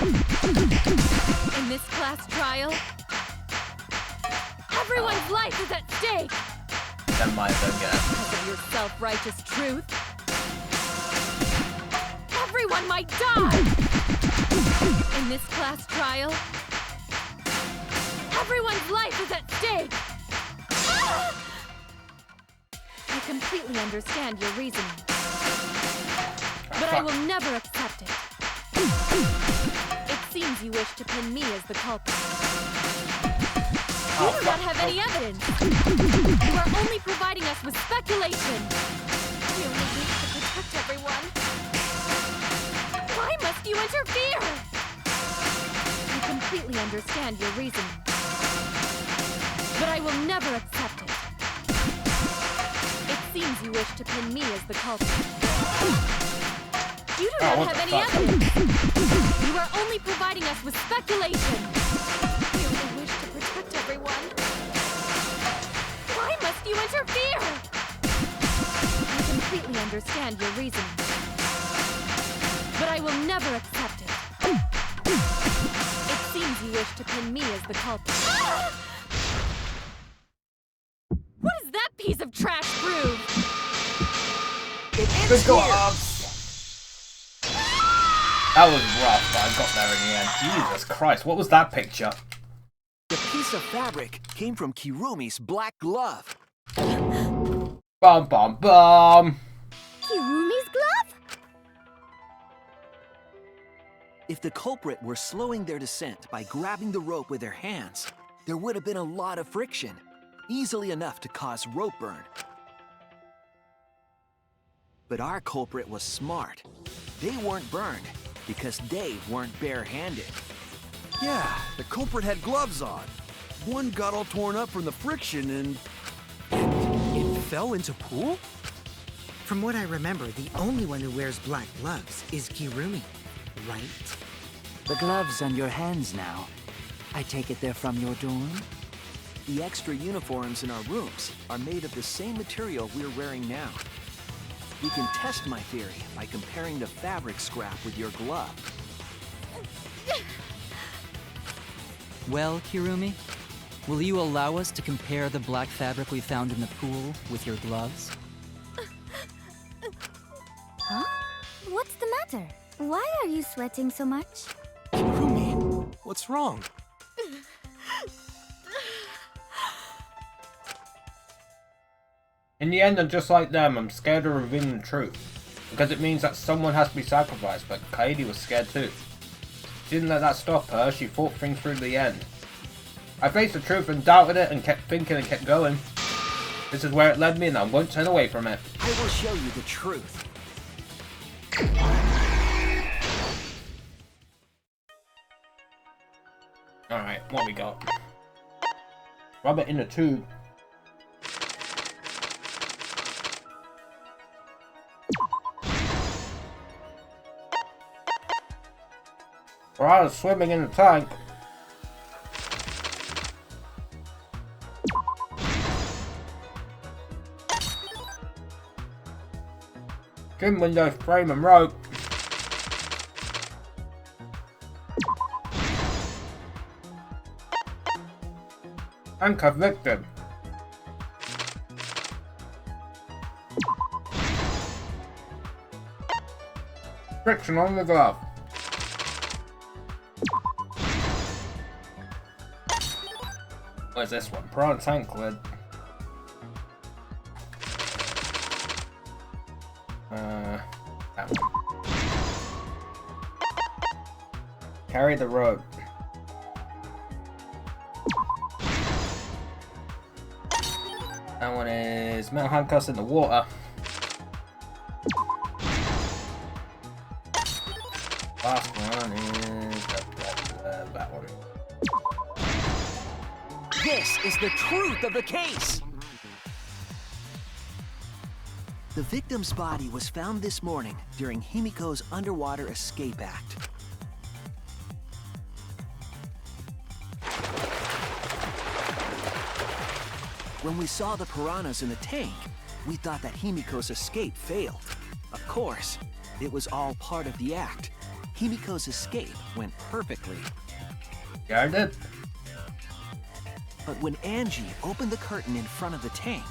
In this class trial, everyone's life is at stake. Never mind, don't get it. Because of your self-righteous truth, everyone might die. In this class trial, everyone's life is at stake. I completely understand your reasoning, but I will never accept it. It seems you wish to pin me as the culprit. You do not have any evidence. You are only providing us with speculation. We only wish to protect everyone. Why must you interfere? I completely understand your reasoning, but I will never accept it. It seems you wish to pin me as the culprit. You do not have any evidence. You are only providing us with speculation. We only wish to protect everyone. Why must you interfere? I completely understand your reasoning, but I will never accept it. It seems you wish to pin me as the culprit. What does that piece of trash prove? Good gloves. That was rough, but I got there in the end. Jesus Christ, what was that picture? The piece of fabric came from Kirumi's black glove. Bum bum bum. Kirumi's glove? If the culprit were slowing their descent by grabbing the rope with their hands, there would have been a lot of friction, easily enough to cause rope burn. But our culprit was smart. They weren't burned because they weren't bare-handed. Yeah, the culprit had gloves on. One got all torn up from the friction and It fell into pool? From what I remember, the only one who wears black gloves is Kirumi, right? The gloves on your hands now. I take it they're from your dorm? The extra uniforms in our rooms are made of the same material we're wearing now. We can test my theory by comparing the fabric scrap with your glove. Well, Kirumi, will you allow us to compare the black fabric we found in the pool with your gloves? Huh? What's the matter? Why are you sweating so much? Kirumi, what's wrong? In the end, I'm just like them. I'm scared of revealing the truth. Because it means that someone has to be sacrificed, but Kaede was scared too. She didn't let that stop her, she fought things through the end. I faced the truth and doubted it and kept thinking and kept going. This is where it led me and I won't turn away from it. I will show you the truth. Alright, what we got? Rub it in a tube. I was swimming in the tank. Gym window, frame and rope. Anchor victim. Friction on the glove. Where's this one? Prawn tank lid. That one. carry the rope. That one is metal handcuffs in the water. Last one is that one. This is the truth of the case! The victim's body was found this morning during Himiko's underwater escape act. When we saw the piranhas in the tank, we thought that Himiko's escape failed. Of course, it was all part of the act. Himiko's escape went perfectly. Yeah, I did. But when Angie opened the curtain in front of the tank,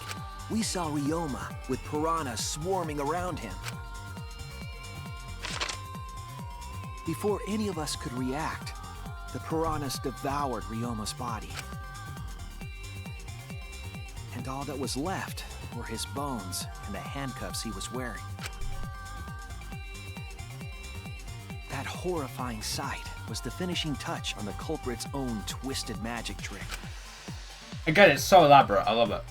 we saw Ryoma with piranhas swarming around him. Before any of us could react, the piranhas devoured Ryoma's body. And all that was left were his bones and the handcuffs he was wearing. That horrifying sight was the finishing touch on the culprit's own twisted magic trick. Again, it's so elaborate. I love it.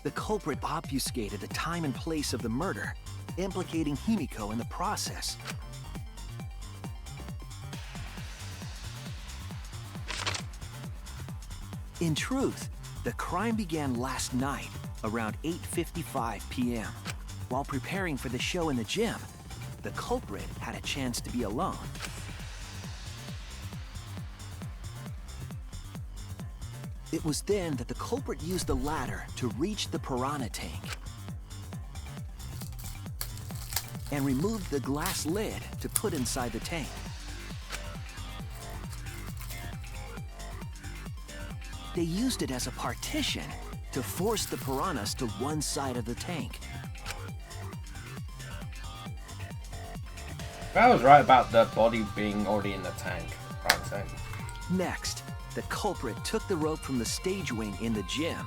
The culprit obfuscated the time and place of the murder, implicating Himiko in the process. In truth, the crime began last night, around 8:55 p.m. While preparing for the show in the gym, the culprit had a chance to be alone. It was then that the culprit used the ladder to reach the piranha tank and removed the glass lid to put inside the tank. They used it as a partition to force the piranhas to one side of the tank. I was right about the body being already in the tank. Right, so. Next, the culprit took the rope from the stage wing in the gym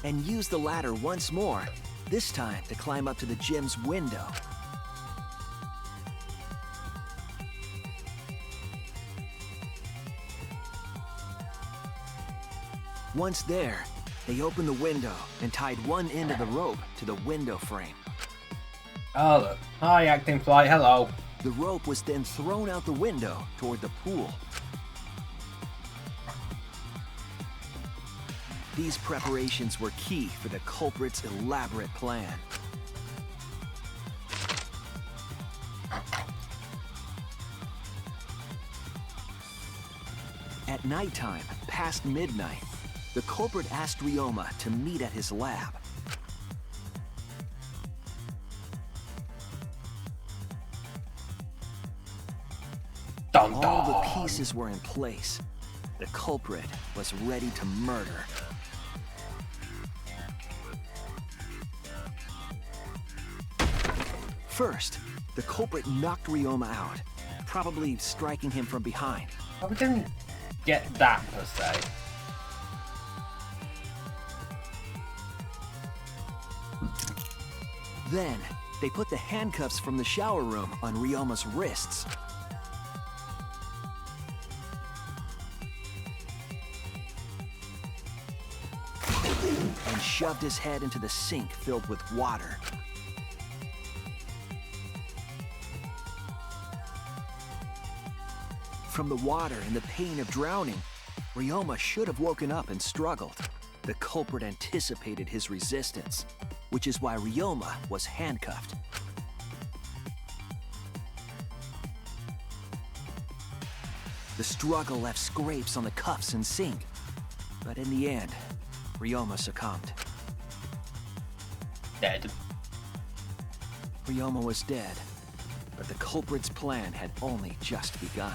and used the ladder once more, this time to climb up to the gym's window. Once there, they opened the window and tied one end of the rope to the window frame. Oh, look. Hi, acting fly. Hello. The rope was then thrown out the window toward the pool. These preparations were key for the culprit's elaborate plan. At nighttime, past midnight, the culprit asked Ryoma to meet at his lab. Dun, dun. All the pieces were in place. The culprit was ready to murder. First, the culprit knocked Ryoma out, probably striking him from behind. But we didn't get that per se. Then, they put the handcuffs from the shower room on Ryoma's wrists. And shoved his head into the sink filled with water. From the water and the pain of drowning, Ryoma should have woken up and struggled. The culprit anticipated his resistance, which is why Ryoma was handcuffed. The struggle left scrapes on the cuffs and sink, but in the end, Ryoma succumbed. Dead. Ryoma was dead, but the culprit's plan had only just begun.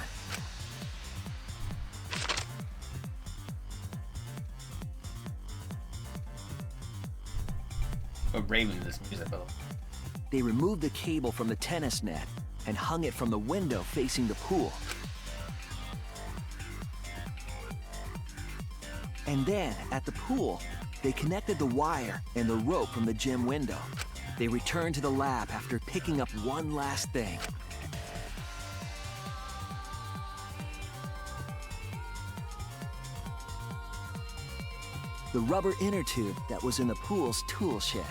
Raving this music, though. They removed the cable from the tennis net and hung it from the window facing the pool. And then, at the pool, they connected the wire and the rope from the gym window. They returned to the lab after picking up one last thing. The rubber inner tube that was in the pool's tool shed.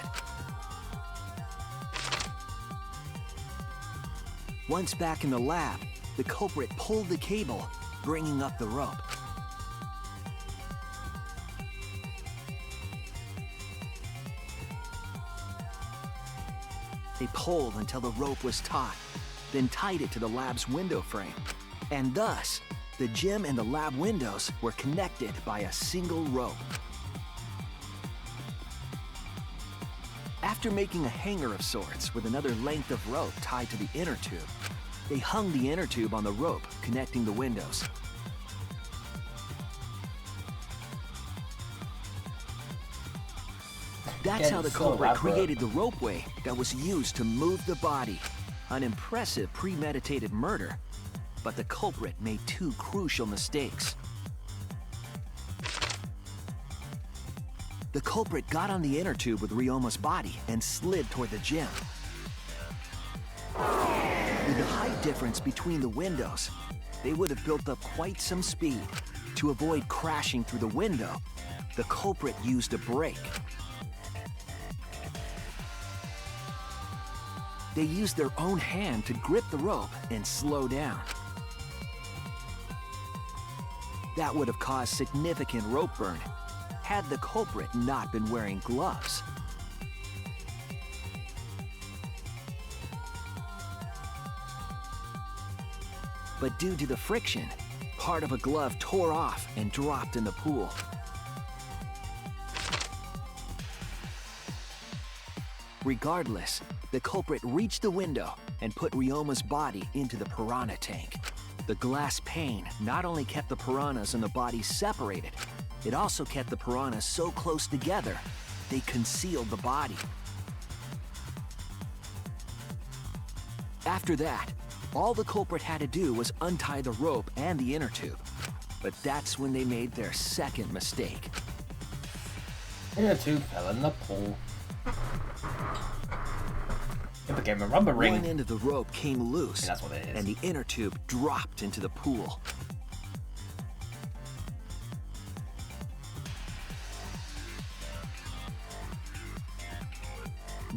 Once back in the lab, the culprit pulled the cable, bringing up the rope. They pulled until the rope was taut, then tied it to the lab's window frame. And thus, the gym and the lab windows were connected by a single rope. After making a hanger of sorts with another length of rope tied to the inner tube, they hung the inner tube on the rope connecting the windows. That's how the culprit created the ropeway that was used to move the body. An impressive premeditated murder, but the culprit made two crucial mistakes. The culprit got on the inner tube with Ryoma's body and slid toward the gym. With the height difference between the windows, they would have built up quite some speed. To avoid crashing through the window, the culprit used a brake. They used their own hand to grip the rope and slow down. That would have caused significant rope burn had the culprit not been wearing gloves. But due to the friction, part of a glove tore off and dropped in the pool. Regardless, the culprit reached the window and put Ryoma's body into the piranha tank. The glass pane not only kept the piranhas and the body separated, it also kept the piranhas so close together, they concealed the body. After that, all the culprit had to do was untie the rope and the inner tube. But that's when they made their second mistake. Inner tube fell in the pool. It became a rubber ring. One end of the rope came loose, that's what it is. And the inner tube dropped into the pool.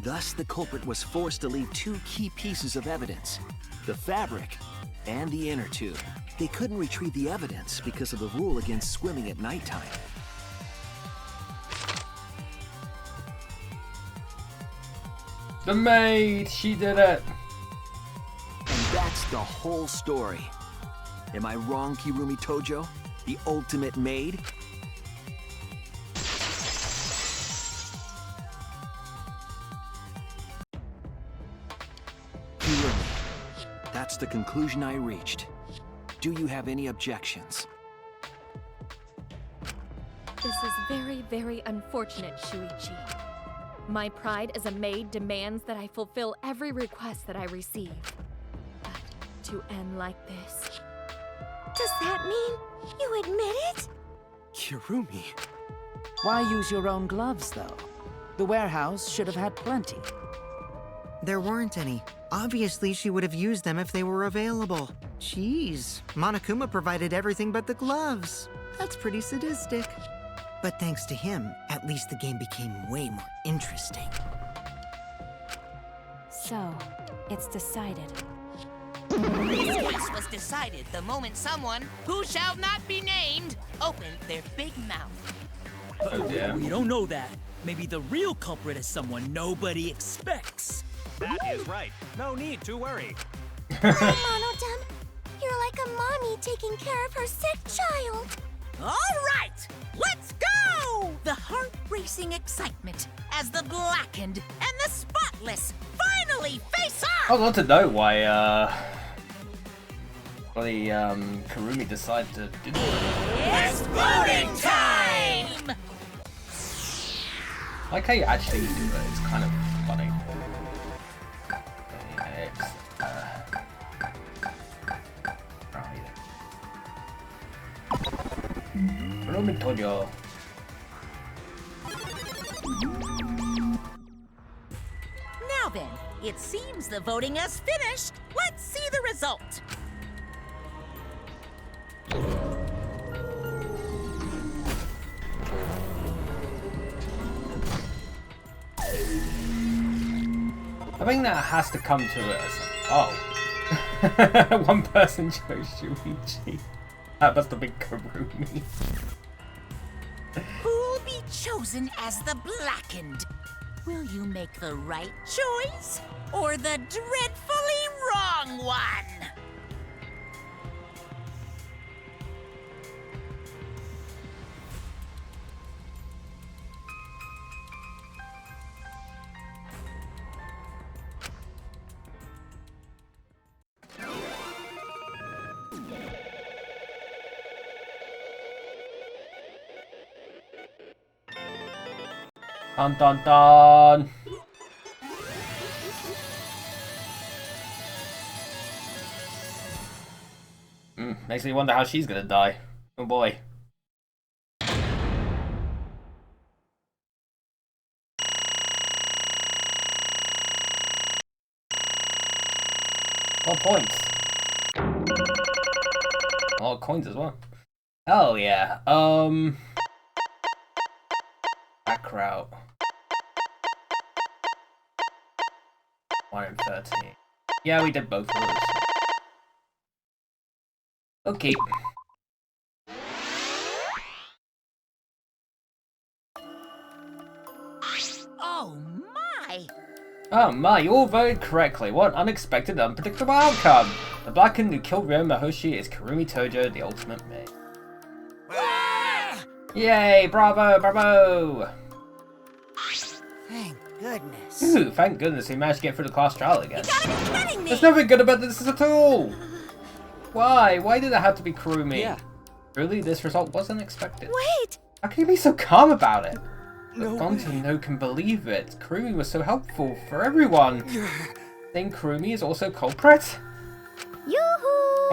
Thus, the culprit was forced to leave two key pieces of evidence, the fabric and the inner tube. They couldn't retrieve the evidence because of the rule against swimming at nighttime. The maid! She did it! And that's the whole story. Am I wrong, Kirumi Tojo? The ultimate maid? That's the conclusion I reached. Do you have any objections? This is very, very unfortunate, Shuichi. My pride as a maid demands that I fulfill every request that I receive. But to end like this... Does that mean you admit it? Kirumi. Why use your own gloves, though? The warehouse should have had plenty. There weren't any. Obviously, she would have used them if they were available. Jeez, Monokuma provided everything but the gloves. That's pretty sadistic. But thanks to him, at least the game became way more interesting. So, it's decided. This case was decided the moment someone, who shall not be named, opened their big mouth. Oh dear. We don't know that. Maybe the real culprit is someone nobody expects. That is right. No need to worry. Monodam, you're like a mommy taking care of her sick child. All right, let's go! The heart-racing excitement as the blackened and the spotless finally face off! I want to know why, Kirumi decided to do that. It's voting time! I like how you actually do it, it's kind of funny. It's, right. Kirumi Tojo. It seems the voting has finished. Let's see the result. I think that has to come to it. Oh. One person chose Shuichi. That must have been Kurumi. Who'll be chosen as the Blackened? Will you make the right choice or the dreadfully wrong one? Dun dun dun! Makes me wonder how she's gonna die. Oh boy. Oh, points. A lot of coins as well. Hell yeah. Back route. 130. Yeah, we did both of those. Okay. Oh my! Oh my, you all voted correctly. What an unexpected, unpredictable outcome! The Blackened who killed Ryoma Hoshi is Kurumi Tojo, the ultimate maid. Yay! Bravo! Bravo! Thank goodness. Ooh, thank goodness we managed to get through the class trial again. You gotta be kidding me! There's nothing good about this at all! Why? Why did it have to be Kurumi? Yeah. Really? This result wasn't expected. Wait! How can you be so calm about it? No But no can believe it. Kurumi was so helpful for everyone. Think Kurumi is also culprit? Yoo-hoo!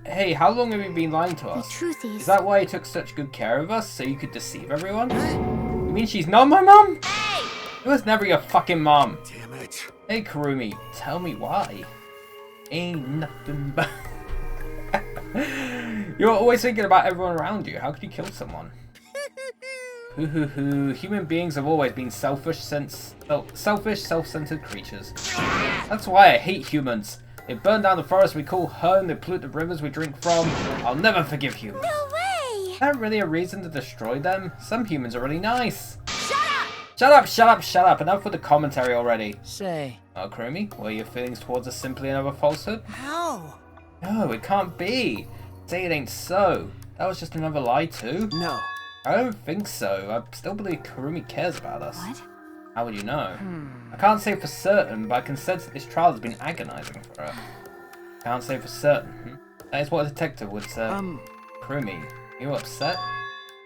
Hey, how long have you been lying to The us? truth is... Is that why you took such good care of us, so you could deceive everyone? You mean she's not my mum? Hey! It was never your fucking mum. Damn it. Hey Kurumi, tell me why. Ain't nothing but... You're always thinking about everyone around you. How could you kill someone? Human beings have always been selfish, self-centered creatures. That's why I hate humans. They burn down the forest we call home, they pollute the rivers we drink from. I'll never forgive humans. No way! Is that really a reason to destroy them? Some humans are really nice. Shut up! Shut up! Enough with the commentary already. Say. Oh, Kurumi, were your feelings towards us simply another falsehood? How? No, it can't be. Say it ain't so. That was just another lie too. No. I don't think so. I still believe Kurumi cares about us. What? How would you know? I can't say for certain, but I can sense that this trial has been agonizing for her. Can't say for certain. That is what a detective would say. Kurumi, are you upset?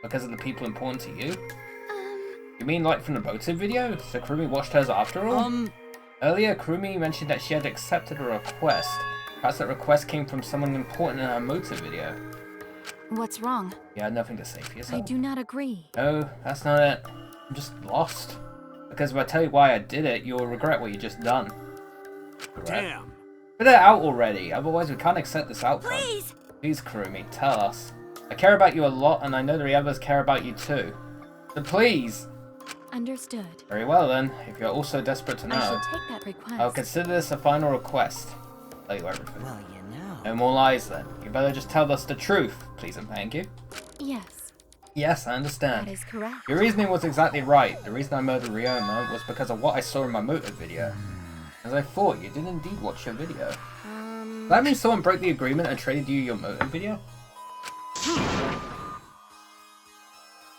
Because of the people important to you? You mean like from the motive video? So Kurumi watched hers after all? Earlier, Kurumi mentioned that she had accepted a request. Perhaps that request came from someone important in her motive video. What's wrong? You had nothing to say for yourself? I do not agree. No, that's not it. I'm just lost. Because if I tell you why I did it, you'll regret what you just done. Correct? Damn. Put it out already, otherwise we can't accept this outcome. Please! Please, Kurumi, tell us. I care about you a lot, and I know the others care about you too. So please! Understood. Very well then, if you're also desperate to know, I shall take that request. I'll consider this a final request. Tell you everything. Well, you know. No more lies then. You better just tell us the truth, please and thank you. Yes, Yes, I understand. that is correct. Your reasoning was exactly right. The reason I murdered Ryoma was because of what I saw in my motive video. As I thought, you did indeed watch your video. That means someone broke the agreement and traded you your motive video?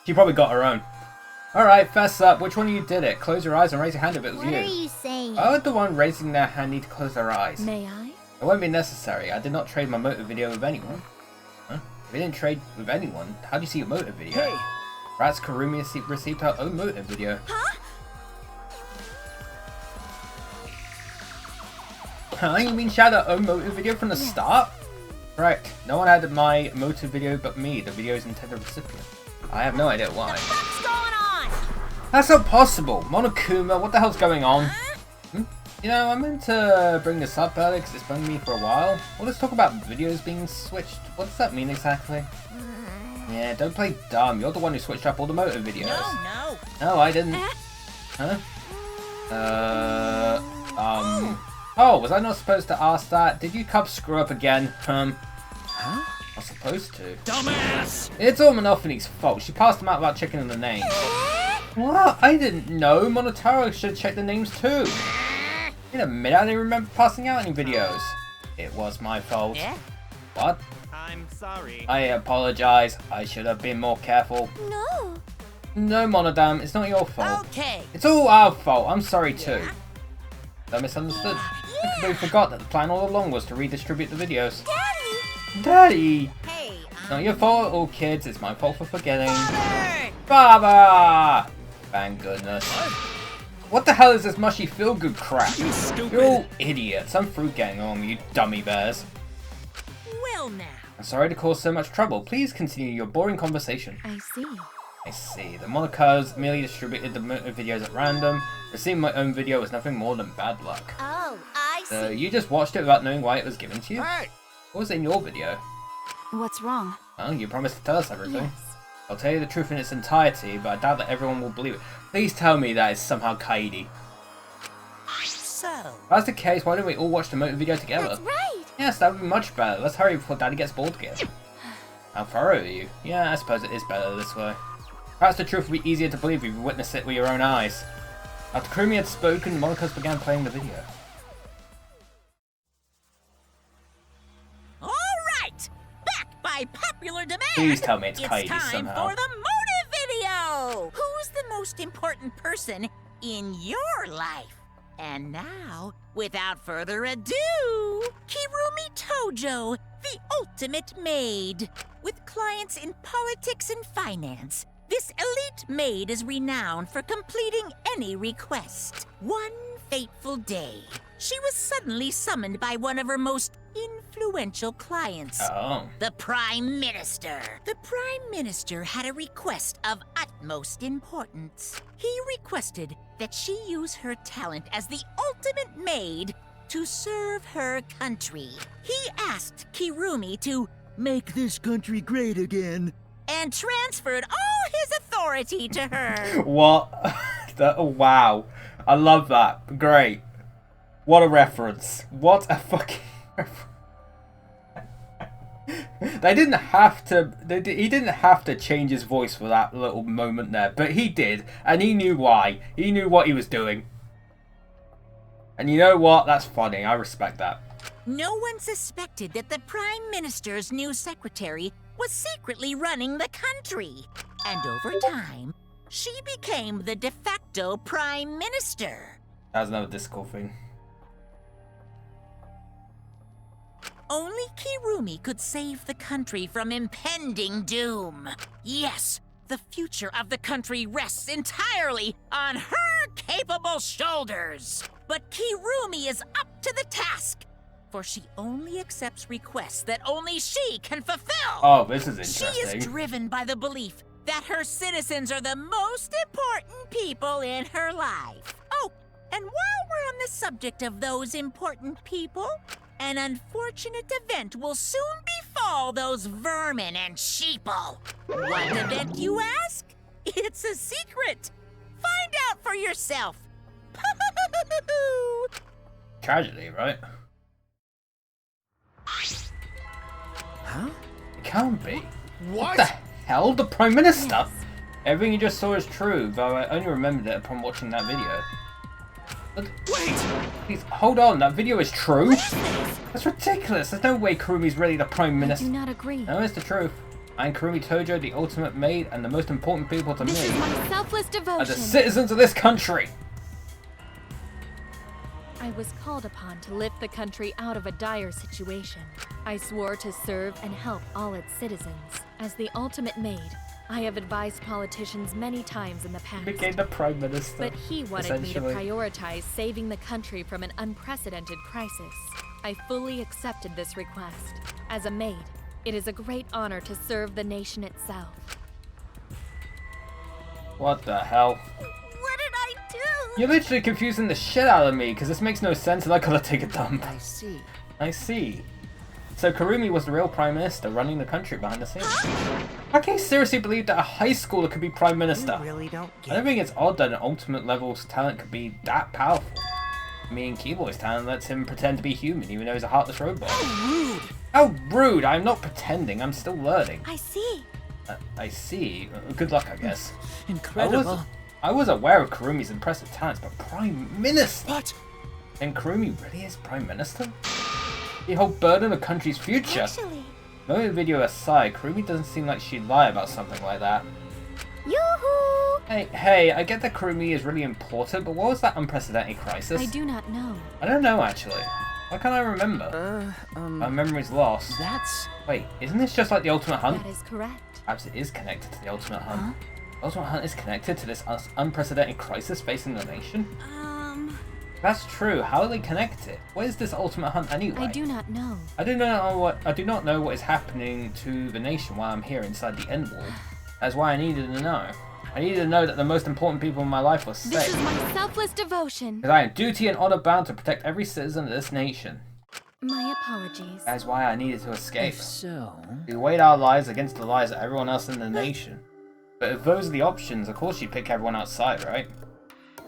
She probably got her own. Alright, fess up. Which one of you did it? Close your eyes and raise your hand if it was What you. are you saying? Why would the one raising their hand need to close their eyes? May I? It won't be necessary. I did not trade my motive video with anyone. Huh? If you didn't trade with anyone, how do you see your motive video? Hey! Perhaps Kurumi received her own motive video. Huh? Huh? You mean she had her own motive video from the start? Correct. No one had my motive video but me, the video's intended recipient. I have no idea why. What's going on? That's not possible! Monokuma, what the hell's going on? You know, I meant to bring this up earlier because it's bugging me for a while. Well, let's talk about videos being switched. What does that mean exactly? Yeah, don't play dumb. You're the one who switched up all the motor videos. No. No, I didn't. Huh? Oh, was I not supposed to ask that? Did you cubs screw up again? Huh? I was supposed to. Dumbass! It's all Monophone's fault. She passed them out without checking the names. What? I didn't know. Monotaro should check the names too. In a minute, I didn't remember passing out any videos. It was my fault. What? I'm sorry. I apologize. I should have been more careful. No. No, Monodam, it's not your fault. Okay. It's all our fault. I'm sorry too. I misunderstood. I completely forgot that the plan all along was to redistribute the videos. Daddy! Hey, It's not your fault at all, kids. It's my fault for forgetting. Baba! Thank goodness. What the hell is this mushy feel-good crap? You stupid. You're all idiots. I'm fruit getting on, you dummy bears. well now. I'm sorry to cause so much trouble. Please continue your boring conversation. I see. I see. The Monocos merely distributed the videos at random. Receiving my own video was nothing more than bad luck. Oh, I So see. you just watched it without knowing why it was given to you? Hey! What was in your video? What's wrong? Well, you promised to tell us everything. Yes. I'll tell you the truth in its entirety, but I doubt that everyone will believe it. Please tell me that is somehow Kaidi. So, If that's the case, why don't we all watch the motor video together? That's right. Yes, that would be much better. Let's hurry before Daddy gets bored again. How thorough are you? Yeah, I suppose it is better this way. Perhaps the truth would be easier to believe if you witnessed it with your own eyes. After Kurumi had spoken, the Monocos began playing the video. all right. Back by popular demand. Please tell me it's Kaidi time somehow. for the motive video. Who's the most important person in your life? And now, without further ado, Kirumi Tojo, the ultimate maid. With clients in politics and finance, this elite maid is renowned for completing any request. One fateful day, she was suddenly summoned by one of her most influential clients, Oh. the Prime Minister. The Prime Minister had a request of utmost importance. He requested that she use her talent as the ultimate maid to serve her country. He asked Kirumi to make this country great again and transferred all his authority to her. What? Oh, wow. I love that. Great. What a reference. What a fucking reference. They didn't have to. He didn't have to change his voice for that little moment there, but he did, and he knew why. He knew what he was doing. And you know what? That's funny. I respect that. No one suspected that the Prime Minister's new secretary was secretly running the country. And over time, she became the de facto Prime Minister. That's another Discord thing. Only Kirumi could save the country from impending doom. Yes, the future of the country rests entirely on her capable shoulders. But Kirumi is up to the task, for she only accepts requests that only she can fulfill. Oh, this is She interesting. is driven by the belief that her citizens are the most important people in her life. Oh, and while we're on the subject of those important people, an unfortunate event will soon befall those vermin and sheeple. What event, you ask? It's a secret. Find out for yourself. Tragedy, right? Huh? It can't be. What? The hell? The Prime Minister? Everything you just saw is true, though I only remembered it upon watching that video. But Wait! please, hold on, that video is true? That's ridiculous. There's no way Kurumi's really the Prime I Minister. do not agree. No, it's the truth. I am Kurumi Tojo, the ultimate maid, and the most important people to This is me my selfless are the devotion. citizens of this country. I was called upon to lift the country out of a dire situation. I swore to serve and help all its citizens. As the ultimate maid, I have advised politicians many times in the past. Became the Prime Minister. But he wanted me to essentially. prioritize saving the country from an unprecedented crisis. I fully accepted this request. As a maid, it is a great honor to serve the nation itself. What the hell? What did I do? You're literally confusing the shit out of me, because this makes no sense and I gotta take a dump. I see. I see. So Kurumi was the real Prime Minister running the country behind the scenes. How can you seriously believe that a high schooler could be Prime Minister? You really don't get I don't think it's odd that an ultimate level's talent could be that powerful. I mean, Keyboy's talent lets him pretend to be human, even though he's a heartless robot. How rude! How rude! I'm not pretending, I'm still learning. I see. I see. Good luck, I guess. Incredible. I was aware of Kurumi's impressive talents, but Prime Minister? What? Then Kurumi really is Prime Minister? The whole burden of the country's future? Actually, No video aside, Kurumi doesn't seem like she'd lie about something like that. Yoo-hoo! Hey, I get that Kurumi is really important, but what was that unprecedented crisis? I do not know. I don't know, actually. Why can't I remember? My memory's lost. That's... Wait, isn't this just like the Ultimate Hunt? That is correct. Perhaps it is connected to the Ultimate Hunt. The Ultimate Hunt is connected to this unprecedented crisis facing the nation? That's true. How are they connected? What is this Ultimate Hunt anyway? I do not know. I do not know what is happening to the nation while I'm here inside the end wall. That's why I needed to know. I needed to know that the most important people in my life were safe. This is my selfless devotion. Because I am duty and honor bound to protect every citizen of this nation. My apologies. That's why I needed to escape. If so... We weighed our lives against the lives of everyone else in the nation. But if those are the options, of course you'd pick everyone outside, right?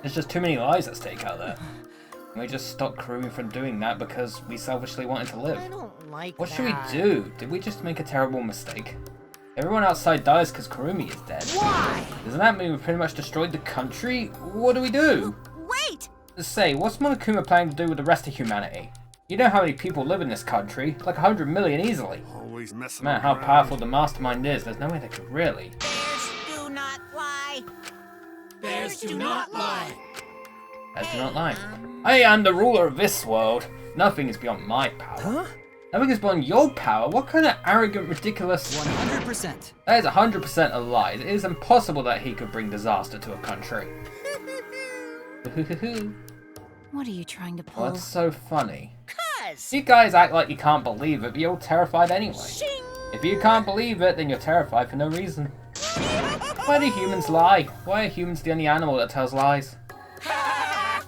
There's just too many lives at stake out there. And we just stopped Kurumi from doing that because we selfishly wanted to live. I don't like What should that. we do? Did we just make a terrible mistake? Everyone outside dies because Kurumi is dead. Why? Doesn't that mean we pretty much destroyed the country? What do we do? wait! Just say, what's Monokuma planning to do with the rest of humanity? You know how many people live in this country? Like 100 million easily. Always messing Man, how around. powerful the mastermind is, there's no way they could really. Bears do not lie. Bears do not lie. Bears do not lie. I am the ruler of this world. Nothing is beyond my power. Huh? Nothing is beyond your power? What kind of arrogant, ridiculous... 100%. That is 100% a lie. It is impossible that he could bring disaster to a country. What are you trying to pull? What's so funny? Cuz! You guys act like you can't believe it, but you're terrified anyway. Shing! If you can't believe it, then you're terrified for no reason. Why do humans lie? Why are humans the only animal that tells lies? Bruh.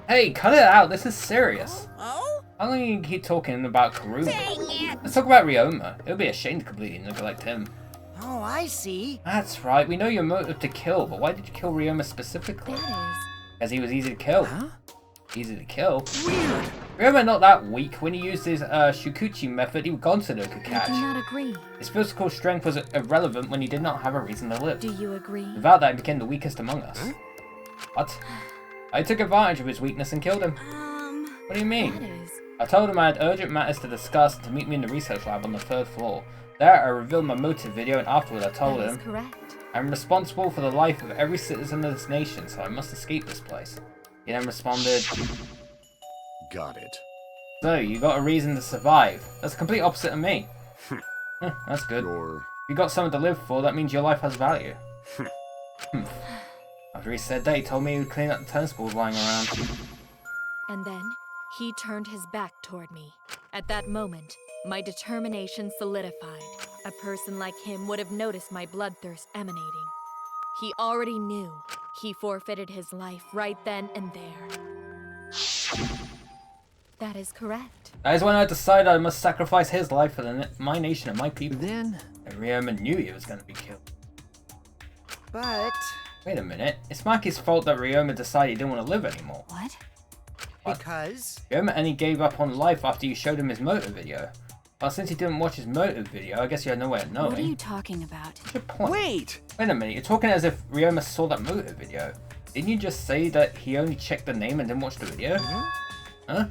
Hey, cut it out, this is serious. Oh? How long are you keep talking about Kurumi? Dang it! Let's talk about Ryoma. It would be a shame to completely neglect him. Oh, I see. That's right, we know your motive to kill, but why did you kill Ryoma specifically? That As he was easy to kill. Huh? Easy to kill. Weird. Ryoma not that weak. When he used his Shukuchi method, even Gonsono could is. I catch. do not agree. His physical strength was irrelevant when he did not have a reason to live. Do you agree? Without that, he became the weakest among us. What? I took advantage of his weakness and killed him. What do you mean? That is. I told him I had urgent matters to discuss and to meet me in the research lab on the 3rd floor. There, I revealed my motive video, and afterward I told That is him, correct. I'm responsible for the life of every citizen of this nation, so I must escape this place. He then responded, Got it. so, you got a reason to survive. That's the complete opposite of me. That's good. You're... If you got something to live for, that means your life has value. After he said that, he told me he would clean up the tennis balls lying around. And then he turned his back toward me. At that moment, my determination solidified. A person like him would have noticed my bloodthirst emanating. He already knew. He forfeited his life right then and there. That is correct. That is when I decided I must sacrifice his life for my nation and my people. Then... And Ryoma knew he was going to be killed. But... Wait a minute, it's Maki's fault that Ryoma decided he didn't want to live anymore. What? What? Because... Ryoma only gave up on life after you showed him his motive video. Well, since he didn't watch his motive video, I guess you had no way of knowing. What are you talking about? What's your point? Wait! Wait a minute, you're talking as if Ryoma saw that motive video. Didn't you just say that he only checked the name and didn't watch the video? Huh?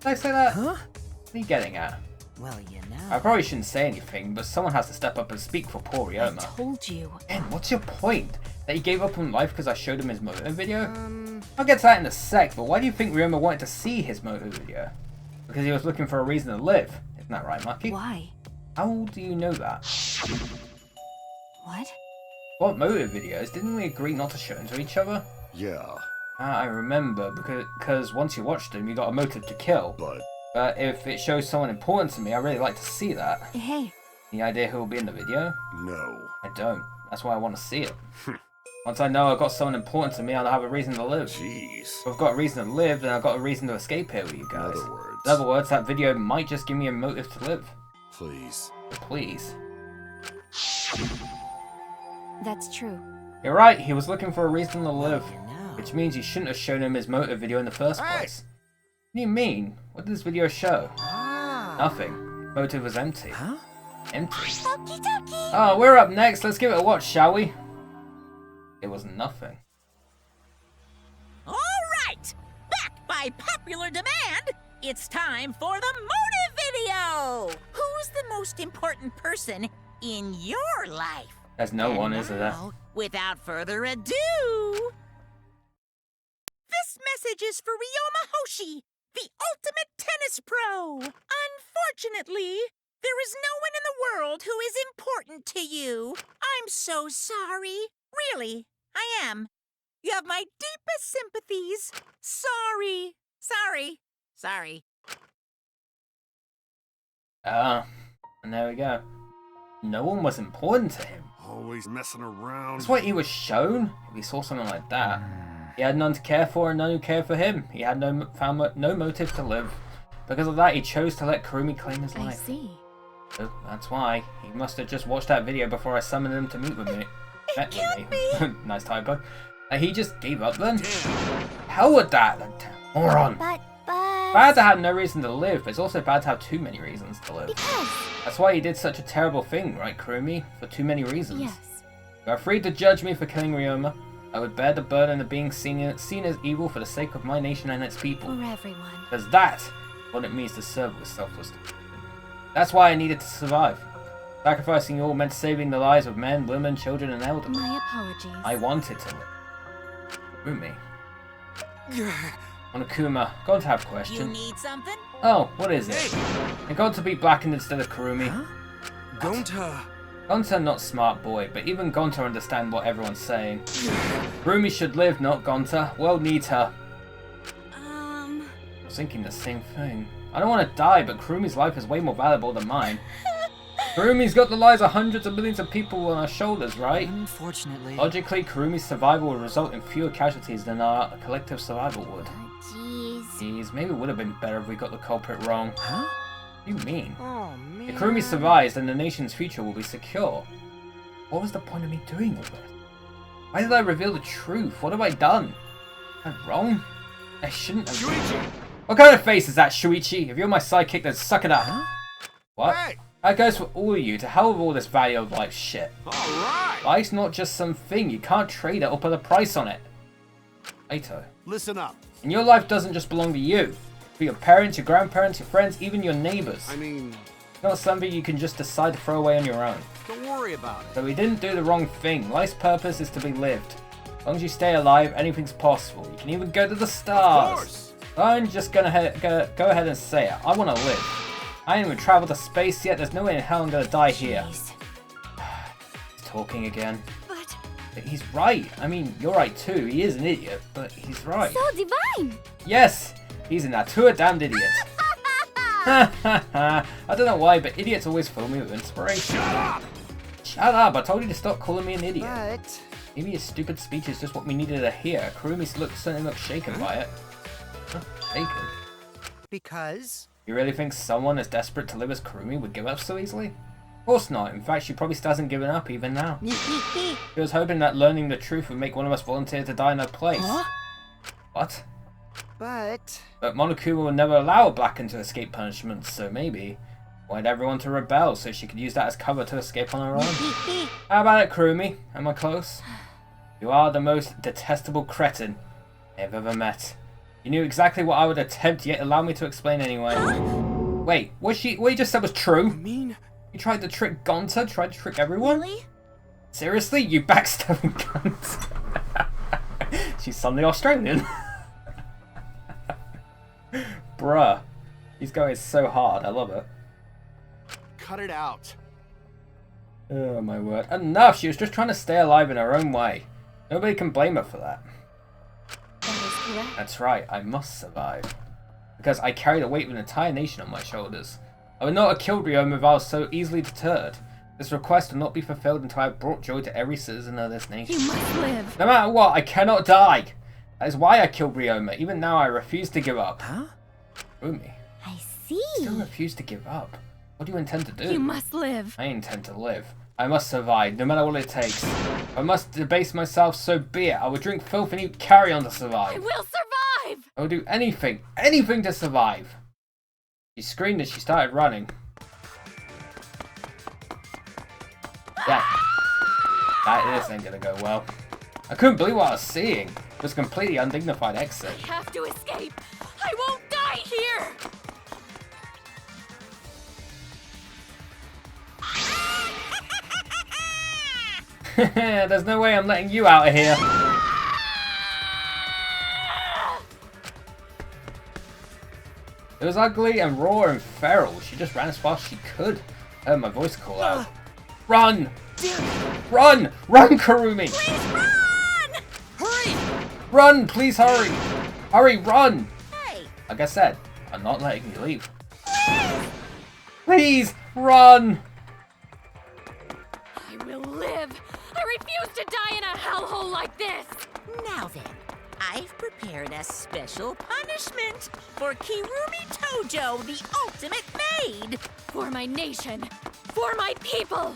Did I say that? Huh? What are you getting at? Well, you know... I probably shouldn't say anything, but someone has to step up and speak for poor Ryoma. I told you. And what's your point? That he gave up on life because I showed him his motive video? I'll get to that in a sec, but why do you think Ryoma wanted to see his motive video? Because he was looking for a reason to live. Isn't that right, Maki? Why? How do you know that? What? What motive videos? Didn't we agree not to show them to each other? Yeah, I remember, because once you watched them, you got a motive to kill. but If it shows someone important to me, I really like to see that. Hey. Any idea who will be in the video? no. I don't. That's why I want to see it. Once I know I've got someone important to me, I'll have a reason to live. Jeez. If I've got a reason to live, then I've got a reason to escape here with you guys. In other words, that video might just give me a motive to live. Please. Please. That's true. You're right, he was looking for a reason to live. Which means you shouldn't have shown him his motive video in the first place. What do you mean? What did this video show? Nothing. Motive was empty. Huh? Empty. Okie dokie. Oh, we're up next. Let's give it a watch, shall we? It was nothing. All right. Back by popular demand, it's time for the motive video. Who's the most important person in your life? There's no one, is there? Without further ado, this message is for Ryoma Hoshi, the ultimate tennis pro. Unfortunately, there is no one in the world who is important to you. I'm so sorry. Really, I am. You have my deepest sympathies. Sorry. And there we go. No one was important to him. Always messing around. That's what he was shown. If he saw something like that, he had none to care for and none who cared for him. He had no motive to live. Because of that, he chose to let Kurumi claim his life. I see. So that's why he must have just watched that video before I summoned him to meet with me. Nice typo. And he just gave up then. Hell with that, moron. But bad to have no reason to live, but it's also bad to have too many reasons to live. That's why he did such a terrible thing, right, Kurumi? For too many reasons. Yes. You are free to judge me for killing Ryoma. I would bear the burden of being seen as evil for the sake of my nation and its people. For everyone. Because that's what it means to serve with selfless devotion. That's why I needed to survive. Sacrificing you all meant saving the lives of men, women, children, and elderly. My apologies. I wanted to live. Kurumi. Monokuma, going to have a question. You need something? Oh, what is it? I'm going to be blackened instead of Kurumi. Huh? Gonta. Gonta not smart boy, but even Gonta understand what everyone's saying. Kurumi should live, not Gonta. World needs her. I was thinking the same thing. I don't want to die, but Kurumi's life is way more valuable than mine. Kurumi's got the lives of hundreds of millions of people on our shoulders, right? Unfortunately. Logically, Kurumi's survival will result in fewer casualties than our collective survival would. Jeez, maybe it would have been better if we got the culprit wrong. Huh? What do you mean? Oh, man. If Kurumi survives, then the nation's future will be secure. What was the point of me doing all this? Why did I reveal the truth? What have I done? Am I wrong? I shouldn't have. Shuichi! What kind of face is that, Shuichi? If you're my sidekick, then suck it up. Huh? What? Hey! That goes for all of you. To hell with all this value of life shit. Alright! Life's not just some thing. You can't trade it or put a price on it. Aito. Listen up. And your life doesn't just belong to you. For your parents, your grandparents, your friends, even your neighbors. I mean... It's not something you can just decide to throw away on your own. Don't worry about it. So we didn't do the wrong thing. Life's purpose is to be lived. As long as you stay alive, anything's possible. You can even go to the stars. Of course. I'm just gonna go ahead and say it. I want to live. I ain't even traveled to space yet. There's no way in hell I'm gonna die here. He's talking again. But he's right. I mean, you're right too. He is an idiot, but he's right. So divine! Yes! He's an Atua damned idiot. I don't know why, but idiots always fill me with inspiration. Shut up! Shut up! I told you to stop calling me an idiot. But... Maybe his stupid speech is just what we needed to hear. Kurumi certainly looks shaken by it. Huh? Shaken? Because... You really think someone as desperate to live as Kurumi would give up so easily? Of course not. In fact, she probably still hasn't given up even now. She was hoping that learning the truth would make one of us volunteer to die in her place. Huh? What? But Monokuma would never allow a Blacken to escape punishment, so maybe wanted everyone to rebel so she could use that as cover to escape on her own. How about it, Kurumi? Am I close? You are the most detestable cretin I've ever met. You knew exactly what I would attempt, yet allow me to explain anyway. Wait, what you just said was true? I mean... You tried to trick Gonta? Tried to trick everyone? Really? Seriously? You backstabbing cunt? She's suddenly Australian. Bruh. He's going so hard. I love it. Cut it out. Oh my word. Enough! She was just trying to stay alive in her own way. Nobody can blame her for that. That is correct. That's right. I must survive. Because I carry the weight of an entire nation on my shoulders. I would not have killed Ryoma if I was so easily deterred. This request will not be fulfilled until I have brought joy to every citizen of this nation. You must live. No matter what, I cannot die. That is why I killed Ryoma. Even now, I refuse to give up. Huh? Rumi. I see. Still refuse to give up. What do you intend to do? You must live. I intend to live. I must survive, no matter what it takes. If I must debase myself, so be it. I will drink filth and eat carrion to survive. I will survive! I will do anything to survive. She screamed as she started running. Yeah. This ain't gonna go well. I couldn't believe what I was seeing. It was a completely undignified exit. I have to escape. I won't die here! There's no way I'm letting you out of here. It was ugly and raw and feral. She just ran as fast as she could. I heard my voice call out. Run! Run! Run, Kurumi! Please run! Hurry! Run! Please hurry! Hurry, run! Hey! Like I said, I'm not letting you leave. Please, run! I will live! I refuse to die in a hellhole like this! Now then, I've prepared a special punishment for Kirumi Tojo, the ultimate maid. For my nation! For my people!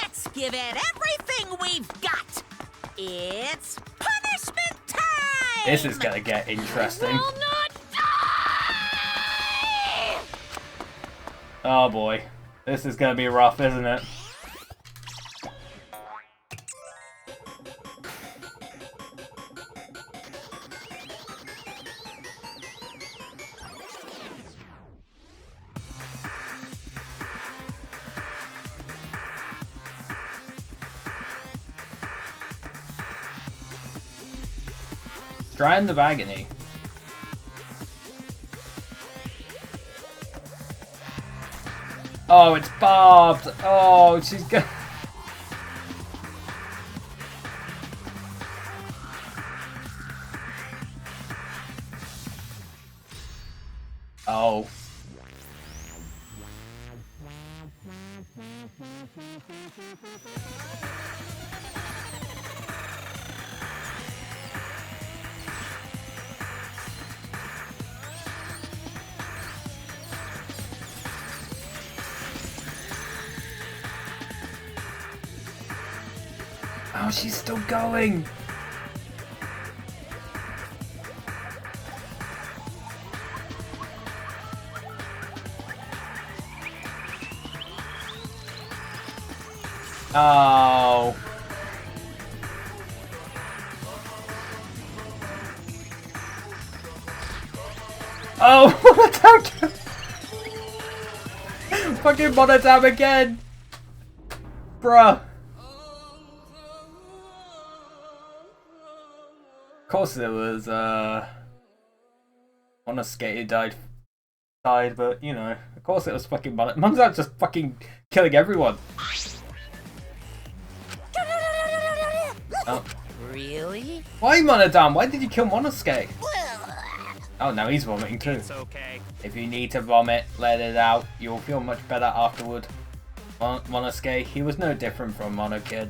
Let's give it everything we've got. It's punishment time! This is gonna get interesting. I will not die! Oh boy. This is gonna be rough, isn't it? Dry in the agony. Oh, it's barbed. Oh, she's gonna... Oh. Oh, she's still going. Oh. Oh, Monotone! Fucking Monotone again! Bruh. Of course it was, Monosuke who died, but, you know, of course it was fucking Monotone just fucking killing everyone. Oh. Really? Why, Monodam? Why did you kill Monosuke? Oh, now he's vomiting too. It's okay. If you need to vomit, let it out. You'll feel much better afterward. Monosuke, he was no different from Monokid.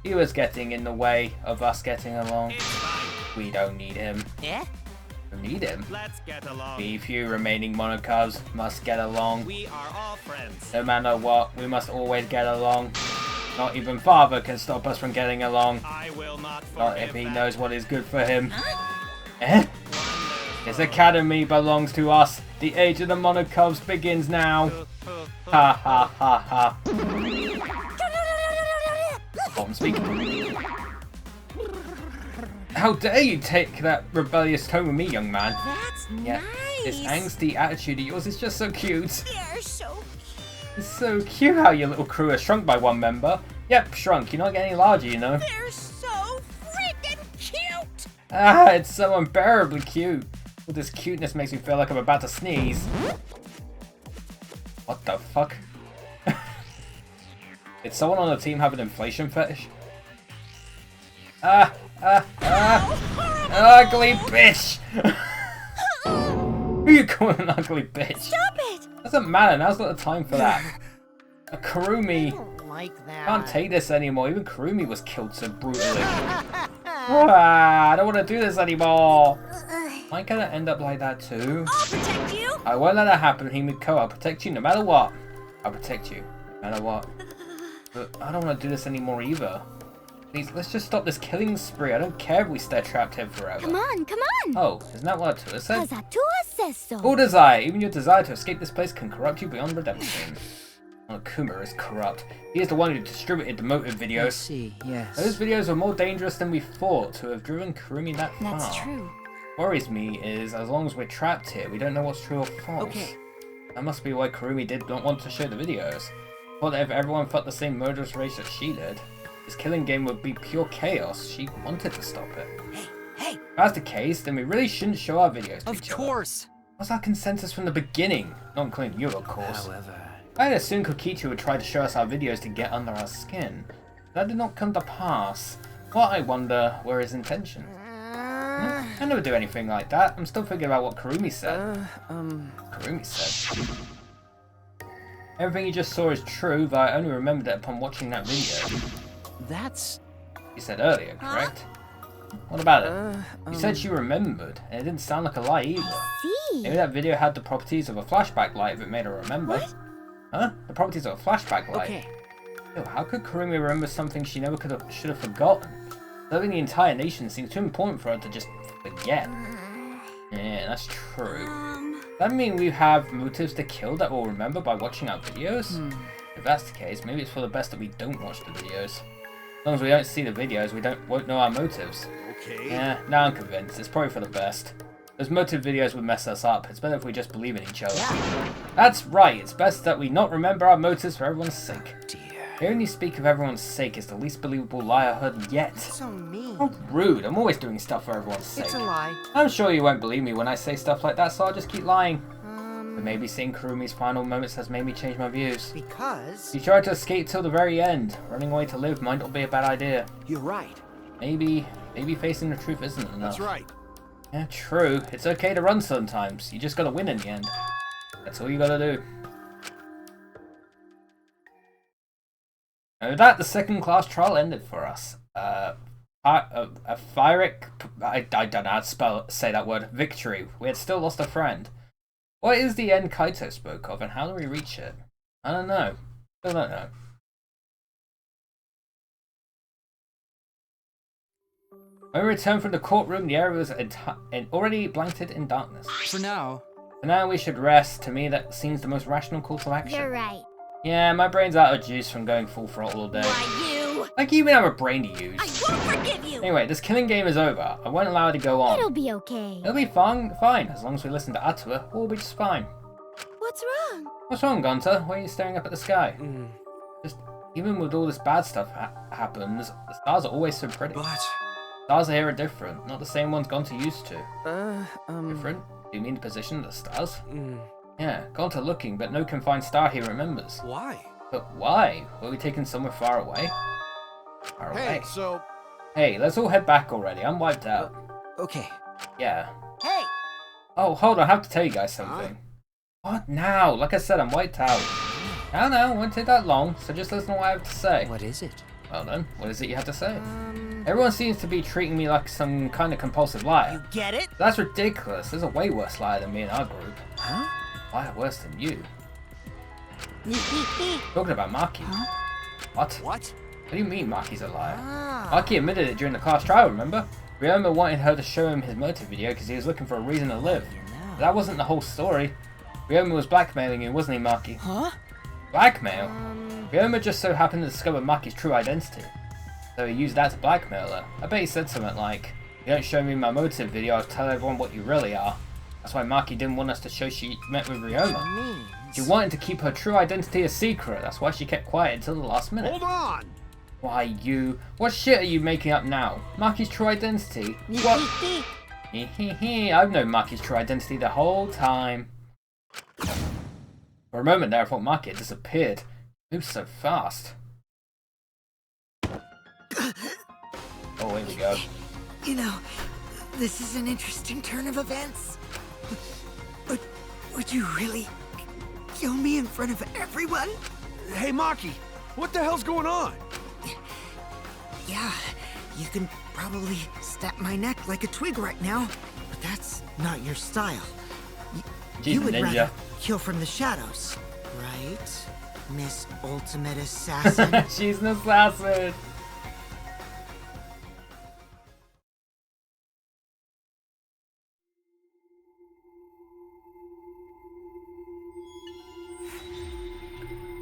He was getting in the way of us getting along. We don't need him. Yeah? We need him. Let's get along. We few remaining Monocubs must get along. We are all friends. No matter what, we must always get along. Not even Father can stop us from getting along. I will not Not if he knows what is good for him. Huh? This academy belongs to us. The age of the Monocubs begins now. Ha ha ha ha. Oh, I'm speaking. How dare you take that rebellious tone with me, young man? That's Yeah, nice. this angsty attitude of yours is just so cute. They're so It's so cute how your little crew has shrunk by one member. Yep, shrunk. You're not getting larger, you know. They're so freaking cute. Ah, it's so unbearably cute. All this cuteness makes me feel like I'm about to sneeze. What the fuck? Did someone on the team have an inflation fetish? Ugly bitch! Who are you calling an ugly bitch? Stop it! Doesn't matter, now's not the time for that. A Kurumi like that. Can't take this anymore. Even Kurumi was killed so brutally. I don't want to do this anymore. Am I gonna end up like that too? I'll protect you. I won't let that happen, Himiko. I'll protect you no matter what. I'll protect you no matter what. But I don't want to do this anymore either. Please, let's just stop this killing spree. I don't care if we stay trapped here forever. Come on, come on! Oh, isn't that what Atua said? Cause Atua says so. All desire, even your desire to escape this place can corrupt you beyond redemption. Well, Kuma is corrupt. He is the one who distributed the motive videos. I see, yes. Those videos were more dangerous than we thought to have driven Kurumi that far. That's true. What worries me is, as long as we're trapped here, we don't know what's true or false. Okay. That must be why Kurumi did not want to show the videos. Thought that if everyone felt the same murderous rage that she did, this killing game would be pure chaos. She wanted to stop it. Hey! If that's the case, then we really shouldn't show our videos to Of each other. course! What's our consensus from the beginning? Not including you, of course. However... I'd assumed Kokichi would try to show us our videos to get under our skin. That did not come to pass. What, I wonder, were his intentions? I never do anything like that. I'm still thinking about what Kurumi said. Kurumi said... Everything you just saw is true, though I only remembered it upon watching that video. That's... You said earlier, correct? What about it? You said she remembered, and it didn't sound like a lie either. See? Maybe that video had the properties of a flashback light if it made her remember. What? Huh? The properties of a flashback light? Okay. Yo, how could Kurumi remember something she never should have forgotten? Serving the entire nation seems too important for her to just forget. Yeah, that's true. Does that mean we have motives to kill that we'll remember by watching our videos? If that's the case, maybe it's for the best that we don't watch the videos. As long as we don't see the videos, we won't know our motives. Okay. Yeah, now I'm convinced. It's probably for the best. Those motive videos would mess us up. It's better if we just believe in each other. Yeah. That's right. It's best that we not remember our motives for everyone's sake. Dear. Hearing you speak of everyone's sake is the least believable lie I heard yet. That's so mean. How rude. I'm always doing stuff for everyone's sake. It's a lie. I'm sure you won't believe me when I say stuff like that, so I'll just keep lying. But maybe seeing Kurumi's final moments has made me change my views. Because... You tried to escape till the very end. Running away to live might not be a bad idea. You're right. Maybe facing the truth isn't enough. That's right. Yeah, true. It's okay to run sometimes. You just gotta win in the end. That's all you gotta do. And with that, the second class trial ended for us. A Pyrrhic... I don't know how to say that word. Victory. We had still lost a friend. What is the end Kaito spoke of, and how do we reach it? I don't know. Still don't know. When we returned from the courtroom, the area was already blanketed in darkness. For now. For now, we should rest. To me, that seems the most rational course of action. You're right. Yeah, my brain's out of juice from going full throttle all day. Why you? Like you even have a brain to use. I won't forgive you. Anyway, this killing game is over. I won't allow it to go on. It'll be okay. It'll be fine, as long as we listen to Atua, we'll be just fine. What's wrong? What's wrong, Gonta? Why are you staring up at the sky? Just, even with all this bad stuff happens, the stars are always so pretty. But... Stars here are different, not the same ones Gonta used to. Different? Do you mean the position of the stars? Yeah, Gonta looking, but no confined star he remembers. Why? But why? Were we taken somewhere far away? Far away. So... Hey, let's all head back already. I'm wiped out. Okay. Yeah. Hey! Oh, hold on. I have to tell you guys something. What now? Like I said, I'm wiped out. No, it won't take that long, so just listen to what I have to say. What is it? Well then, what is it you have to say? Everyone seems to be treating me like some kind of compulsive liar. You get it? That's ridiculous. There's a way worse liar than me in our group. Huh? Liar worse than you. Talking about Maki. What? What? What do you mean Maki's a liar? Maki admitted it during the class trial, remember? Ryoma wanted her to show him his motive video because he was looking for a reason to live. But that wasn't the whole story. Ryoma was blackmailing you, wasn't he, Maki? Huh? Blackmail? Ryoma just so happened to discover Maki's true identity. So he used that to blackmail her. I bet he said something like, "If you don't show me my motive video, I'll tell everyone what you really are." That's why Maki didn't want us to show she met with Ryoma. She wanted to keep her true identity a secret. That's why she kept quiet until the last minute. Hold on! Why you? What shit are you making up now? Maki's true identity? What? I've known Maki's true identity the whole time. For a moment there, I thought Maki had disappeared. He moves so fast. Oh, here we go. You know, this is an interesting turn of events. Would you really kill me in front of everyone? Hey, Maki! What the hell's going on? Yeah, you can probably snap my neck like a twig right now, but that's not your style. You would rather kill from the shadows, right, Miss Ultimate Assassin? She's an assassin.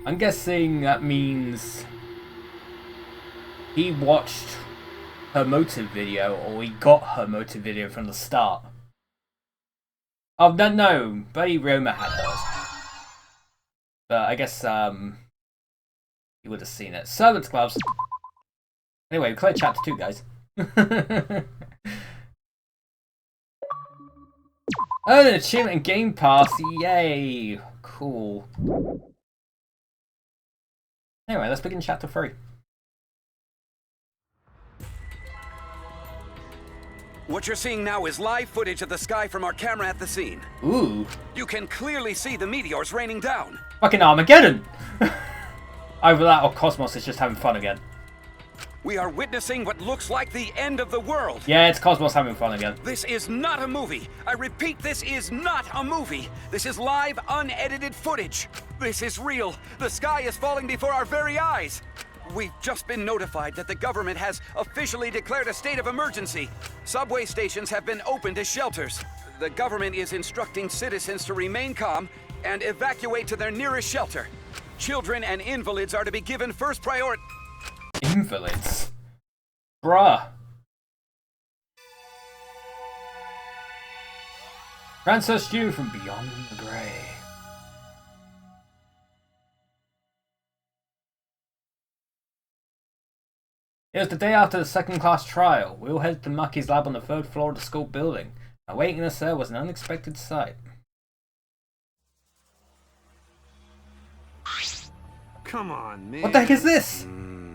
I'm guessing that means he watched her motive video, or he got her motive video from the start. Oh, no, Buddy Roma had hers. But I guess, you would have seen it. Servant's gloves. Anyway, we cleared chapter 2, guys. Oh, an achievement in Game Pass. Yay. Cool. Anyway, let's begin chapter 3. What you're seeing now is live footage of the sky from our camera at the scene. Ooh. You can clearly see the meteors raining down. Fucking Armageddon! Either that or Cosmos is just having fun again. We are witnessing what looks like the end of the world. Yeah, it's Cosmos having fun again. This is not a movie. I repeat, this is not a movie. This is live, unedited footage. This is real. The sky is falling before our very eyes. We've just been notified that the government has officially declared a state of emergency. Subway stations have been opened as shelters. The government is instructing citizens to remain calm and evacuate to their nearest shelter. Children and invalids are to be given first priority. Invalids? Bruh. Transfer stew from beyond the grave. It was the day after the second-class trial. We all headed to Maki's lab on the 3rd floor of the school building. Awaiting us there was an unexpected sight. Come on, man. What the heck is this?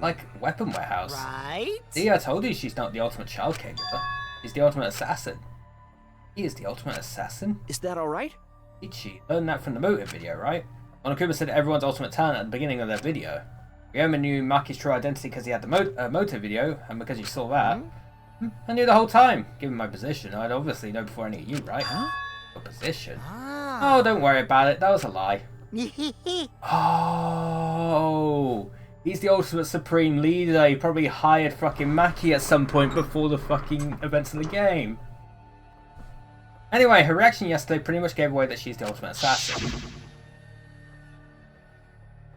Like, weapon warehouse. Right? See, I told you she's not the ultimate child caregiver. She's the ultimate assassin. He is the ultimate assassin? Is that alright? Ichi learned that from the motive video, right? Monokuma said everyone's ultimate talent at the beginning of their video. Ryoma knew Maki's true identity because he had the motive video, and because you saw that. I knew the whole time. Given my position, I'd obviously know before any of you, right? Huh? Your position? Oh, don't worry about it. That was a lie. Oh, he's the ultimate supreme leader. He probably hired fucking Maki at some point before the fucking events of the game. Anyway, her reaction yesterday pretty much gave away that she's the ultimate assassin.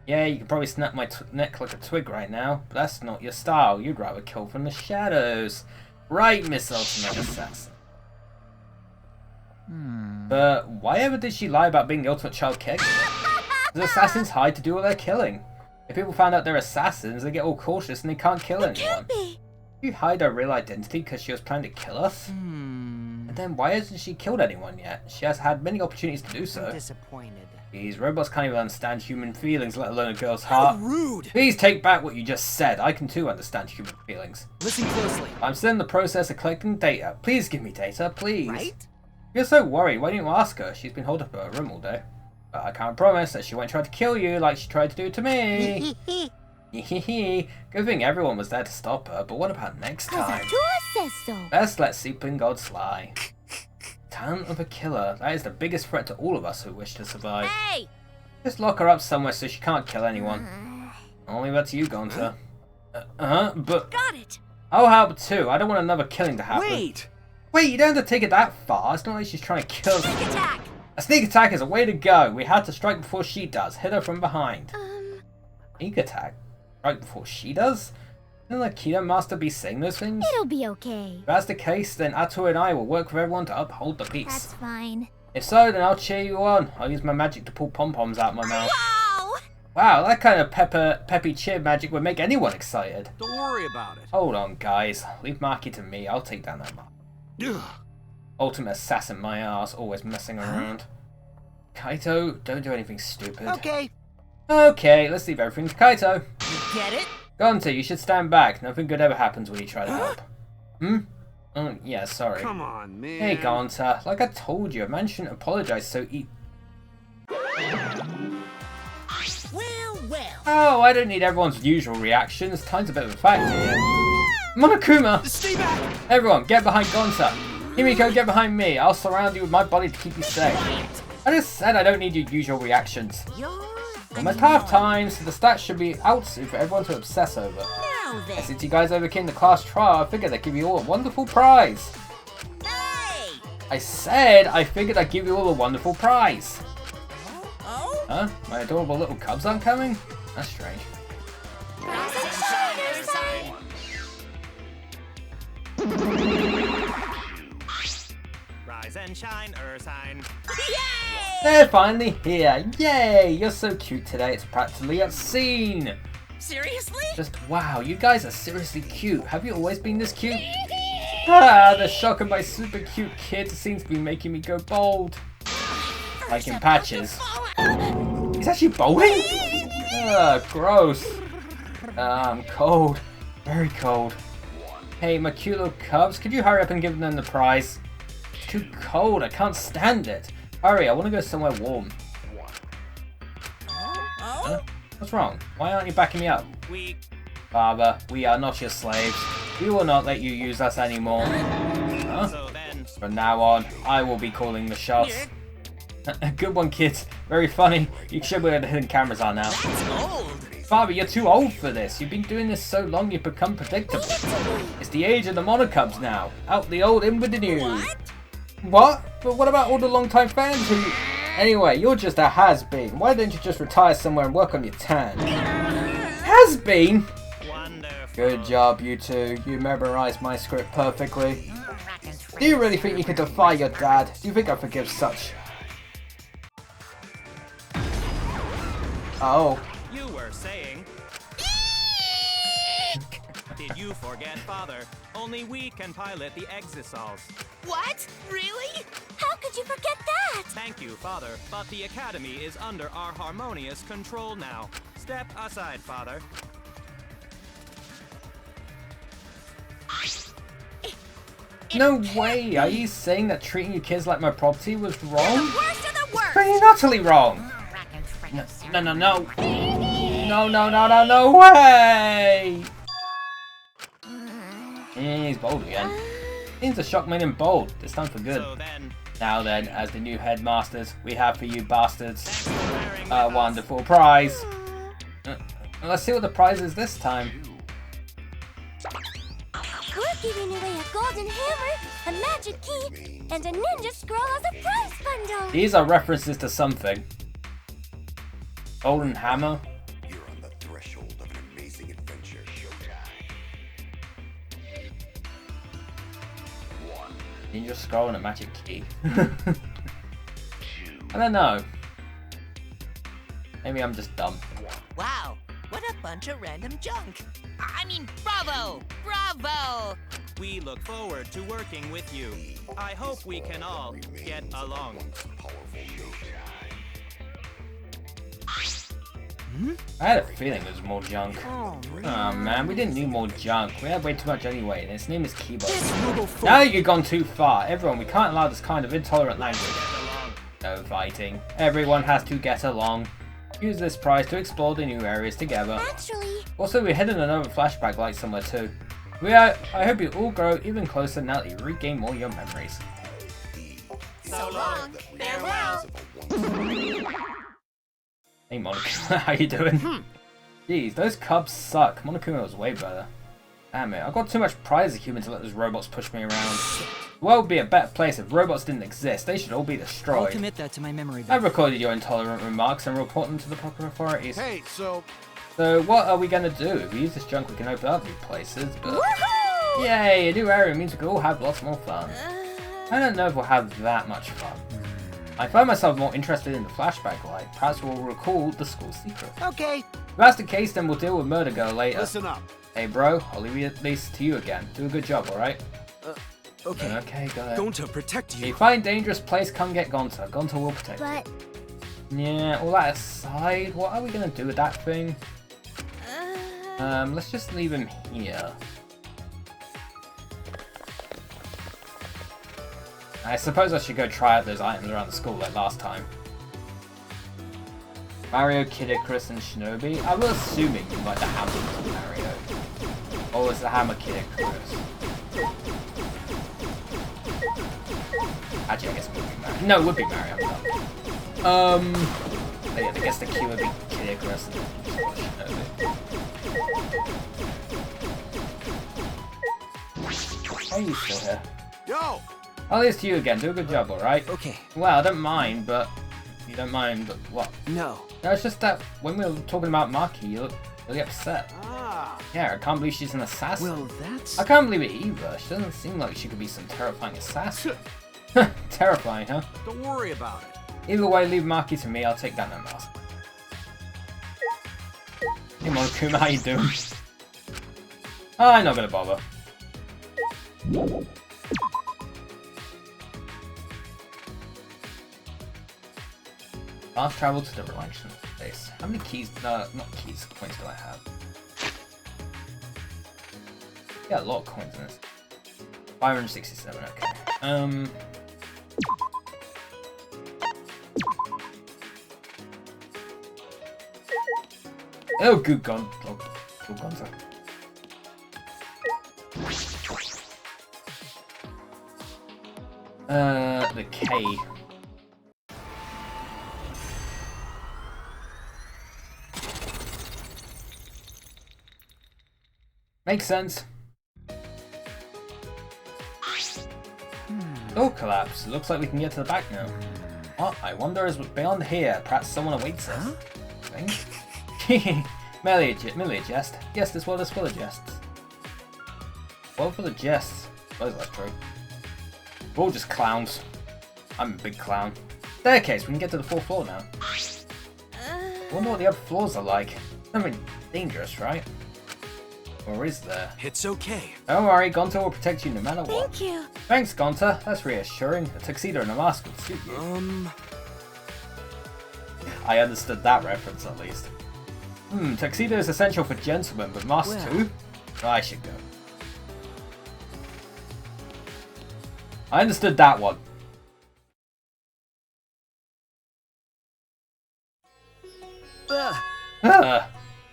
Yeah, you can probably snap my neck like a twig right now, but that's not your style. You'd rather kill from the shadows. Right, Miss Ultimate Assassin. But why ever did she lie about being the ultimate child caregiver? Because assassins hide to do all their killing. If people find out they're assassins, they get all cautious and they can't kill anyone. Can't be. You hide her real identity because she was planning to kill us? And then why hasn't she killed anyone yet? She has had many opportunities to do so. I'm disappointed. These robots can't even understand human feelings, let alone a girl's heart. How rude! Please take back what you just said. I can too understand human feelings. Listen closely. I'm still in the process of collecting data. Please give me data, please. Right? If you're so worried, why didn't you ask her? She's been holed up in her room all day. But I can't promise that she won't try to kill you like she tried to do to me. Good thing everyone was there to stop her, but what about next time? says so. Best let sleeping gods lie. Talent of a killer. That is the biggest threat to all of us who wish to survive. Hey! Just lock her up somewhere so she can't kill anyone. I'll leave that to you, Gonta. But... Got it! I'll help too. I don't want another killing to happen. Wait! Wait, you don't have to take it that far. It's not like she's trying to kill us. Sneak attack! A sneak attack is a way to go. We had to strike before she does. Hit her from behind. Sneak attack? Strike before she does? Shouldn't the Kino Master be saying those things? It'll be okay. If that's the case, then Ato and I will work with everyone to uphold the peace. That's fine. If so, then I'll cheer you on. I'll use my magic to pull pom-poms out my mouth. Wow! Wow, that kind of peppy cheer magic would make anyone excited. Don't worry about it. Hold on, guys. Leave Maki to me. I'll take down that mark. Ugh. Ultimate assassin my ass, always messing around. Kaito, don't do anything stupid. Okay. Okay, let's leave everything to Kaito. You get it? Gonta, you should stand back. Nothing good ever happens when you try to help. Oh, yeah, sorry. Come on, man. Hey, Gonta. Like I told you, a man shouldn't apologize so Well, well. Oh, I don't need everyone's usual reactions. Time's a bit of a factor here. Monokuma! Stay back! Everyone, get behind Gonta. Himiko, get behind me. I'll surround you with my body to keep you safe. I just said I don't need your usual reactions. Almost half time, so the stats should be out soon for everyone to obsess over. And since you guys overcame the class trial, I figured I'd give you all a wonderful prize. I said I figured I'd give you all a wonderful prize. Huh? My adorable little cubs aren't coming? That's strange. Rise and shine, Ursine. They're finally here! Yay! You're so cute today, it's practically obscene! Seriously? Just wow, you guys are seriously cute. Have you always been this cute? Ah, the shock of my super cute kid seems to be making me go bold. Like in patches. He's actually balding? Ugh, gross. I'm cold. Very cold. Hey, my cute little cubs, could you hurry up and give them the prize? It's too cold, I can't stand it. Hurry, I want to go somewhere warm. Huh? What's wrong? Why aren't you backing me up? Father, we are not your slaves. We will not let you use us anymore. Huh? From now on, I will be calling the shots. Good one, kids. Very funny. You should be where the hidden cameras are now. Father, you're too old for this. You've been doing this so long you've become predictable. It's the age of the Monocubs now. Out the old, in with the new. What? But what about all the long-time fans who... Anyway, you're just a has-been. Why don't you just retire somewhere and work on your tan? Has-been? Good job, you two. You memorized my script perfectly. Do you really think you could defy your dad? Do you think I forgive such? Oh. You were saying... Did you forget, Father? Only we can pilot the Exisols. What? Really? How could you forget that? Thank you, Father, but the Academy is under our harmonious control now. Step aside, Father. No way! Are you saying that treating you kids like my property was wrong? The worst of the worst! Pretty utterly wrong! No, no, no. No, no, no, no, no way! He's bold again. Seems the shock made him bold, this time for good. Now then, as the new headmasters, we have for you bastards a wonderful prize. Let's see what the prize is this time. We're giving away a golden hammer, a magic key, and a ninja scroll as a prize bundle. These are references to something. Golden hammer. You're on the threshold of an amazing adventure. Ninja scroll and a magic key. I don't know. Maybe I'm just dumb. Wow, what a bunch of random junk. I mean, bravo! Bravo! We look forward to working with you. I hope we can all get along. I had a feeling there was more junk. Oh man, we didn't need more junk. We had way too much anyway, and its name is Kibo. Now you've gone too far. Everyone, we can't allow this kind of intolerant language. No fighting. Everyone has to get along. Use this prize to explore the new areas together. Actually. Also, we're heading another flashback light somewhere too. I hope you all grow even closer now that you regain more of your memories. So long. Farewell. Hey Monokuma, how you doing? Jeez, those cubs suck. Monokuma was way better. Damn it, I've got too much pride as a human to let those robots push me around. The world would be a better place if robots didn't exist. They should all be destroyed. I'll commit that to my memory bank. I've recorded your intolerant remarks and report them to the proper authorities. Hey, so what are we gonna do? If we use this junk, we can open up new places, but... Yay, a new area means we can all have lots more fun. I don't know if we'll have that much fun. I find myself more interested in the flashback light. Perhaps we'll recall the school secret. Okay. If that's the case, then we'll deal with Murder Girl later. Listen up. Hey bro, I'll leave it this to you again. Do a good job, alright? Okay. Okay, go ahead. Gonta, protect If you. you find dangerous place, come get Gonta. Gonta will protect you. But Yeah, all that aside, what are we gonna do with that thing? Let's just leave him here. I suppose I should go try out those items around the school like last time. Mario, Kid Icarus, and Shinobi. I was assuming you like the hammer to Mario. Or was the hammer Kid Icarus? Actually, I guess it would be Mario. No, it would be Mario. But yeah, I guess the key would be Kid Icarus and Shinobi. Why are you still here? Yo! Oh, it's you again. Do a good job, alright? Okay. Well, I don't mind, but... You don't mind, but what? No. No, it's just that when we were talking about Maki, you look really upset. Ah. Yeah, I can't believe she's an assassin. Well, that's... I can't believe it either. She doesn't seem like she could be some terrifying assassin. Terrifying, huh? Don't worry about it. Either way, leave Maki to me. I'll take that no mask. Hey, Monokuma, how you doing? I'm not gonna bother. Fast travel to the relaxation space. How many keys? No, not keys. Coins do I have? Yeah, a lot of coins in this. 567. Okay. Oh, good gun. Oh, good gunzer. The K. Makes sense. Door collapse. Looks like we can get to the back now. What? I wonder is beyond here. Perhaps someone awaits us. Think? merely a jest. Yes, this world is full of jests. World full of jests. Suppose that's true. We're all just clowns. I'm a big clown. Staircase. We can get to the 4th floor now. I wonder what the other floors are like. Nothing dangerous, right? Or is there? It's okay. Don't worry, Gonta will protect you no matter what. Thank you. Thanks, Gonta. That's reassuring. A tuxedo and a mask would suit you. I understood that reference at least. Tuxedo is essential for gentlemen, but masks too? Oh, I should go. I understood that one.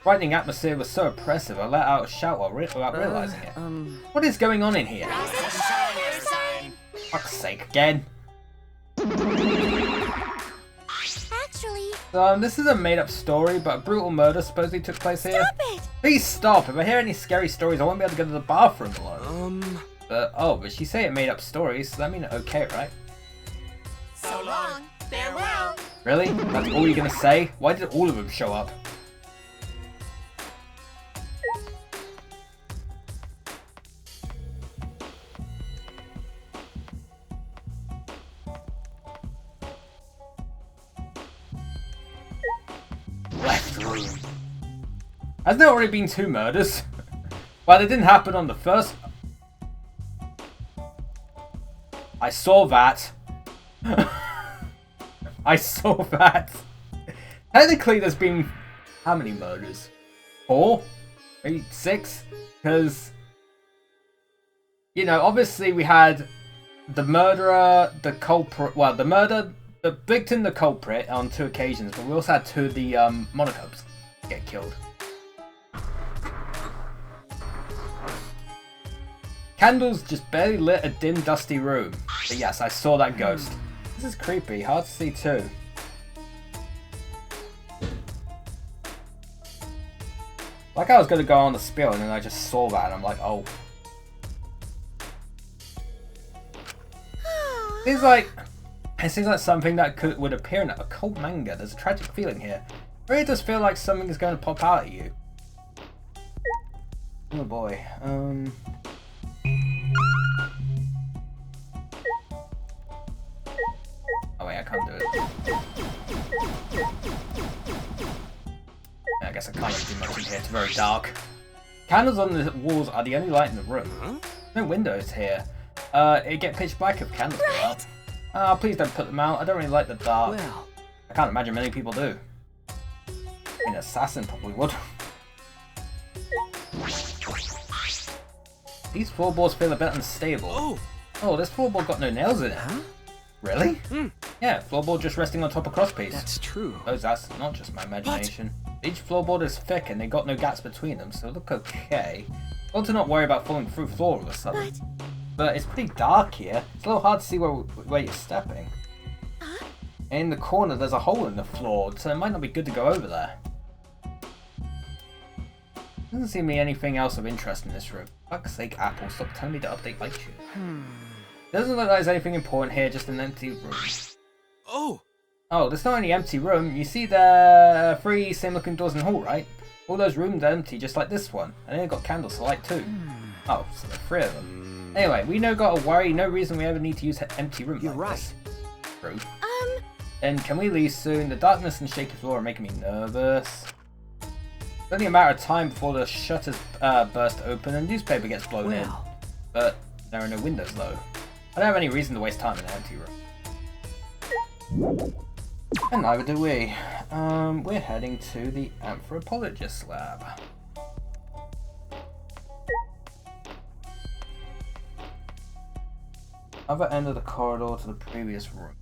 Frightening atmosphere was so oppressive, I let out a shout without realizing it. What is going on in here? Fuck's sake, again. Actually... This is a made-up story, but a brutal murder supposedly took place here. Stop it! Please stop! If I hear any scary stories, I won't be able to go to the bathroom alone. But she say it made up stories, so that means okay, right? So long. Farewell. Really? That's all you're gonna say? Why did all of them show up? Left room. Hasn't there already been 2 murders? Well, it didn't happen on the first... I saw that. I saw that. Technically, there's been... How many murders? 4? Maybe 6? Because... You know, obviously we had the murderer, the culprit... Well, the murder... The victim, the culprit, on 2 occasions, but we also had 2 of the monocubs get killed. Candles just barely lit a dim, dusty room. But yes, I saw that ghost. This is creepy, hard to see too. Like I was gonna go on the spill and then I just saw that and I'm like, oh. It seems like something that would appear in a occult manga. There's a tragic feeling here. It really does feel like something is going to pop out at you. Oh boy. Oh wait, I can't do it. I guess I can't really do much in here. It's very dark. Candles on the walls are the only light in the room. No windows here. It'd get pitch black if candles go out. Please don't put them out. I don't really like the dark. Well, I can't imagine many people do. An assassin probably would. These floorboards feel a bit unstable. Oh, this floorboard got no nails in it. Huh? Really? Yeah, floorboard just resting on top of crosspiece. That's true. Oh, that's not just my imagination. Each floorboard is thick and they got no gaps between them, so they look okay. Well, to not worry about falling through floor all of a sudden. But it's pretty dark here. It's a little hard to see where you're stepping. In the corner, there's a hole in the floor, so it might not be good to go over there. Doesn't seem to be anything else of interest in this room. For fuck's sake, Apple, stop telling me to update iTunes. Doesn't look like there's anything important here, just an empty room. Oh, there's not any empty room. You see the 3 same looking doors in the hall, right? All those rooms are empty, just like this one. And they've got candles to light too. Oh, so there are 3 of them. Anyway, we no gotta worry. No reason we ever need to use an empty room like this. True. Then can we leave soon? The darkness and shaky floor are making me nervous. It's only a matter of time before the shutters burst open and newspaper gets blown in. But there are no windows though. I don't have any reason to waste time in an empty room. And neither do we. We're heading to the anthropologist lab. Other end of the corridor to the previous room.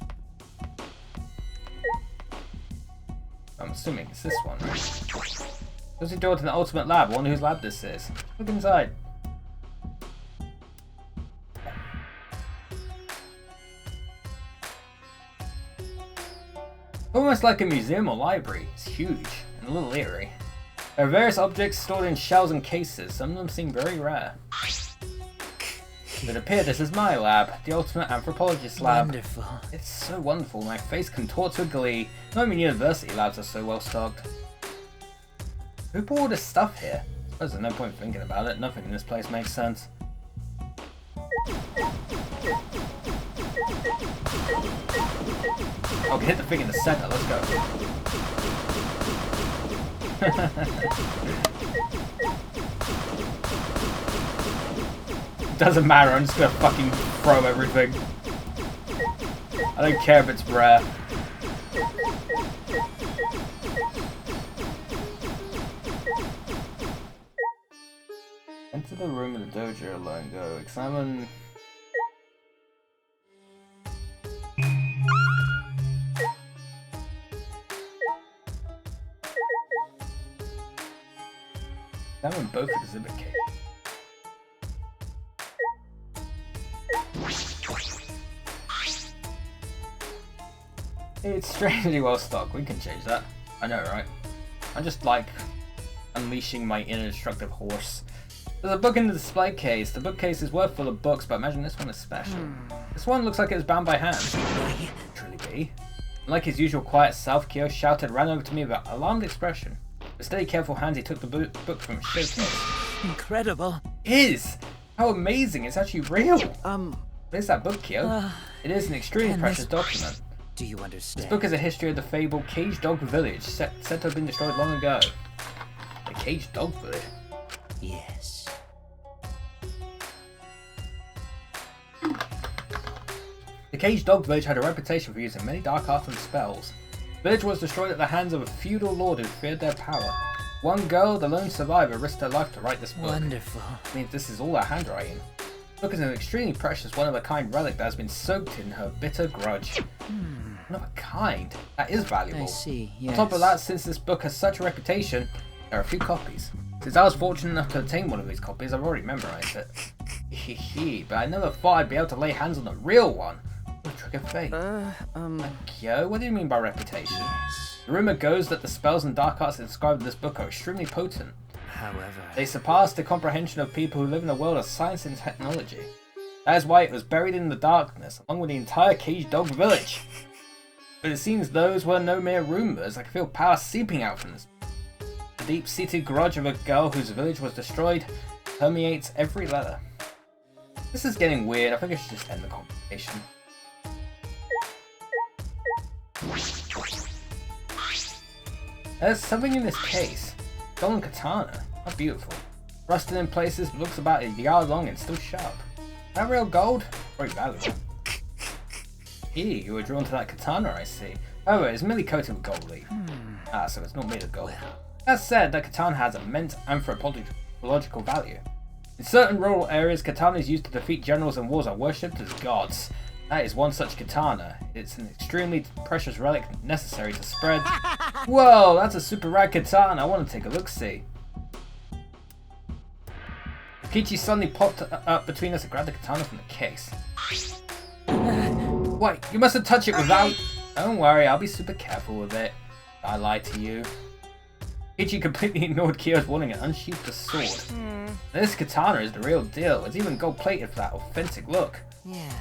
I'm assuming it's this one, right? There's a door to the ultimate lab. I wonder whose lab this is. Look inside. Almost like a museum or library. It's huge and a little eerie. There are various objects stored in shells and cases. Some of them seem very rare. It would appear this is my lab, the ultimate anthropologist lab. Wonderful. It's so wonderful. My face contorts with glee. Not even university labs are so well stocked. Who bought all this stuff here? I suppose there's no point thinking about it. Nothing in this place makes sense. Oh, hit the thing in the center. Let's go. Doesn't matter. I'm just gonna fucking throw everything. I don't care if it's rare. Enter the room in the dojo alone. Go examine. Examine both exhibit cases. It's strangely well stocked. We can change that. I know, right? I'm just like unleashing my inner destructive horse. There's a book in the display case. The bookcase is worth full of books, but imagine this one is special. This one looks like it was bound by hand. Truly be. Like his usual quiet self, Kyo shouted, ran over to me with an alarmed expression. With steady, careful hands, he took the book from his showcase. Incredible. It is! How amazing! It's actually real! What is that book, Kyo? It is an extremely precious document. Do you understand? This book is a history of the fabled Caged Dog Village, said to have been destroyed long ago. The Caged Dog Village? Yes. The Caged Dog Village had a reputation for using many dark arts and spells. The village was destroyed at the hands of a feudal lord who feared their power. One girl, the lone survivor, risked her life to write this book. Wonderful. It means this is all her handwriting. The book is an extremely precious, one-of-a-kind relic that has been soaked in her bitter grudge. One of a kind? That is valuable. I see, yes. On top of that, since this book has such a reputation, there are a few copies. Since I was fortunate enough to obtain one of these copies, I've already memorized it. Hehe, but I never thought I'd be able to lay hands on the real one. What a trick of fate. Kyo, what do you mean by reputation? The rumor goes that the spells and dark arts inscribed in this book are extremely potent. However, they surpass the comprehension of people who live in a world of science and technology. That is why it was buried in the darkness, along with the entire Caged Dog Village. But it seems those were no mere rumors. I can feel power seeping out from this. The deep-seated grudge of a girl whose village was destroyed permeates every letter. This is getting weird. I think I should just end the conversation. There's something in this case. Golden katana. How beautiful. Rusted in places, looks about a yard long and still sharp. That real gold? Very valuable. You were drawn to that katana, I see. Oh, it's merely coated with gold leaf. Ah, so it's not made of gold. That said, that katana has immense anthropological value. In certain rural areas, katanas used to defeat generals in wars are worshipped as gods. That is one such katana. It's an extremely precious relic necessary to spread. Whoa, that's a super rad katana. I want to take a look-see. Peachy suddenly popped up between us and grabbed the katana from the case. Wait, you mustn't touch it without... Don't worry, I'll be super careful with it. I lied to you. Peachy completely ignored Kyo's warning and unsheathed the sword. This katana is the real deal. It's even gold-plated for that authentic look. Yeah.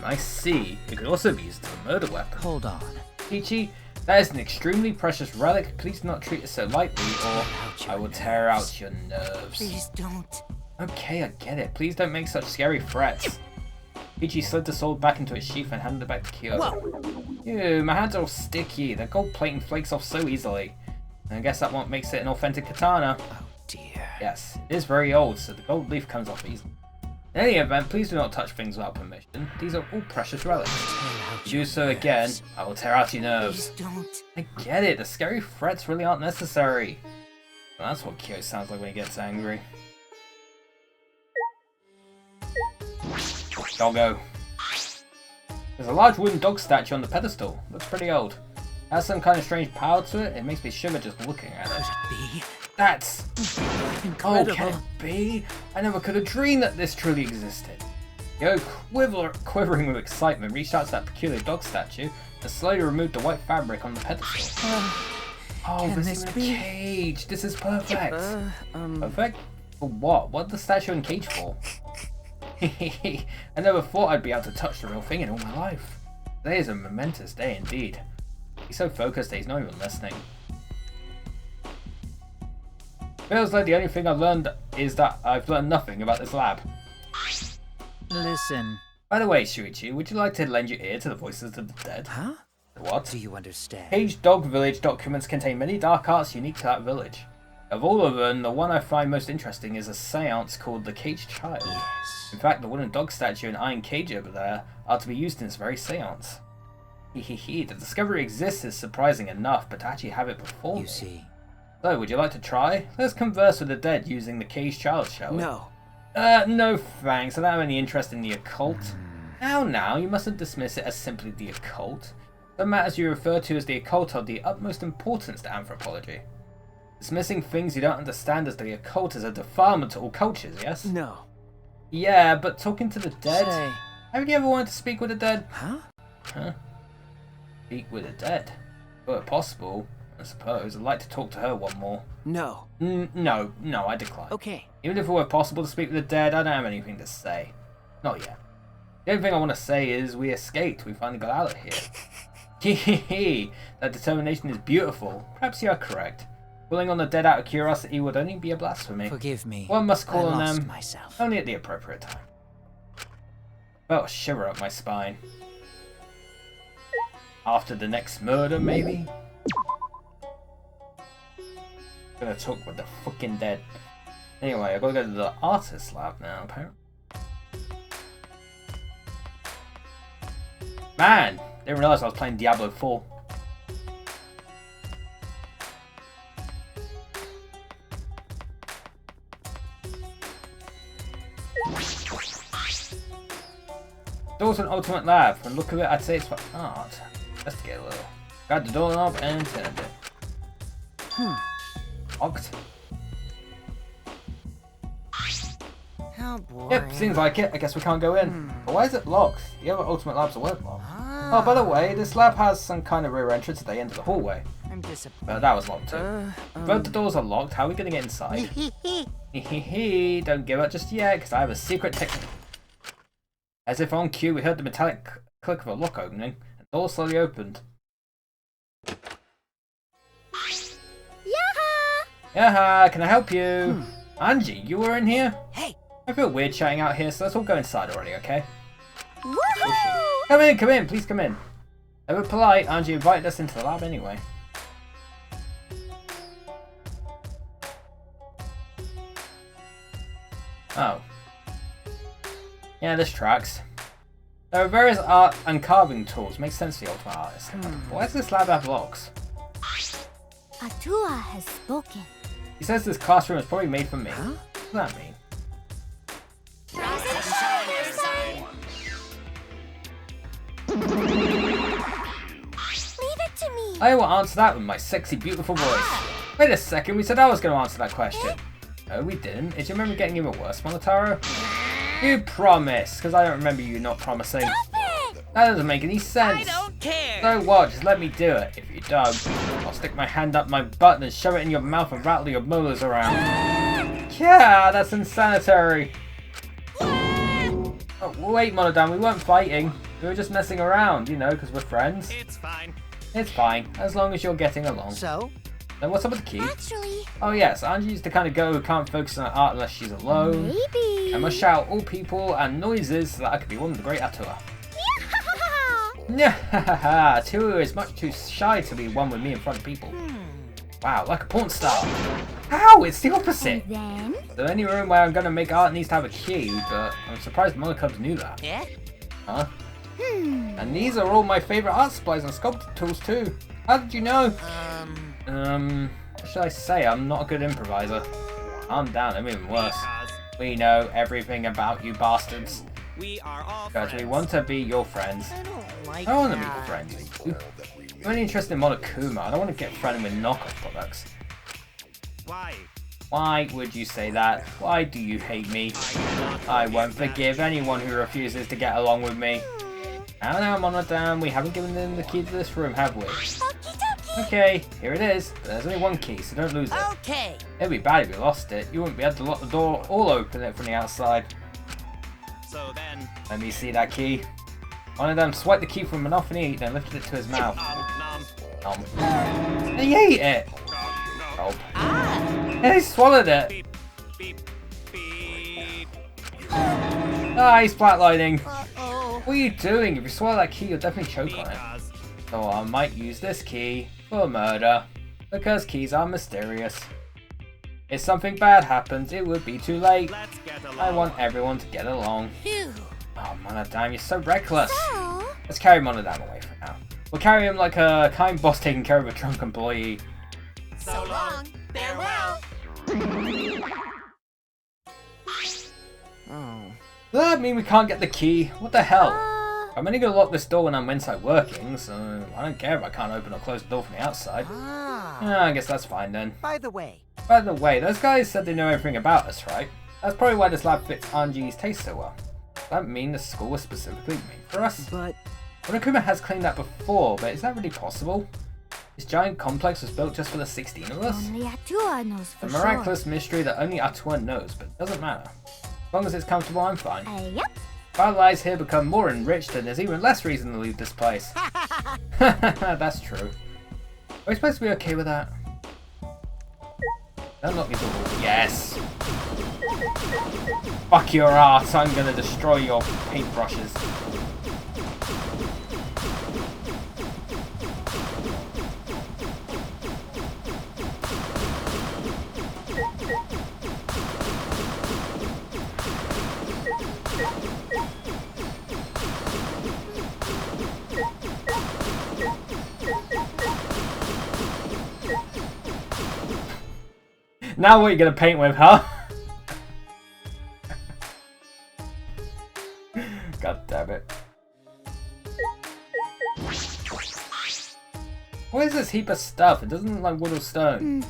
I see. It could also be used as a murder weapon. Hold on. Peachy, that is an extremely precious relic. Please do not treat it so lightly, or I will tear out your nerves. Please don't. Okay, I get it. Please don't make such scary threats. Peachy slid the sword back into its sheath and handed it back to Kyo. Whoa. Ew, my hands are all sticky. The gold plating flakes off so easily. And I guess that what makes it an authentic katana. Oh dear. Yes, it is very old, so the gold leaf comes off easily. In any event, please do not touch things without permission. These are all precious relics. If you do so again, I will tear out your nerves. Please don't. I get it, the scary threats really aren't necessary. Well, that's what Kyo sounds like when he gets angry. Doggo. There's a large wooden dog statue on the pedestal. Looks pretty old. It has some kind of strange power to it. It makes me shiver just looking at it. Could it be? That's incredible. Oh, can it be? I never could have dreamed that this truly existed. Yo, quivering with excitement, reached out to that peculiar dog statue and slowly removed the white fabric on the pedestal. Oh, this is a cage. This is perfect. Perfect? For what? What the statue in cage for? I never thought I'd be able to touch the real thing in all my life. Today is a momentous day indeed. He's so focused that he's not even listening. Feels like the only thing I've learned is that I've learned nothing about this lab. Listen. By the way, Shuichi, would you like to lend your ear to the voices of the dead? Huh? What? Do you understand? Caged Dog Village documents contain many dark arts unique to that village. Of all of them, the one I find most interesting is a seance called the Caged Child. Yes. In fact, the wooden dog statue and iron cage over there are to be used in this very seance. The discovery exists is surprising enough, but to actually have it before You see. So, would you like to try? Let's converse with the dead using the Caged Child, shall we? No. No thanks. I don't have any interest in the occult. Now, you mustn't dismiss it as simply the occult. The matters you refer to as the occult are the utmost importance to anthropology. Dismissing things you don't understand as the occult is a defilement to all cultures, yes? No. Yeah, but talking to the dead? Say. Haven't you ever wanted to speak with the dead? Huh? Speak with the dead? Well, if possible, I suppose. I'd like to talk to her one more. No. No, I decline. Okay. Even if it were possible to speak with the dead, I don't have anything to say. Not yet. The only thing I want to say is we escaped. We finally got out of here. Hehehe. That determination is beautiful. Perhaps you are correct. Pulling on the dead out of curiosity would only be a blasphemy. Forgive me. One must call on them myself. only at the appropriate time. Felt a shiver up my spine. After the next murder, maybe? Gonna talk with the fucking dead. Anyway, I gotta go to the artist lab now, apparently. Man! Didn't realise I was playing Diablo 4. Door's an ultimate lab. From the look of it, I'd say it's for art. Investigate a little. Grab the doorknob and turn it. Locked. How boring. Yep, seems like it. I guess we can't go in. But why is it locked? The other ultimate labs are weren't locked. Oh, by the way, this lab has some kind of rear entrance at the end of the hallway. I'm disappointed. But that was locked too. Both the doors are locked. How are we going to get inside? Don't give up just yet, because I have a secret technique. As if on cue, we heard the metallic click of a lock opening, and the door slowly opened. Yaha! Can I help you? Angie, you were in here? Hey! I feel weird chatting out here, so let's all go inside already, okay? Woohoo! Come in, please come in. They were polite, Angie invited us into the lab anyway. Oh. Yeah, this tracks. There are various art and carving tools. Makes sense to the ultimate artist. Why does this lab have locks? Atua has spoken. He says this classroom is probably made for me. Huh? What does that mean? I will answer that with my sexy, beautiful voice. Wait a second, we said I was going to answer that question. No, we didn't. Do you remember getting even worse, Monotaro? You promised, because I don't remember you not promising. That doesn't make any sense. I don't care. So what? Just let me do it. If you don't, I'll stick my hand up my butt and shove it in your mouth and rattle your molars around. Yeah, that's insanitary. Oh, wait, Monodam, we weren't fighting. We were just messing around, you know, because we're friends. It's fine. It's fine, as long as you're getting along. So? Then what's up with the key? Actually... Oh yes, Angie is the kind of girl who can't focus on art unless she's alone. Maybe... I must shout all people and noises so that I could be one of the great Atua. Nyahaha! Atua is much too shy to be one with me in front of people. Wow, like a porn star. Ow, it's the opposite! Then? The only room where I'm gonna make art needs to have a key, but I'm surprised Monocubs knew that. Yeah? Huh? And these are all my favourite art supplies and sculpting tools too. How did you know? What should I say? I'm not a good improviser. Calm down, I'm even worse. We know everything about you bastards. We are all Because friends. we want to be your friends. Like I want to be your friends with you. I'm only interested in Monokuma. I don't want to get friendly with knockoff products. Why? Why would you say that? Why do you hate me? I won't forgive anyone who refuses to get along with me. Now, Monodam, we haven't given them the key to this room, have we? Okay, here it is. But there's only one key, so don't lose it. Okay. It'd be bad if you lost it. You wouldn't be able to lock the door or open it from the outside. So then... Let me see that key. Monodam swiped the key from Monophony, then lifted it to his mouth. Nom. He ate it! Gulp. And he swallowed it! Beep, beep, beep. Ah, he's flatlining. What are you doing? If you swallow that key, you'll definitely choke on it. So I might use this key for murder. Because keys are mysterious. If something bad happens, it would be too late. Let's get along. I want everyone to get along. Phew. Oh, Monodam, you're so reckless. So? Let's carry Monodam away for now. We'll carry him like a kind boss taking care of a drunk employee. So long. Farewell. Oh. Does that mean we can't get the key? What the hell? I'm only gonna lock this door when I'm inside working, so I don't care if I can't open or close the door from the outside. I guess that's fine then. By the way, those guys said they know everything about us, right? That's probably why this lab fits Anji's taste so well. Does that mean the school was specifically made for us? But... Monokuma has claimed that before, but is that really possible? This giant complex was built just for the 16 of us? Only Atua knows for A miraculous mystery that only Atua knows, but it doesn't matter. As long as it's comfortable, I'm fine. Yep. If our lives here become more enriched, then there's even less reason to leave this place. That's true. Are we supposed to be okay with that? Unlock me the wall. Yes! Fuck your art, I'm gonna destroy your paintbrushes. Now what are you gonna paint with, huh? God damn it. What is this heap of stuff? It doesn't look like wood or stone.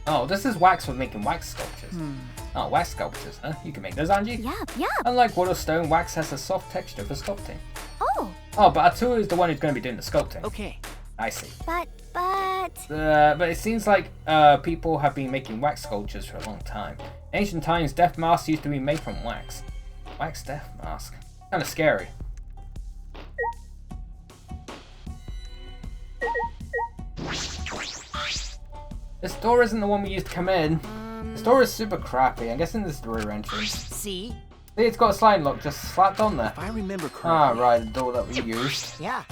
Oh, this is wax for making wax sculptures. Oh, wax sculptures, huh? You can make those, Angie? Yep. Unlike wood or stone, wax has a soft texture for sculpting. Oh. Oh, but Atua is the one who's going to be doing the sculpting. okay. I see. But... But it seems like people have been making wax sculptures for a long time. In ancient times, death masks used to be made from wax. Wax death mask. Kind of scary. This door isn't the one we used to come in. This door is super crappy. I'm guessing this is the rear entrance. See? See, it's got a sliding lock just slapped on there. If I remember correctly... Ah, right, the door that we used. Yeah.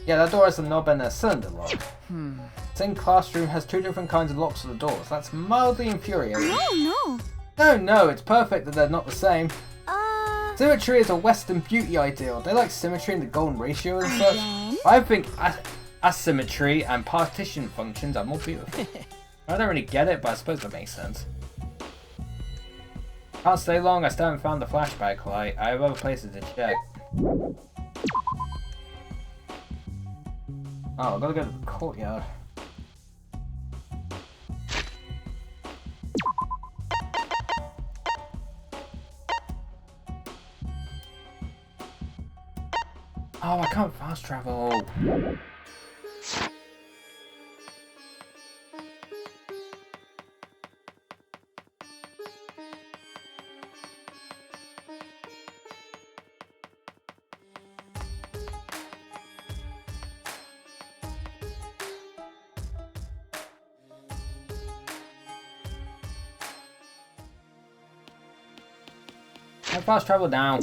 Yeah, that door has a knob and a cylinder lock. Same classroom has two different kinds of locks for the doors. That's mildly infuriating. No, it's perfect that they're not the same. Symmetry is a Western beauty ideal. They like symmetry and the golden ratio and such. I think asymmetry and partition functions are more beautiful. I don't really get it, but I suppose that makes sense. Can't stay long, I still haven't found the flashback light. I have other places to check. Oh, I gotta go to the courtyard. Oh, I can't fast travel. I fast travel down.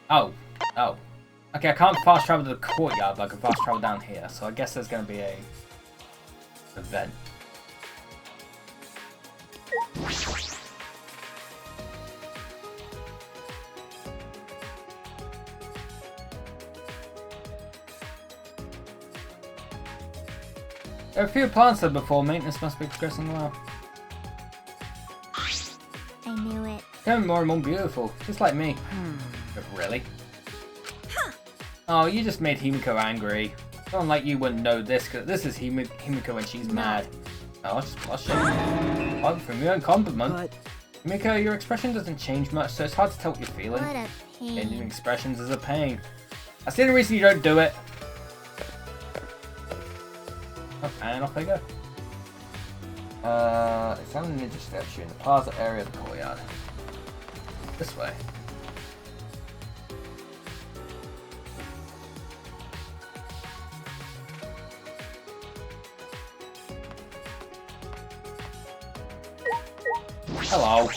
Oh. Oh. Okay, I can't fast travel to the courtyard, but I can fast travel down here. So I guess there's going to be a event. There are a few plants there before. Maintenance must be progressing well. I knew it. Becoming more and more beautiful, just like me. But really? Oh, you just made Himiko angry. Someone like you wouldn't know this, because this is Himiko when she's mad. Oh, I'll just blush it. Oh, from your own compliment. Himiko, your expression doesn't change much, so it's hard to tell what you're feeling. What a pain. Changing expressions is a pain. That's the only reason you don't do it. Oh, and off they go. It's on the ninja statue in the plaza area of the courtyard. This way. Hello.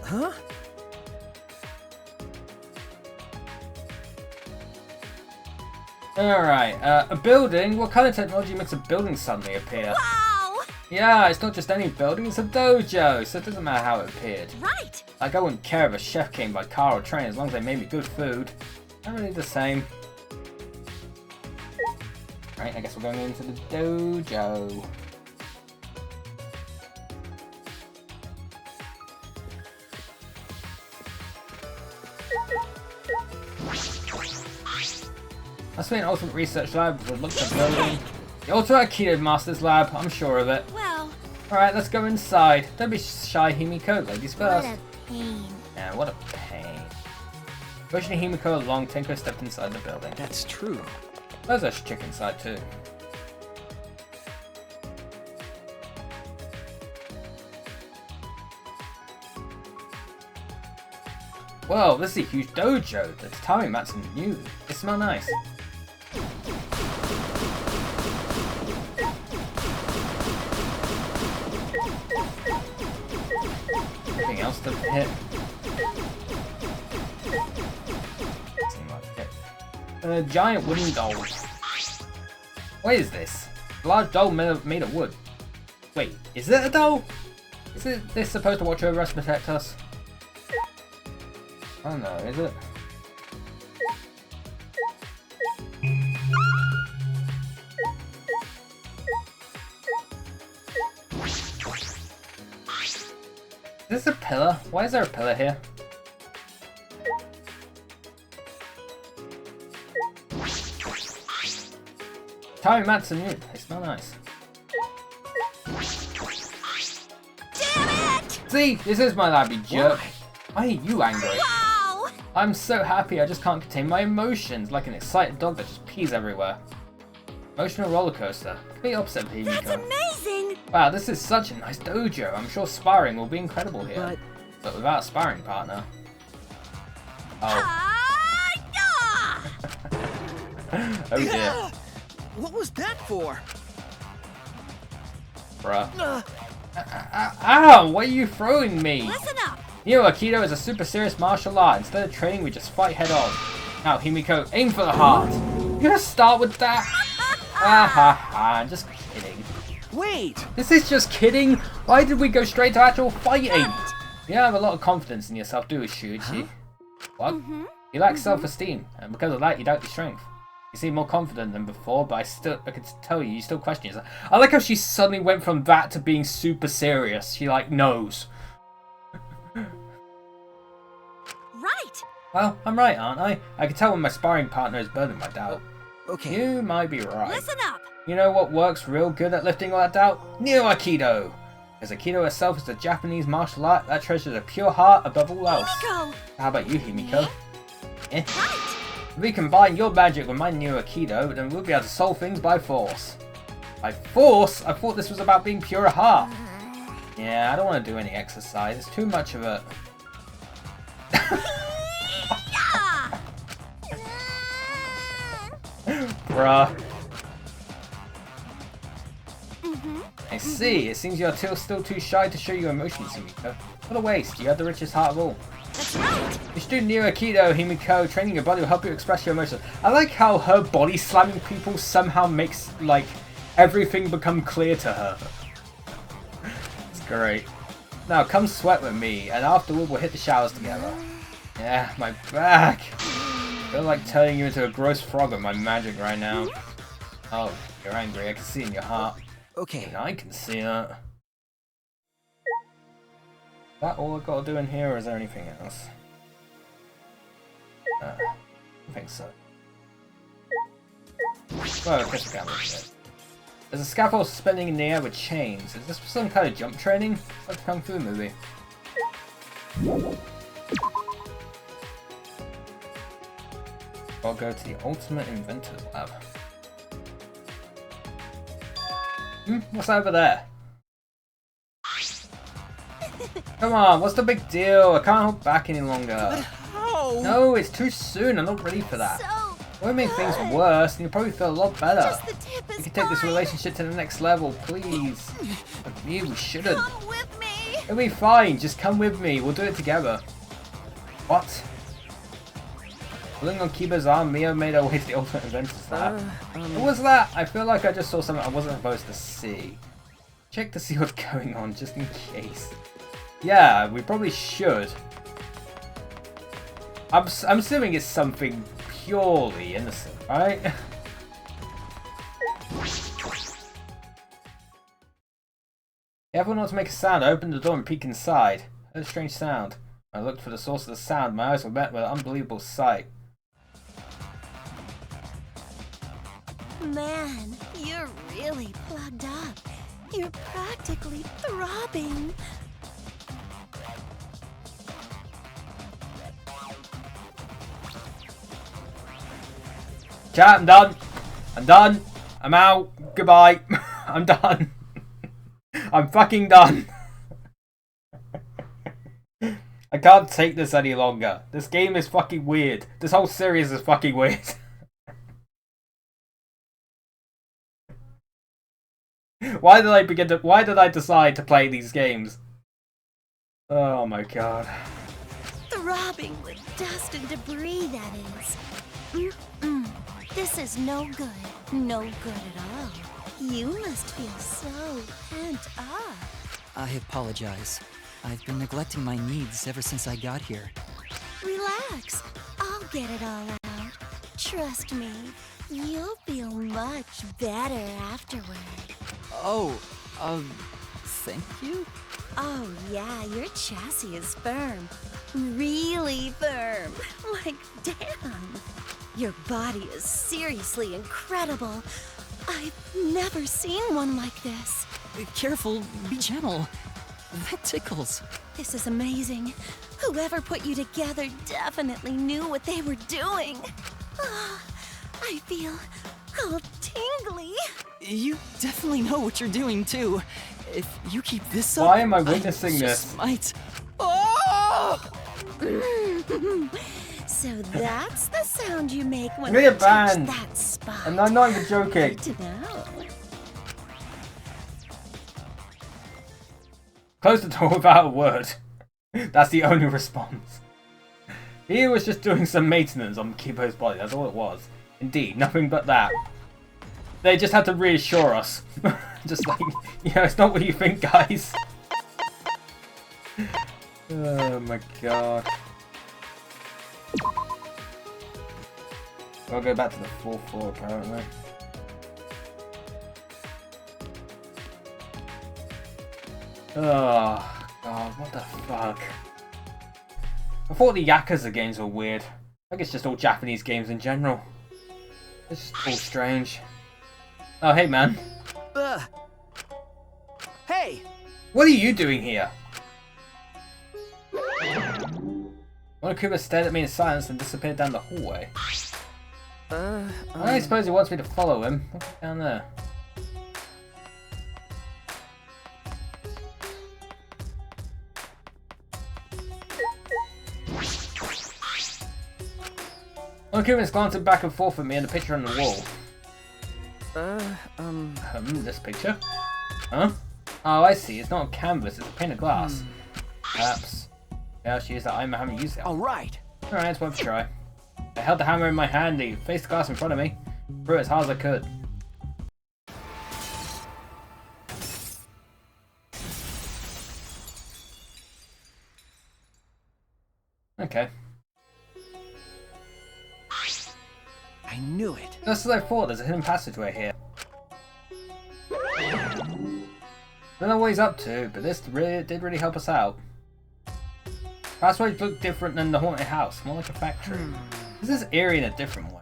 Huh? Alright, a building? What kind of technology makes a building suddenly appear? Wow! Yeah, it's not just any building, it's a dojo, so it doesn't matter how it appeared. Right! Like, I wouldn't care if a chef came by car or train as long as they made me good food. Not really the same. Right, I guess we're going into the dojo. Must be an ultimate research lab with looks of building. The ultimate Aikido Master's lab, I'm sure of it. Well. Alright, let's go inside. Don't be shy, Himiko. Ladies first. What a pain. Yeah, what a pain. Pushing Himiko along, Tenko stepped inside the building. That's true. There's a chick inside too. Whoa, this is a huge dojo. The tatami mats are new. They smell nice. Anything else to hit? Seems like it. A giant wooden doll. What is this? A large doll made of wood. Wait, is it a doll? Is this supposed to watch over us and protect us? I don't know, is it? Is this a pillar? Why is there a pillar here? Tatami mats are new. They smell nice. Damn it! See, this is my lab, you jerk. Why are you angry? Wow! I'm so happy I just can't contain my emotions, like an excited dog that just pees everywhere. Emotional roller coaster. Complete opposite of Himiko. That's amazing! Wow, this is such a nice dojo. I'm sure sparring will be incredible here. But without a sparring partner. Oh. Oh dear. What was that for? Bruh. Ow! Why are you throwing me? Listen up! You know, Aikido is a super serious martial art. Instead of training, we just fight head on. Now, Himiko, aim for the heart. You're gonna start with that? Ha ha, just kidding. Wait! This is just kidding? Why did we go straight to actual fighting? You don't have a lot of confidence in yourself, do you, Shuichi? What? You lack self-esteem, and because of that, you doubt your strength. You seem more confident than before, but I can tell you still question yourself. I like how she suddenly went from that to being super serious. She, like, knows. Right! Well, I'm right, aren't I? I can tell when my sparring partner is burning my doubt. Okay. You might be right. Listen up! You know what works real good at lifting all that doubt? Neo-Aikido! Because Aikido itself is a Japanese martial art that treasures a pure heart above all else. Himiko! How about you, Himiko? Eh? Right. If we combine your magic with my Neo-Aikido, then we'll be able to solve things by force. By force? I thought this was about being pure at heart. Yeah, I don't want to do any exercise. It's too much of it. Bruh. I see. It seems you're still too shy to show your emotions, Himiko. What a waste. You have the richest heart of all. That's right. You should do Neo-Aikido, Himiko. Training your body will help you express your emotions. I like how her body slamming people somehow makes, like, everything become clear to her. It's great. Now, come sweat with me, and afterward we'll hit the showers together. Yeah, my back. I feel like turning you into a gross frog with my magic right now. Oh, you're angry. I can see in your heart. Okay. And I can see that. Is that all I've got to do in here, or is there anything else? I think so. Well, I guess we can look at it. There's a scaffold suspending in the air with chains. Is this some kind of jump training? It's like a Kung Fu movie. I'll go to the Ultimate Inventor's Lab. What's over there? Come on, what's the big deal? I can't hold back any longer. But how? No, it's too soon. I'm not ready for that. So it won't make things worse, and you'll probably feel a lot better. Just the tip is We can take this relationship to the next level, please. But me, we shouldn't. Come with me. It'll be fine. Just come with me. We'll do it together. What? Pulling on Kiba's arm, Mio made her way to the Ultimate Inventor's Lab. What was that? I feel like I just saw something I wasn't supposed to see. Check to see what's going on, just in case. Yeah, we probably should. I'm assuming it's something purely innocent, right? Everyone ought to make a sound. I opened the door and peeked inside. I heard a strange sound. I looked for the source of the sound. My eyes were met with an unbelievable sight. Man, you're really plugged up. You're practically throbbing. Chat, I'm done. I'm done. I'm out. Goodbye. I'm done. I'm fucking done. I can't take this any longer. This game is fucking weird. This whole series is fucking weird. Why did I decide to play these games? Oh my god. Throbbing with dust and debris, that is. This is no good. No good at all. You must feel so pent up. I apologize. I've been neglecting my needs ever since I got here. Relax. I'll get it all out. Trust me. You'll feel much better afterward. Oh, thank you? Oh yeah, your chassis is firm. Really firm. Like, damn. Your body is seriously incredible. I've never seen one like this. Careful, be gentle. That tickles. This is amazing. Whoever put you together definitely knew what they were doing. Oh, I feel all tingly. You definitely know what you're doing, too. If you keep this up, why am I witnessing this? Might. Oh! So that's the sound you make when Give me you a touch band. that spot. And I'm not even joking. Good to know. Close the door without a word. That's the only response. He was just doing some maintenance on Kibo's body, that's all it was. Indeed, nothing but that. They just had to reassure us. Just like, it's not what you think, guys. Oh my god. I'll go back to the 4th floor apparently. Oh god, what the fuck? I thought the Yakuza games were weird. I think it's just all Japanese games in general. It's just all strange. Oh hey man. Hey! What are you doing here? Monokuma stared at me in silence and disappeared down the hallway. I suppose he wants me to follow him. What's down there? Monokuma's glancing back and forth at me and the picture on the wall. This picture? Huh? Oh, I see. It's not a canvas, it's a pane of glass. Perhaps. Yeah, she used that item I haven't used it. Alright. Alright, it's worth a try. I held the hammer in my hand and faced the glass in front of me. Threw it as hard as I could. Okay. I knew it. Just as I thought, there's a hidden passageway here. Don't know what he's up to, but this did really help us out. Passways look different than the haunted house, more like a factory. This is eerie in a different way.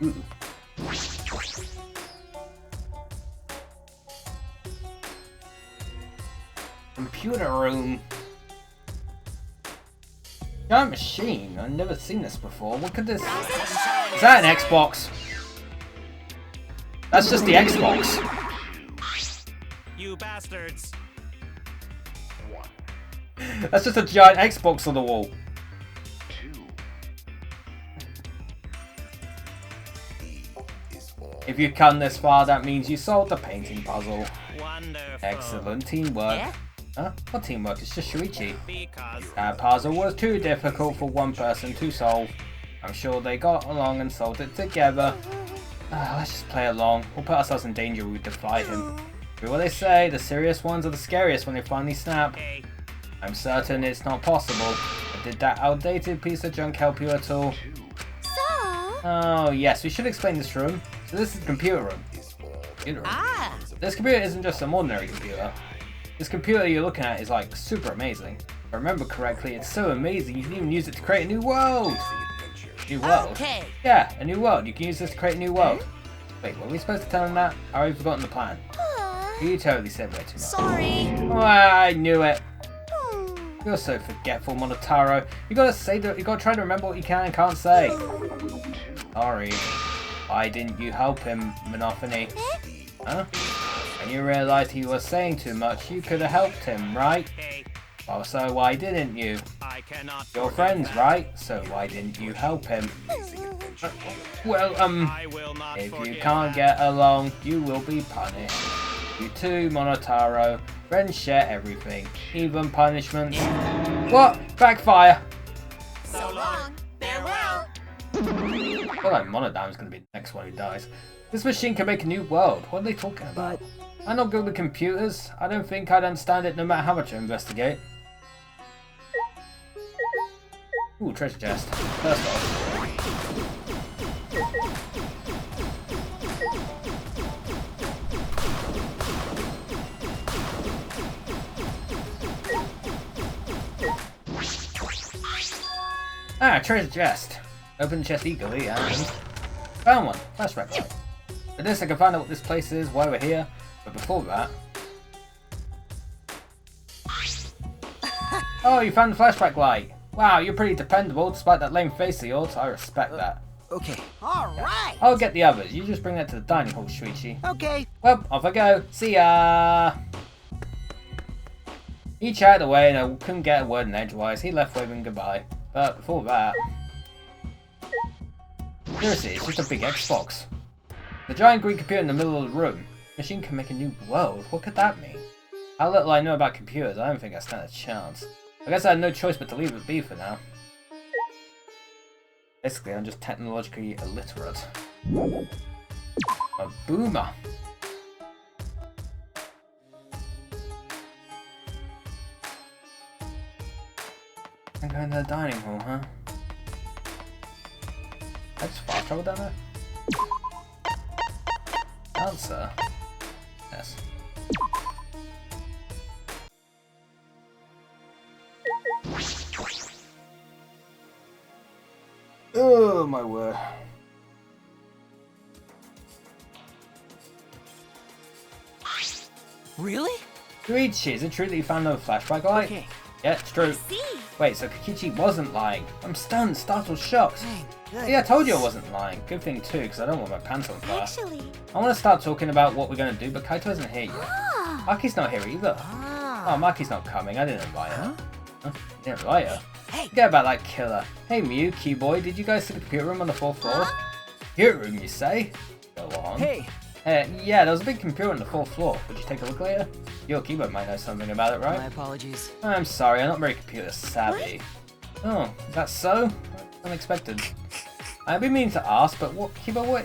Ooh. Computer room. Giant machine. I've never seen this before. What could this? Is that an Xbox? That's just the Xbox. You bastards. That's just a giant Xbox on the wall. If you've come this far, that means you solved the painting puzzle. Wonderful. Excellent teamwork. Yeah? Huh? What teamwork? It's just Shuichi. That puzzle was too difficult for one person to solve. I'm sure they got along and solved it together. Let's just play along. We'll put ourselves in danger if we defy him. Do what they say, the serious ones are the scariest when they finally snap. I'm certain it's not possible. But did that outdated piece of junk help you at all? Oh yes, we should explain this room. So this is the computer room. This computer isn't just some ordinary computer. This computer you're looking at is like super amazing. If I remember correctly, it's so amazing you can even use it to create a new world. New world? Okay. Yeah, a new world. You can use this to create a new world. Wait, were we supposed to tell him that? Or have we forgotten the plan? You totally said way too much. Sorry. Oh, I knew it. You're so forgetful, Monotaro. You gotta try to remember what you can and can't say. Sorry. Why didn't you help him, Monophony? Huh? When you realized he was saying too much, you could have helped him, right? Well, so why didn't you? You're friends, right? So why didn't you help him? Well, if you can't get along, you will be punished. You too, Monotaro. Friends share everything, even punishments. What? Backfire! So long. Farewell. I feel like Monodam's gonna be the next one who dies. This machine can make a new world. What are they talking about? I'm not good with computers. I don't think I'd understand it no matter how much I investigate. Ooh, treasure chest. First off. Ah, treasure chest. Open the chest eagerly and found one. Flashback light. For this I can find out what this place is, why we're here, but before that... Oh, you found the flashback light. Wow, you're pretty dependable despite that lame face of yours. I respect that. Okay. Alright. I'll get the others. You just bring that to the dining hall, Shuichi. Okay. Well, off I go. See ya! He chatted away and I couldn't get a word in edgewise. He left waving goodbye. But before that... Seriously, it's just a big Xbox. The giant green computer in the middle of the room. Machine can make a new world. What could that mean? How little I know about computers, I don't think I stand a chance. I guess I had no choice but to leave it be for now. Basically, I'm just technologically illiterate. A boomer. I'm going to the dining hall, huh? That's fast travel down there? Answer. Yes. Oh my word. Really? Koichi, is it true that you found no flashback light? Okay. Yeah, it's true. See? Wait, so Kokichi wasn't lying. I'm stunned, startled, shocked. Good. Yeah, I told you I wasn't lying. Good thing too, because I don't want my pants on fire. Actually. I want to start talking about what we're going to do, but Kaito isn't here yet. Ah. Maki's not here either. Ah. Oh, Maki's not coming. I didn't invite her. Huh? You didn't invite her? Hey. Forget about that killer. Hey Mew, Keyboy, did you guys see the computer room on the 4th floor? Computer room, you say? Go on. Hey. Yeah, there was a big computer on the 4th floor. Would you take a look later? Your keyboard might know something about it, right? My apologies. I'm sorry, I'm not very computer savvy. Oh, is that so? Unexpected. I've been meaning to ask, but what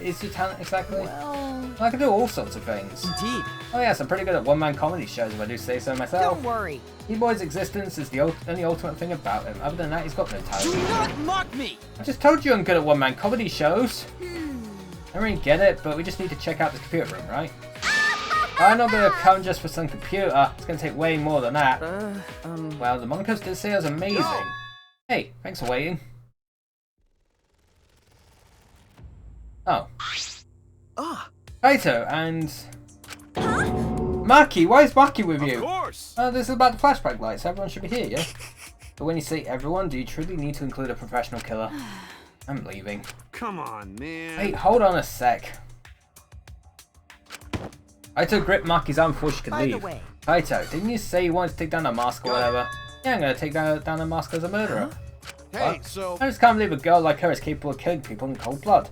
is your talent exactly? Well, I can do all sorts of things. indeed. Oh yes, I'm pretty good at one-man comedy shows if I do say so myself. Don't worry. Keyboy's existence is the only ultimate thing about him. Other than that, he's got no Do talent. not mock me. I just told you I'm good at one-man comedy shows. I don't really get it, but we just need to check out this computer room, right? I'm not gonna come just for some computer. It's gonna take way more than that. Well, the Monaco's did say it was amazing. Hey, thanks for waiting. Oh. Ah. Kaito and Maki. Why is Maki with you? Of course. This is about the flashback lights. Everyone should be here, yeah? But when you say everyone, do you truly need to include a professional killer? I'm leaving. Come on, man. Hey, hold on a sec. Kaito gripped Maki's arm before she could By the leave. way. Kaito, didn't you say you wanted to take down a mask or whatever? Yeah, I'm gonna take down a mask as a murderer. Hey, What? so I just can't believe a girl like her is capable of killing people in cold blood.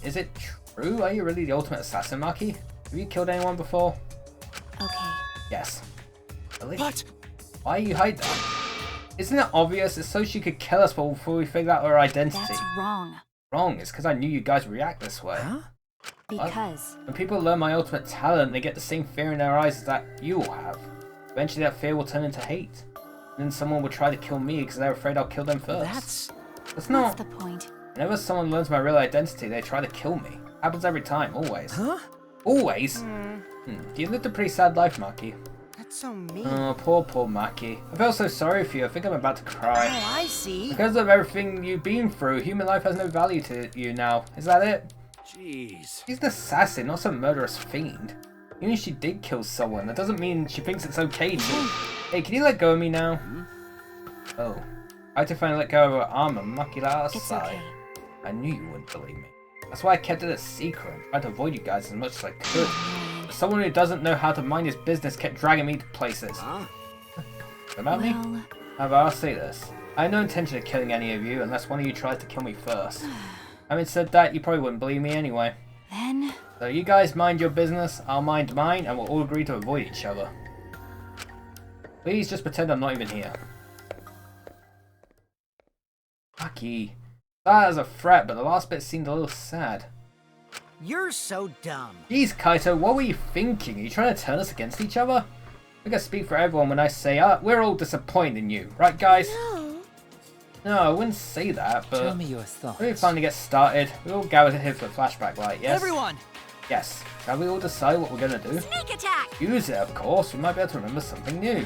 Is it true? Are you really the ultimate assassin, Maki? Have you killed anyone before? Okay. Yes. Really? what? Why are you hiding that? Isn't it obvious? It's so she could kill us before we figure out her identity. That's wrong. Wrong. It's because I knew you guys would react this way. Huh? Because When people learn my ultimate talent, they get the same fear in their eyes that you all have. Eventually that fear will turn into hate. And then someone will try to kill me because they're afraid I'll kill them first. That's not... that's the point. Whenever someone learns my real identity, they try to kill me. Happens every time, always. Huh? Always? You lived a pretty sad life, Maki. That's so mean. Oh, poor Maki. I feel so sorry for you. I think I'm about to cry. Oh, I see. Because of everything you've been through, human life has no value to you now. Is that it? Jeez. She's an assassin, not some murderous fiend. Even if she did kill someone, that doesn't mean she thinks it's okay to. Hey, can you let go of me now? Oh. I had to finally let go of her arm and Maki let out a It's sigh. okay. I knew you wouldn't believe me. That's why I kept it a secret and tried to avoid you guys as much as I could. But someone who doesn't know how to mind his business kept dragging me to places. Huh? About me? Well, However, I'll say this. I had no intention of killing any of you unless one of you tries to kill me first. Having said that, you probably wouldn't believe me anyway. then So you guys mind your business, I'll mind mine, and we'll all agree to avoid each other. Please just pretend I'm not even here. Maki. That is a threat, but the last bit seemed a little sad. You're so dumb. Jeez, Kaito, what were you thinking? Are you trying to turn us against each other? I think I speak for everyone when I say, we're all disappointed in you, right guys? No, I wouldn't say that, but Tell me your thoughts. when we finally get started, we all gathered here for a flashback light, yes? Everyone! Yes. Shall we all decide what we're gonna do? Sneak attack! Use it, of course. We might be able to remember something new.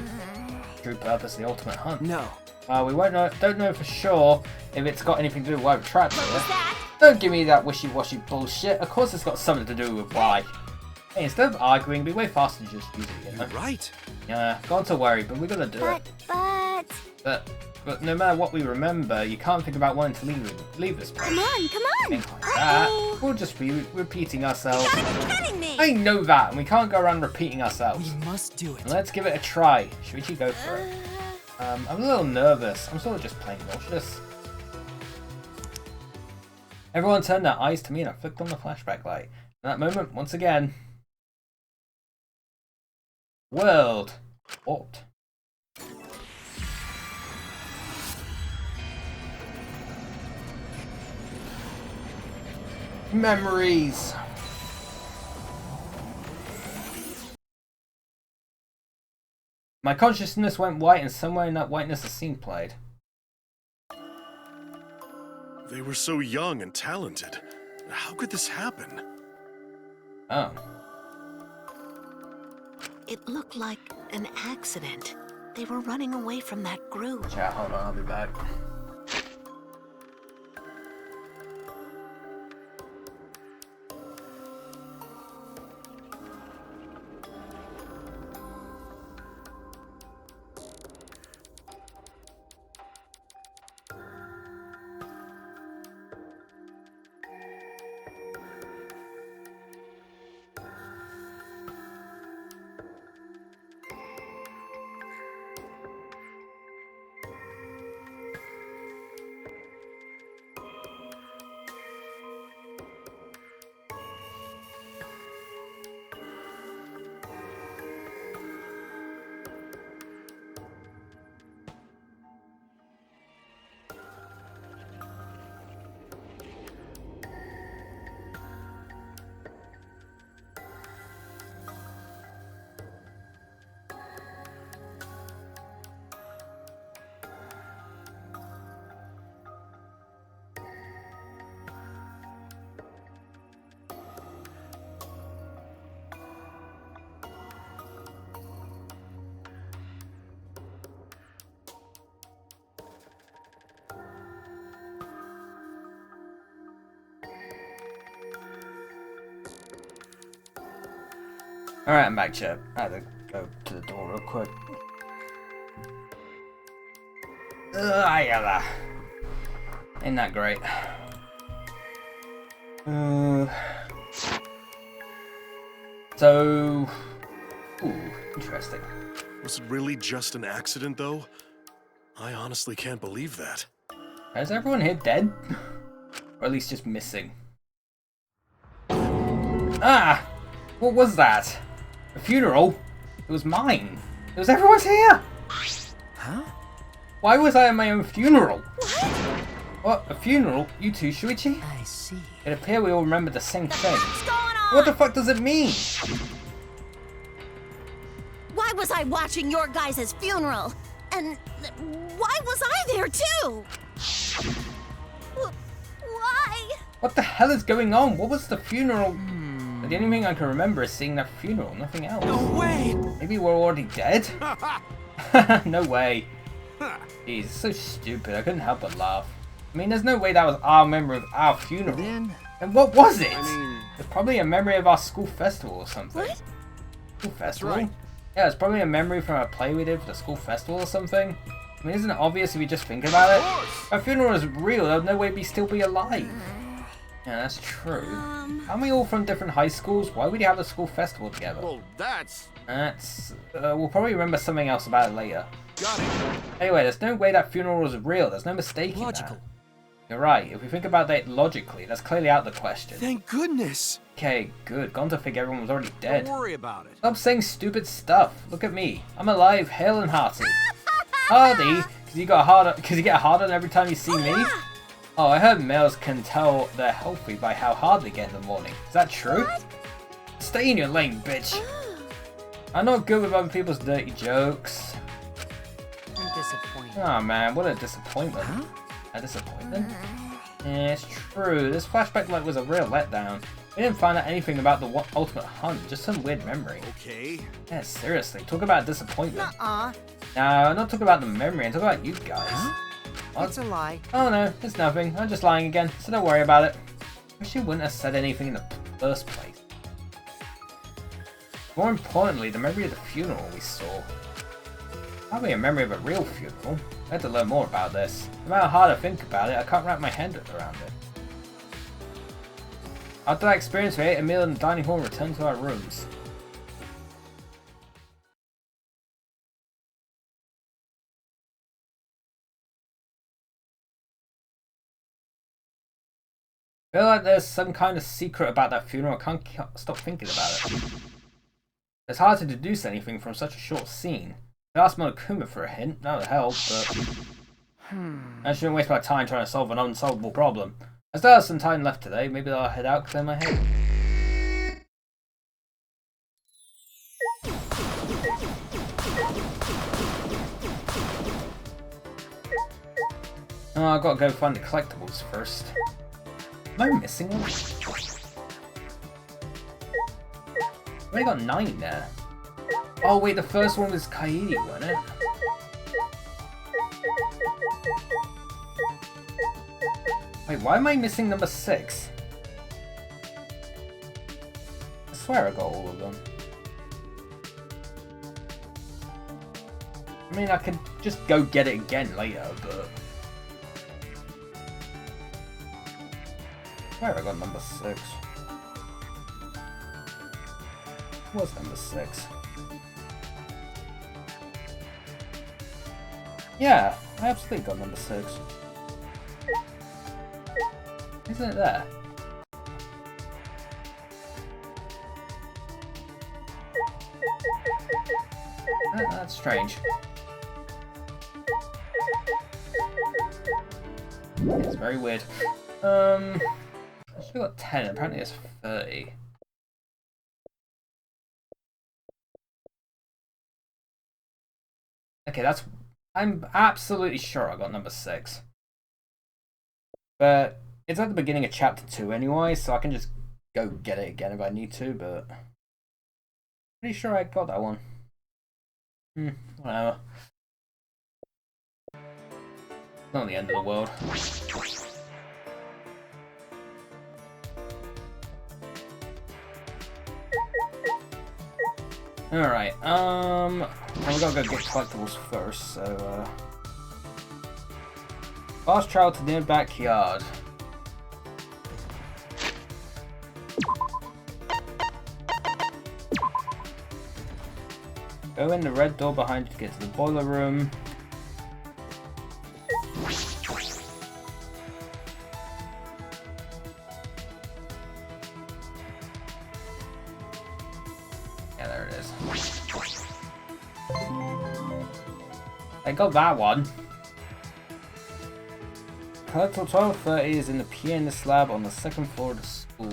True purpose, the ultimate hunt. No. We don't know for sure if it's got anything to do with why we trapped What here. was that? Don't give me that wishy-washy bullshit. Of course it's got something to do with why. Hey, instead of arguing, it'd be way faster to just use it, you know? You're right. Yeah, go on to worry, but we're gonna do it. But no matter what we remember, you can't think about wanting to leave this place. Come on, come on. Think like that. We'll just be repeating ourselves. You gotta be kidding me! I know that, and we can't go around repeating ourselves. We must do it. Let's give it a try. Should we go for it? I'm a little nervous. I'm sort of just plain nauseous. Everyone turned their eyes to me and I flicked on the flashback light. In that moment, once again, world warped. Memories. My consciousness went white, and somewhere in that whiteness a scene played. They were so young and talented. How could this happen? Oh. It looked like an accident. They were running away from that group. Yeah, hold on, I'll be back. Alright, I'm back, chat. I had to go to the door real quick. Yada. Ain't that great. So... Ooh, interesting. Was it really just an accident, though? I honestly can't believe that. Is everyone here dead? Or at least just missing? Ah! What was that? A funeral? It was mine. It was everyone's here! Huh? Why was I at my own funeral? What? A funeral? You too, Shuichi? I see. It appears we all remember the same thing. What the fuck does it mean? Why was I watching your guys' funeral? And why was I there too? Why? What the hell is going on? What was the funeral? The only thing I can remember is seeing that funeral, nothing else. No way! Maybe we're already dead? No way. Jeez, it's so stupid. I couldn't help but laugh. I mean, there's no way that was our memory of our funeral. And what was it? It's probably a memory of our school festival or something. What? School festival? right. Yeah, it's probably a memory from a play we did for the school festival or something. I mean, isn't it obvious if you just think about it? If our funeral is real, there's no way we'd still be alive. Yeah, that's true. Aren't we all from different high schools? Why would you have a school festival together? Well, that's... we'll probably remember something else about it later. Got it. Anyway, there's no way that funeral was real. There's no mistake in that. You're right. If we think about that logically, that's clearly out of the question. Thank goodness. Okay, good. Gone to think everyone was already dead. Don't worry about it. Stop saying stupid stuff. Look at me. I'm alive, hale and hearty. Hardy? Because you get harder every time you see me? Oh, I heard males can tell they're healthy by how hard they get in the morning. Is that true? What? Stay in your lane, bitch. I'm not good with other people's dirty jokes. I'm disappointed. Oh man, what a disappointment. Huh? A disappointment? Yeah, it's true. This flashback like was a real letdown. We didn't find out anything about the ultimate hunt, just some weird memory. Okay. Yeah, seriously, talk about disappointment. Nuh-uh. No, I'm not talking about the memory, I'm talking about you guys. Huh? What? It's a lie. Oh no, it's nothing. I'm just lying again, so don't worry about it. Wish you wouldn't have said anything in the first place. More importantly, the memory of the funeral we saw. Probably a memory of a real funeral. I had to learn more about this. No matter how hard I think about it, I can't wrap my head around it. After that experience, we ate a meal in the dining hall and returned to our rooms. I feel like there's some kind of secret about that funeral. I can't stop thinking about it. It's hard to deduce anything from such a short scene. I asked Monokuma for a hint, that would help, but... I shouldn't waste my time trying to solve an unsolvable problem. I still have some time left today. Maybe I'll head out, clear my head. Oh, I've got to go find the collectibles first. Am I missing one? I only got 9 there. Oh wait, the first one was Kaede, wasn't it? Wait, why am I missing number 6? I swear I got all of them. I mean, I could just go get it again later, but... I swear I got number 6. What's number 6? Yeah, I absolutely got number 6. Isn't it there? That's strange. It's very weird. I still got 10, apparently it's 30. Okay, I'm absolutely sure I got number 6. But it's at the beginning of chapter 2 anyway, so I can just go get it again if I need to, but... Pretty sure I got that one. Whatever. Not the end of the world. Alright, we gotta go get collectibles first, so, fast travel to their backyard. Go in the red door behind you to get to the boiler room. Yeah, there it is. I got that one. Collectible 1230 is in the pianist lab on the 2nd floor of the school.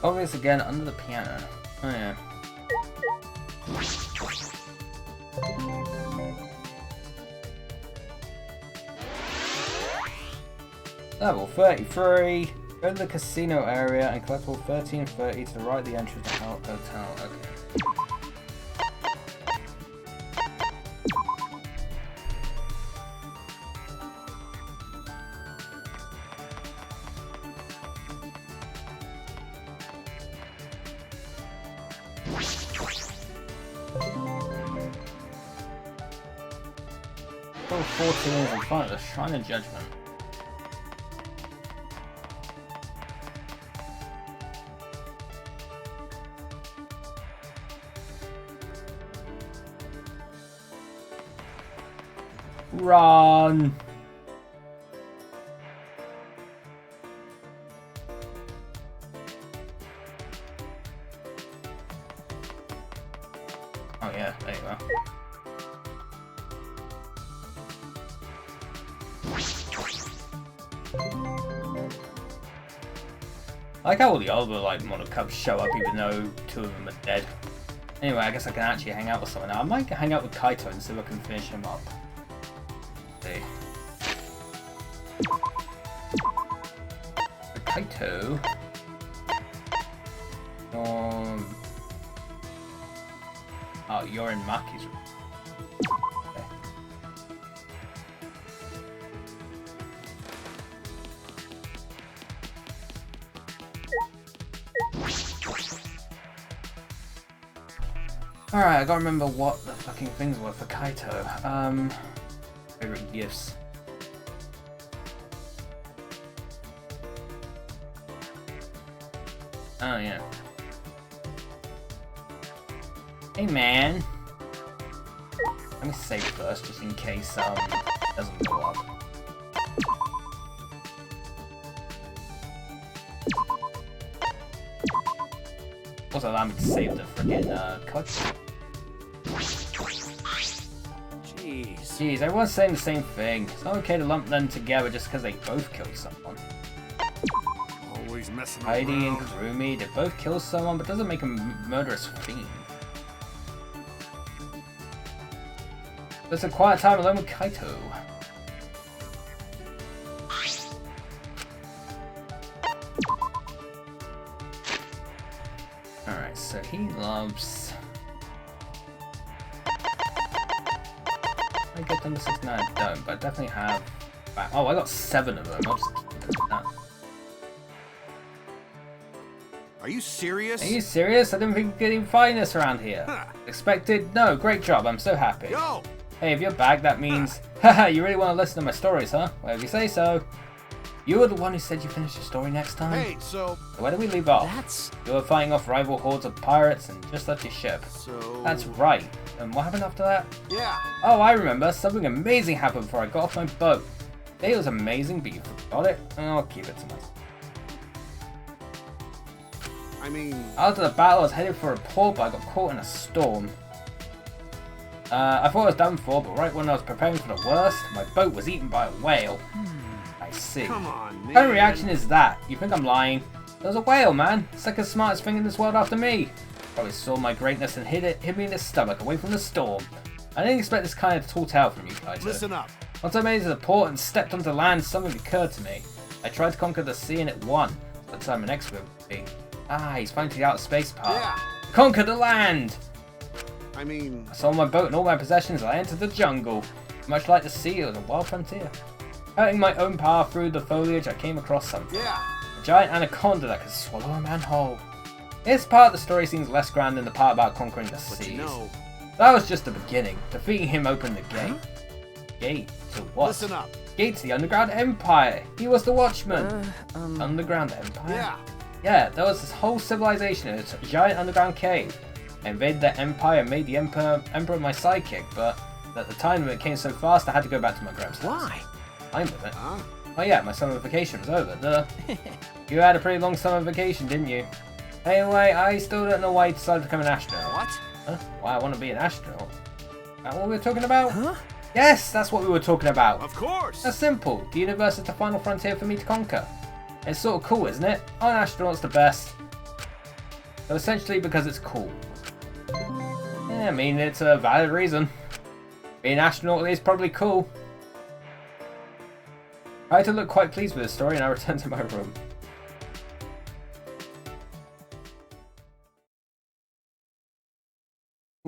Obvious again under the piano. Oh yeah. Level 33. Go to the casino area and collect all 1330 to the right of the entrance to the hotel. Okay. Level 14 is in front of the Shrine of Judgment. Run! Oh yeah, there you go. I like how all the other Mono Cubs show up even though 2 of them are dead. Anyway, I guess I can actually hang out with someone now. I might hang out with Kaito and see if I can finish him up. See. Kaito. Oh, you're in Maki's room. Okay. Alright, I gotta remember what the fucking things were for Kaito. Favorite gifts. Oh yeah. Hey man. Let me save first, just in case it doesn't go up. Also allow me to save the friggin' code. Jeez, everyone's saying the same thing. It's not okay to lump them together just because they both killed someone. Always messing Heidi and around. Kurumi, they both kill someone, but doesn't make a murderous fiend. There's a quiet time alone with Kaito. Alright, so he loves... I get number 69, I don't, but I definitely have... Oh, I got 7 of them. I'll just keep it at that. Are you serious? Are you serious? I didn't think you could even find this around here. Expected? No, great job, I'm so happy. Yo! Hey, if you're back, that means... Haha, you really want to listen to my stories, huh? Well, if you say so. You were the one who said you finished your story next time? Hey, so... Where did we leave off? You were fighting off rival hordes of pirates and just left your ship. So... That's right. And what happened after that? Yeah. Oh, I remember. Something amazing happened before I got off my boat. The day was amazing, but you forgot it? I'll keep it to myself. I mean... After the battle, I was headed for a port, but I got caught in a storm. I thought I was done for, but right when I was preparing for the worst, my boat was eaten by a whale. I see. Come on, man. What kind of reaction is that? You think I'm lying? There's a whale, man. Second smartest thing in this world after me. Probably saw my greatness and hit me in the stomach away from the storm. I didn't expect this kind of tall tale from you guys. Listen up. Once I made it to the port and stepped onto land, something occurred to me. I tried to conquer the sea and it won. But I'm an expert would be. Ah, he's finally the outer space part. Yeah. Conquer the land! I mean... I sold my boat and all my possessions and I entered the jungle. Much like the sea, it was a wild frontier. Cutting my own path through the foliage, I came across something. Yeah. A giant anaconda that could swallow a man whole. This part of the story seems less grand than the part about conquering the seas. You know... That was just the beginning. Defeating him opened the gate. Huh? Gate to what? Listen up. Gate to the Underground Empire. He was the watchman. Underground Empire? Yeah. Yeah, there was this whole civilization in a giant underground cave. I invaded the empire and made the emperor my sidekick, but at the time when it came so fast I had to go back to my grand's house. Why? Time with it. Oh yeah, my summer vacation was over, duh. You had a pretty long summer vacation, didn't you? Anyway, I still don't know why you decided to become an astronaut. What? Huh? Why I want to be an astronaut? That what we were talking about? Huh? Yes, that's what we were talking about. Of course. That's simple. The universe is the final frontier for me to conquer. It's sort of cool, isn't it? Oh, an astronaut's the best. So essentially because it's cool. Yeah, I mean, it's a valid reason. Being an astronaut is probably cool. I had to look quite pleased with this story and I returned to my room.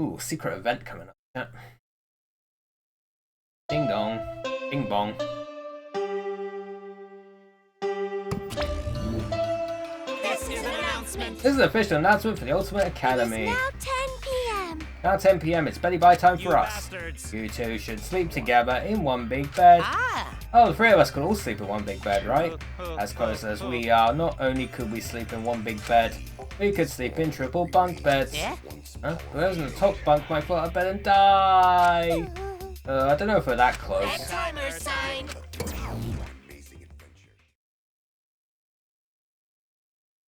Ooh, secret event coming up. Yeah. Ding dong. Bing bong. This is an announcement. This is an official announcement for the Ultimate Academy. It is now 10 p.m. Now 10 p.m. It's beddy bye time for You us. bastards. You two should sleep together in one big bed. Oh, the three of us could all sleep in one big bed, right? As close as we are, not only could we sleep in one big bed, we could sleep in triple bunk beds. Yeah? Huh? Whoever's in the top bunk might fall out of bed and die. I don't know if we're that close. Timer sign.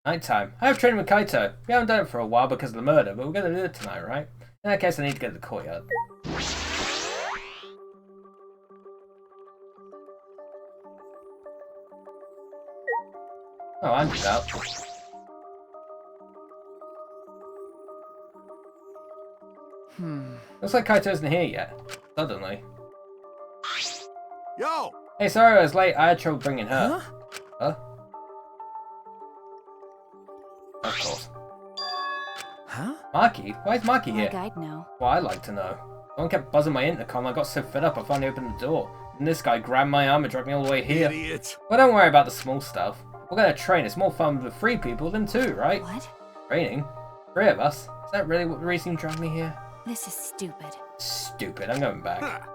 Nighttime. I have training with Kaito. We haven't done it for a while because of the murder, but we're going to do it tonight, right? In that case, I need to get to the courtyard. Oh, Andrew's out. Looks like Kaito isn't here yet. Suddenly. Yo! Hey, sorry I was late. I had trouble bringing her. Huh? Of course. Huh? Maki? Why is Maki here? Like I'd know. Well, I'd like to know. Someone kept buzzing my intercom. I got so fed up I finally opened the door. And this guy grabbed my arm and dragged me all the way here. Idiot. Well, don't worry about the small stuff. We're gonna train. It's more fun with 3 people than 2, right? What? Training? 3 of us? Is that really what the reason you dragged me here? This is stupid. Stupid. I'm going back.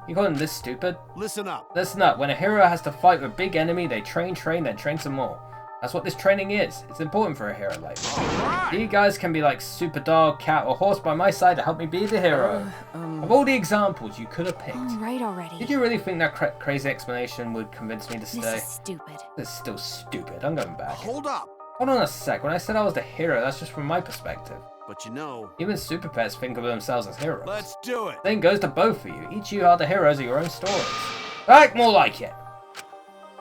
You calling this stupid? Listen up. Listen up. When a hero has to fight with a big enemy, they train, then train some more. That's what this training is. It's important for a hero like me. You guys can be like super dog, cat, or horse by my side to help me be the hero. Of all the examples you could have picked. Right already. Did you really think that crazy explanation would convince me to stay? This is stupid. This is still stupid. I'm going back. Hold up. Hold on a sec. When I said I was the hero, that's just from my perspective. But you know... Even super pets think of themselves as heroes. Let's do it. Same goes to both of you. Each of you are the heroes of your own stories. Act more like it.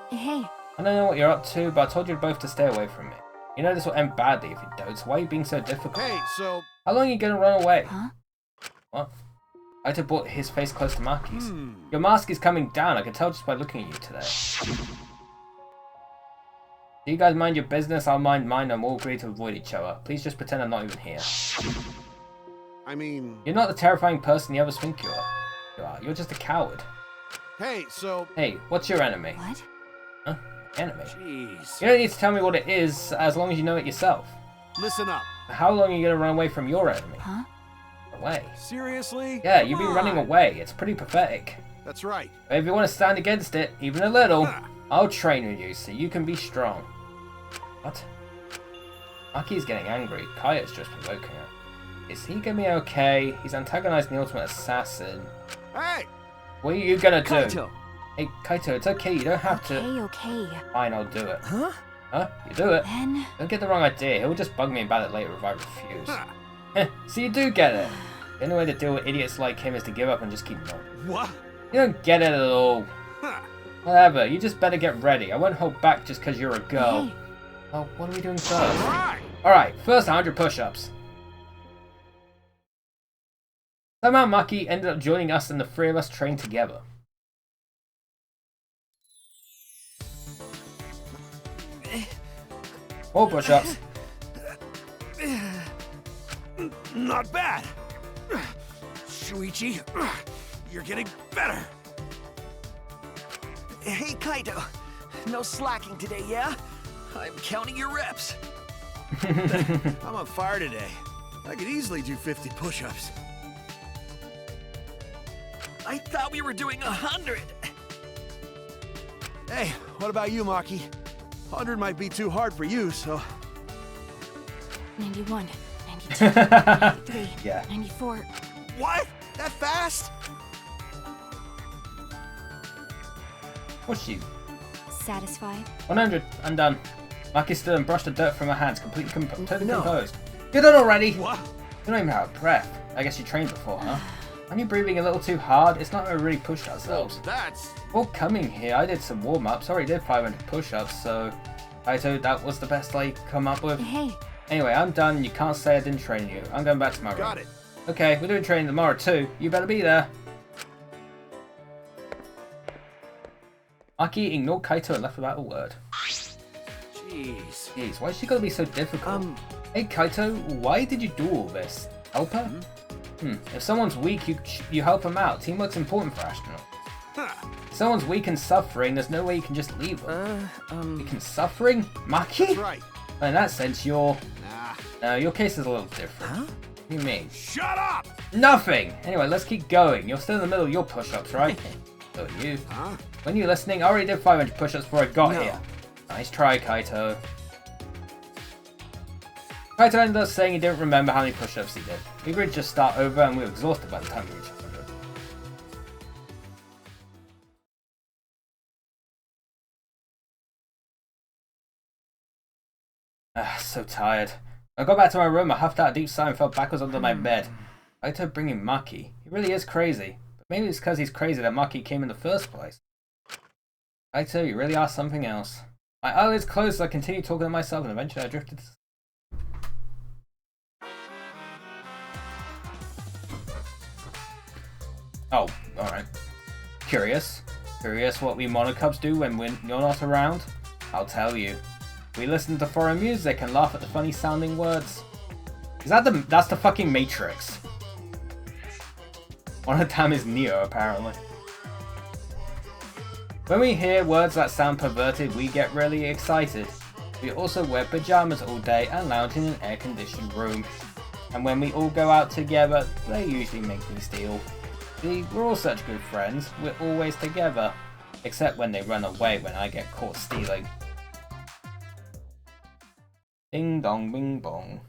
Hey. I don't know what you're up to, but I told you both to stay away from me. You know this will end badly if you don't, so why are you being so difficult? Hey, so... How long are you gonna run away? Huh? What? Kaito brought his face close to Maki's. Your mask is coming down, I can tell just by looking at you today. Do you guys mind your business? I'll mind mine and we'll agree to avoid each other. Please just pretend I'm not even here. I mean... You're not the terrifying person you others think you are. You're just a coward. Hey, so... Hey, what's your enemy? What? Huh? Enemy? Jeez. You don't need to tell me what it is, as long as you know it yourself. Listen up. How long are you gonna run away from your enemy? Huh? Away? Seriously? Yeah, you've been running away. It's pretty pathetic. That's right. But if you want to stand against it, even a little, I'll train with you so you can be strong. What? Maki's getting angry. Kaya's just provoking her. Is he gonna be okay? He's antagonizing the ultimate assassin. Hey! What are you gonna do? Kaito. Hey, Kaito, it's okay. You don't have to. Okay. Fine, I'll do it. Huh? Huh? You do it. Then... Don't get the wrong idea. He'll just bug me about it later if I refuse. So you do get it. The only way to deal with idiots like him is to give up and just keep nodding. What? You don't get it at all. Whatever, you just better get ready. I won't hold back just because you're a girl. Hey. Oh, what are we doing first? Alright, first 100 push-ups. Somehow Maki ended up joining us and the three of us trained together. More push-ups. Not bad. Shuichi, you're getting better. Hey, Kaito. No slacking today, yeah? I'm counting your reps. I'm on fire today. I could easily do 50 push-ups. I thought we were doing 100. Hey, what about you, Maki? 100 might be too hard for you, so... 91, 92, 93, yeah. 94. What? That fast? What's she? Satisfied? 100. I'm done. Maki stood and brushed the dirt from her hands, completely totally composed. You're done already? What? You don't even have a breath. I guess you trained before, huh? Aren't you breathing a little too hard? It's not that we really pushed ourselves. Well, that's... Before coming here, I did some warm-ups. Already did 500 push-ups, so... Kaito, that was the best I could come up with. Hey. Anyway, I'm done. You can't say I didn't train you. I'm going back to my room. Got it. Okay, we're doing training tomorrow too. You better be there. Maki ignored Kaito and left without a word. Jeez, why is she gonna be so difficult? Hey Kaito, why did you do all this? Help her? If someone's weak, you help them out. Teamwork's important for astronauts. If someone's weak and suffering, there's no way you can just leave them. Weak and suffering? Maki? That's right. Well, in that sense, you're... Nah. No, your case is a little different. Huh? What do you mean? Shut up! Nothing! Anyway, let's keep going. You're still in the middle of your push-ups, right? So are you. Huh? When you're listening, I already did 500 push-ups before I got here. Nice try, Kaito. Kaito ended up saying he didn't remember how many push-ups he did. We agreed to just start over and we were exhausted by the time we reached 100. So tired. I got back to my room, I huffed out a deep sigh and fell backwards under my bed. Kaito bringing Maki. He really is crazy. But maybe it's because he's crazy that Maki came in the first place. Kaito, you really are something else. My eyelids closed as I continued talking to myself and eventually I drifted to sleep. Oh, alright. Curious? Curious what we monocubs do when you're not around? I'll tell you. We listen to foreign music and laugh at the funny sounding words. That's the fucking Matrix. One of them is Neo, apparently. When we hear words that sound perverted, we get really excited. We also wear pajamas all day and lounge in an air-conditioned room. And when we all go out together, they usually make me steal. See, we're all such good friends, we're always together. Except when they run away when I get caught stealing. Ding dong, bing bong.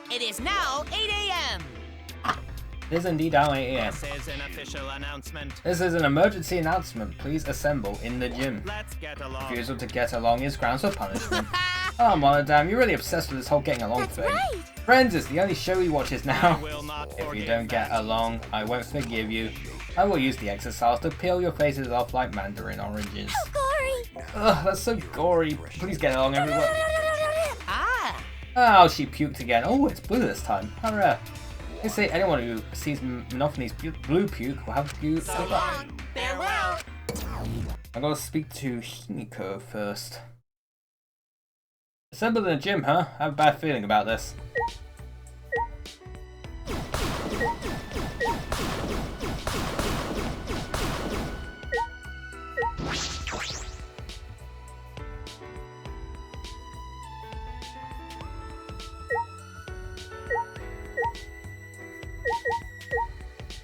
It is now 8 a.m. It is indeed now 8 a.m. This is an official announcement. This is an emergency announcement. Please assemble in the gym. Let's get along. Refusal to get along is grounds for punishment. Oh, Monodam, you're really obsessed with this whole getting along thing. Right. Friends is the only show he watches now. Not If you don't get along, I won't forgive you. I will use the exercise to peel your faces off like mandarin oranges. Gory. Ugh, that's so gory. Please get along, everyone. Ah. Oh, she puked again. Oh, it's blue this time. Hurrah. They say anyone who sees Monophanie's blue puke will have to So long. Farewell. I gotta speak to Himiko first. Assembled in the gym, huh? I have a bad feeling about this.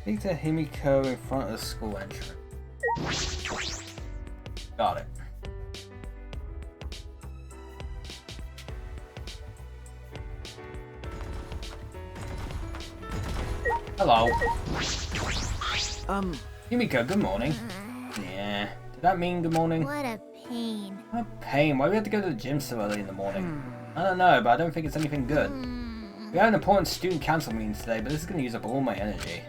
Speak to Himiko in front of the school entrance. Got it. Hello. Himiko, good morning. Yeah. Did that mean good morning? What a pain. What pain? Why do we have to go to the gym so early in the morning? I don't know, but I don't think it's anything good. We have an important student council meeting today, but this is going to use up all my energy.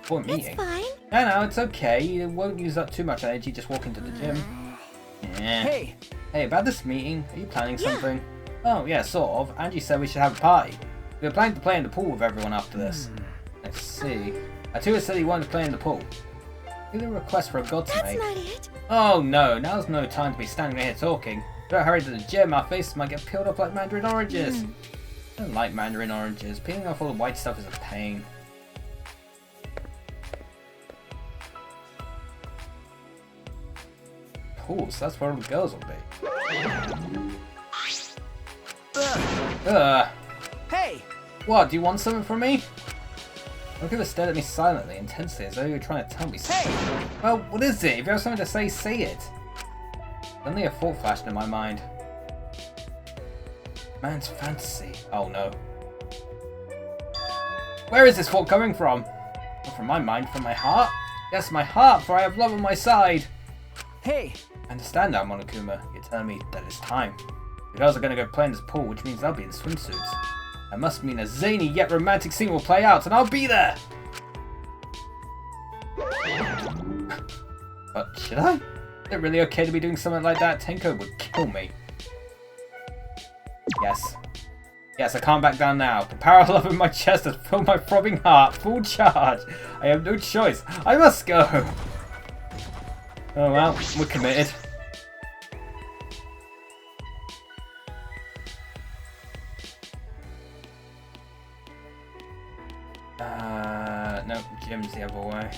Important meeting? Fine. No, it's okay. You won't use up too much energy just walking to the gym. Yeah. Hey! Hey, about this meeting, are you planning something? Oh, yeah, sort of. Angie said we should have a party. We were planning to play in the pool with everyone after this. Let's see. Atua said he wanted to play in the pool. Give a request for a god to make. That's not it. Oh no, now's no time to be standing here talking. Don't hurry to the gym, our faces might get peeled off like mandarin oranges. I don't like mandarin oranges. Peeling off all the white stuff is a pain. Pools, that's where all the girls will be. Hey! What, do you want something from me? Okuma stared at me silently, intensely, as though you were trying to tell me something. Hey! Well, what is it? If you have something to say, say it. Suddenly a thought flashed in my mind. Man's fantasy. Oh no. Where is this thought coming from? Not from my mind, from my heart? Yes, my heart, for I have love on my side. Hey! I understand now, Monokuma. You're telling me that it's time. The girls are going to go play in this pool, which means they'll be in swimsuits. That must mean a zany yet romantic scene will play out, and I'll be there! But should I? Is it really okay to be doing something like that? Tenko would kill me. Yes. Yes, I can't back down now. The power of love in my chest has filled my throbbing heart. Full charge. I have no choice. I must go. Oh well, we're committed. No, gym's the other way.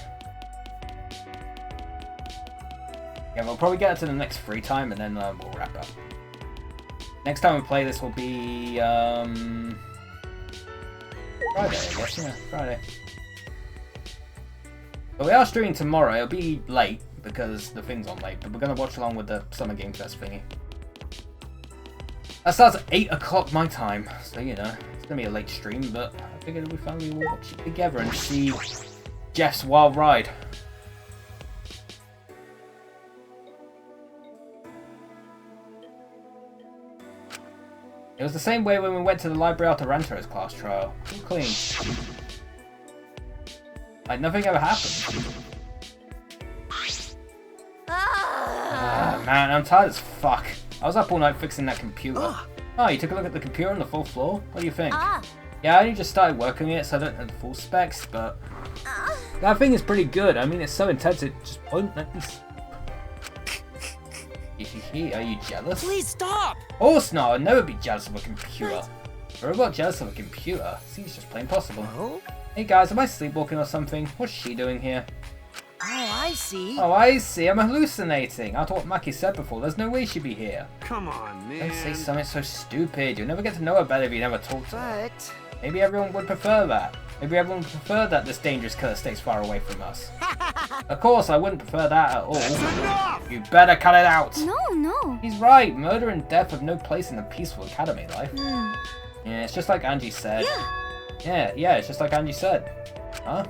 Yeah, we'll probably get to the next free time and then we'll wrap up. Next time we play this will be Friday, I guess. Yeah, Friday. But we are streaming tomorrow. It'll be late because the thing's on late, but we're gonna watch along with the Summer Game Fest thingy. That starts at 8 o'clock my time, so you know it's gonna be a late stream. But I figured we finally will watch it together and see Jeff's wild ride. It was the same way when we went to the library after Rantaro's class trial. All clean. Like nothing ever happened. Man, I'm tired as fuck. I was up all night fixing that computer. Oh, you took a look at the computer on the full floor? What do you think? Yeah, I only just started working it, so I don't know the full specs, but that thing is pretty good. I mean, it's so intense, it just won't let me sleep. Are you jealous? Please stop! Of course not, I'd never be jealous of a computer. If a robot jealous of a computer, seems just plain possible. Hey guys, am I sleepwalking or something? What's she doing here? Oh, I see. Oh, I see. I'm hallucinating. After what Maki said before, there's no way she'd be here. Come on, man. Don't say something so stupid. You'll never get to know her better if you never talk to her. But Maybe everyone would prefer that. Maybe everyone would prefer that this dangerous killer stays far away from us. Of course, I wouldn't prefer that at all. That's enough! You better cut it out! No. He's right. Murder and death have no place in a peaceful academy life. Yeah, it's just like Angie said. Yeah, it's just like Angie said. Huh?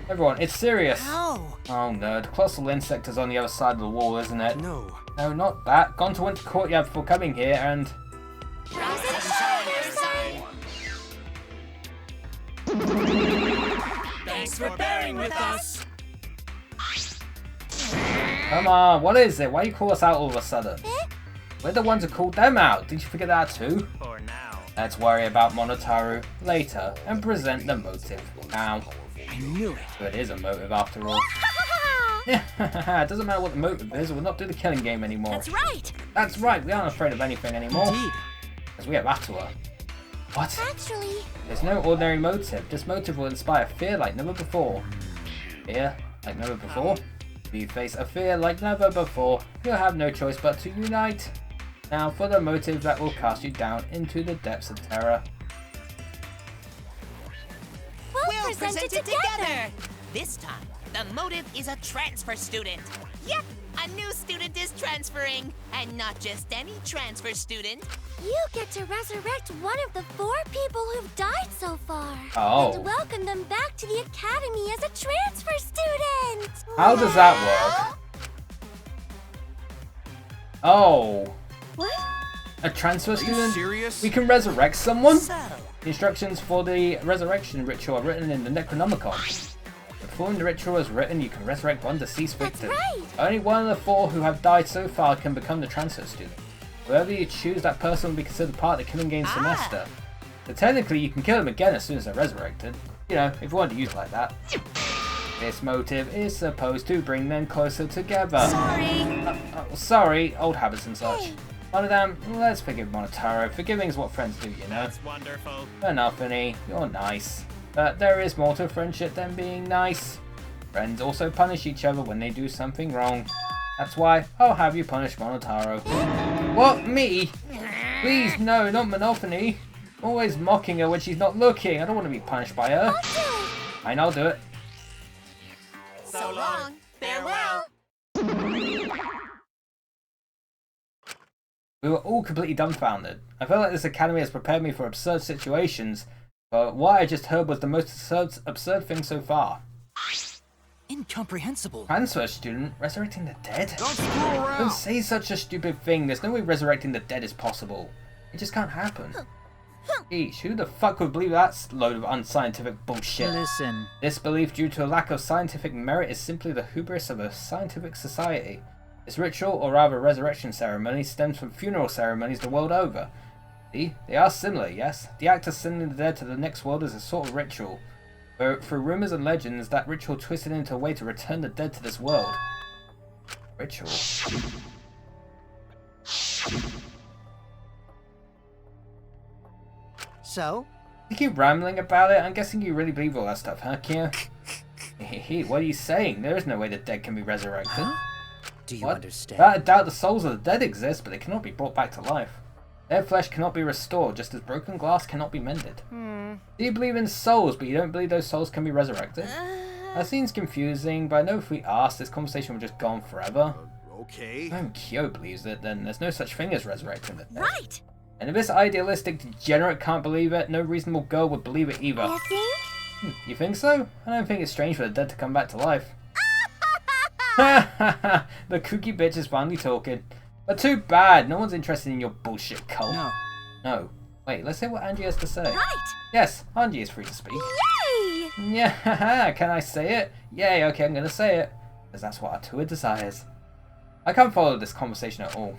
Everyone, it's serious. Ow. Oh no, the colossal insect is on the other side of the wall, isn't it? No. No, not that. Gone to Winter Courtyard before coming here and... Thanks for bearing with us. Come on, what is it? Why you call us out all of a sudden? We're the ones who called them out. Did you figure that too? For now. Let's worry about Monotaru later and present the motive now. I knew it. So it is a motive after all. It doesn't matter what the motive is, we'll not do the killing game anymore. That's right. That's right, we aren't afraid of anything anymore. Indeed. Because we have Atua. What? Actually, There's no ordinary motive. This motive will inspire fear like never before. Fear like never before? If you face a fear like never before, you'll have no choice but to unite. Now for the motive that will cast you down into the depths of terror. We'll present it together. This time, the motive is a transfer student. Yep, a new student is transferring. And not just any transfer student. you get to resurrect one of the 4 people who've died so far. Oh. And welcome them back to the academy as a transfer student. How does that work? Oh. What? A transfer Are you student? serious? We can resurrect someone? So, The instructions for the resurrection ritual are written in the Necronomicon. Before the ritual is written, you can resurrect one deceased victim. right. Only one of the 4 who have died so far can become the transfer student. Whoever you choose, that person will be considered part of the killing game semester. So technically, you can kill them again as soon as they're resurrected. You know, if you want to use it like that. This motive is supposed to bring them closer together. Sorry, old habits and such. Monodam, let's forgive Monotaro. Forgiving is what friends do, you know. That's wonderful. Enough, Finny. You're nice. But there is more to friendship than being nice. Friends also punish each other when they do something wrong. That's why I'll have you punish Monotaro. What? Me? Please, no, not Monophony. Always mocking her when she's not looking. I don't want to be punished by her. Fine, I'll do it. so long. Farewell. We were all completely dumbfounded. I felt like this academy has prepared me for absurd situations, but what I just heard was the most absurd thing so far. Incomprehensible. Transfer student? Resurrecting the dead? Don't screw around! Don't say such a stupid thing. There's no way resurrecting the dead is possible. It just can't happen. Eesh, who the fuck would believe that load of unscientific bullshit? Listen. This belief due to a lack of scientific merit is simply the hubris of a scientific society. This ritual, or rather resurrection ceremony, stems from funeral ceremonies the world over. See, they are similar, yes? The act of sending the dead to the next world is a sort of ritual. Through rumours and legends, that ritual twisted into a way to return the dead to this world. Ritual. So? You keep rambling about it? I'm guessing you really believe all that stuff, huh, Kia? What are you saying? There is no way the dead can be resurrected. Do you understand? I doubt the souls of the dead exist, but they cannot be brought back to life. Their flesh cannot be restored, just as broken glass cannot be mended. Do you believe in souls, but you don't believe those souls can be resurrected? That seems confusing, but I know if we asked, this conversation would just go on forever. Okay. If Kyo believes it, then there's no such thing as resurrecting the dead. Right. And if this idealistic degenerate can't believe it, no reasonable girl would believe it either. You think? You think so? I don't think it's strange for the dead to come back to life. The kooky bitch is finally talking. But too bad, no one's interested in your bullshit cult. No. Wait, let's hear what Angie has to say. Right. Yes, Angie is free to speak. Yay! Yeah, can I say it? Yay, okay, I'm gonna say it. Because that's what Atua desires. I can't follow this conversation at all.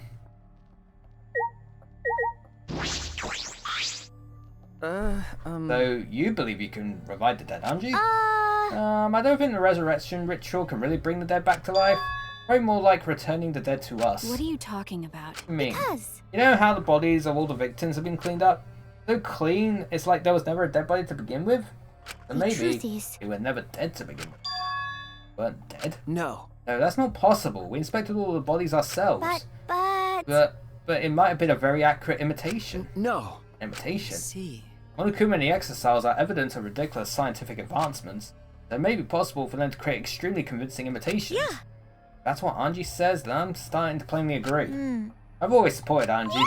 So, you believe you can revive the dead, Angie? I don't think the resurrection ritual can really bring the dead back to life. Probably more like returning the dead to us. What are you talking about? Me. You know how the bodies of all the victims have been cleaned up? So clean, it's like there was never a dead body to begin with? But maybe they were never dead to begin with. Weren't dead? No. No, that's not possible. We inspected all the bodies ourselves. But but it might have been a very accurate imitation. No. Imitation? See. Monokuma and the Exerciles are evidence of ridiculous scientific advancements. So it may be possible for them to create extremely convincing imitations. Yeah. That's what Angie says, then I'm starting to plainly agree. I've always supported Angie.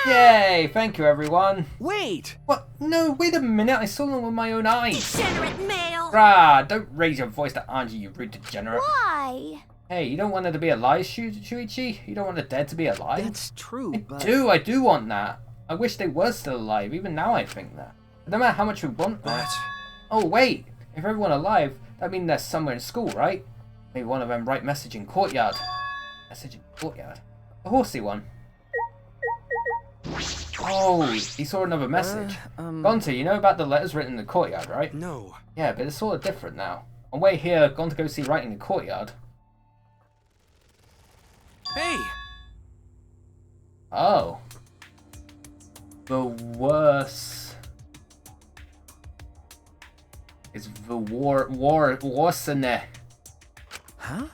Yay! Thank you, everyone. Wait! What? No, wait a minute. I saw them with my own eyes. Degenerate male! Rah! Don't raise your voice to Angie, you rude degenerate. Why? Hey, you don't want her to be alive, Shuichi? You don't want the dead to be alive? That's true, but... I do want that. I wish they were still alive. Even now I think that. No matter how much we want that. Oh, wait. If everyone alive, that means they're somewhere in school, right? Maybe one of them write message in courtyard. Message in courtyard? The horsey one. Oh, he saw another message. Gonta, you know about the letters written in the courtyard, right? No. Yeah, but it's sort of different now. On way here, gone to go see writing in the courtyard. Hey! Oh. The worse. It's the warsene. Huh?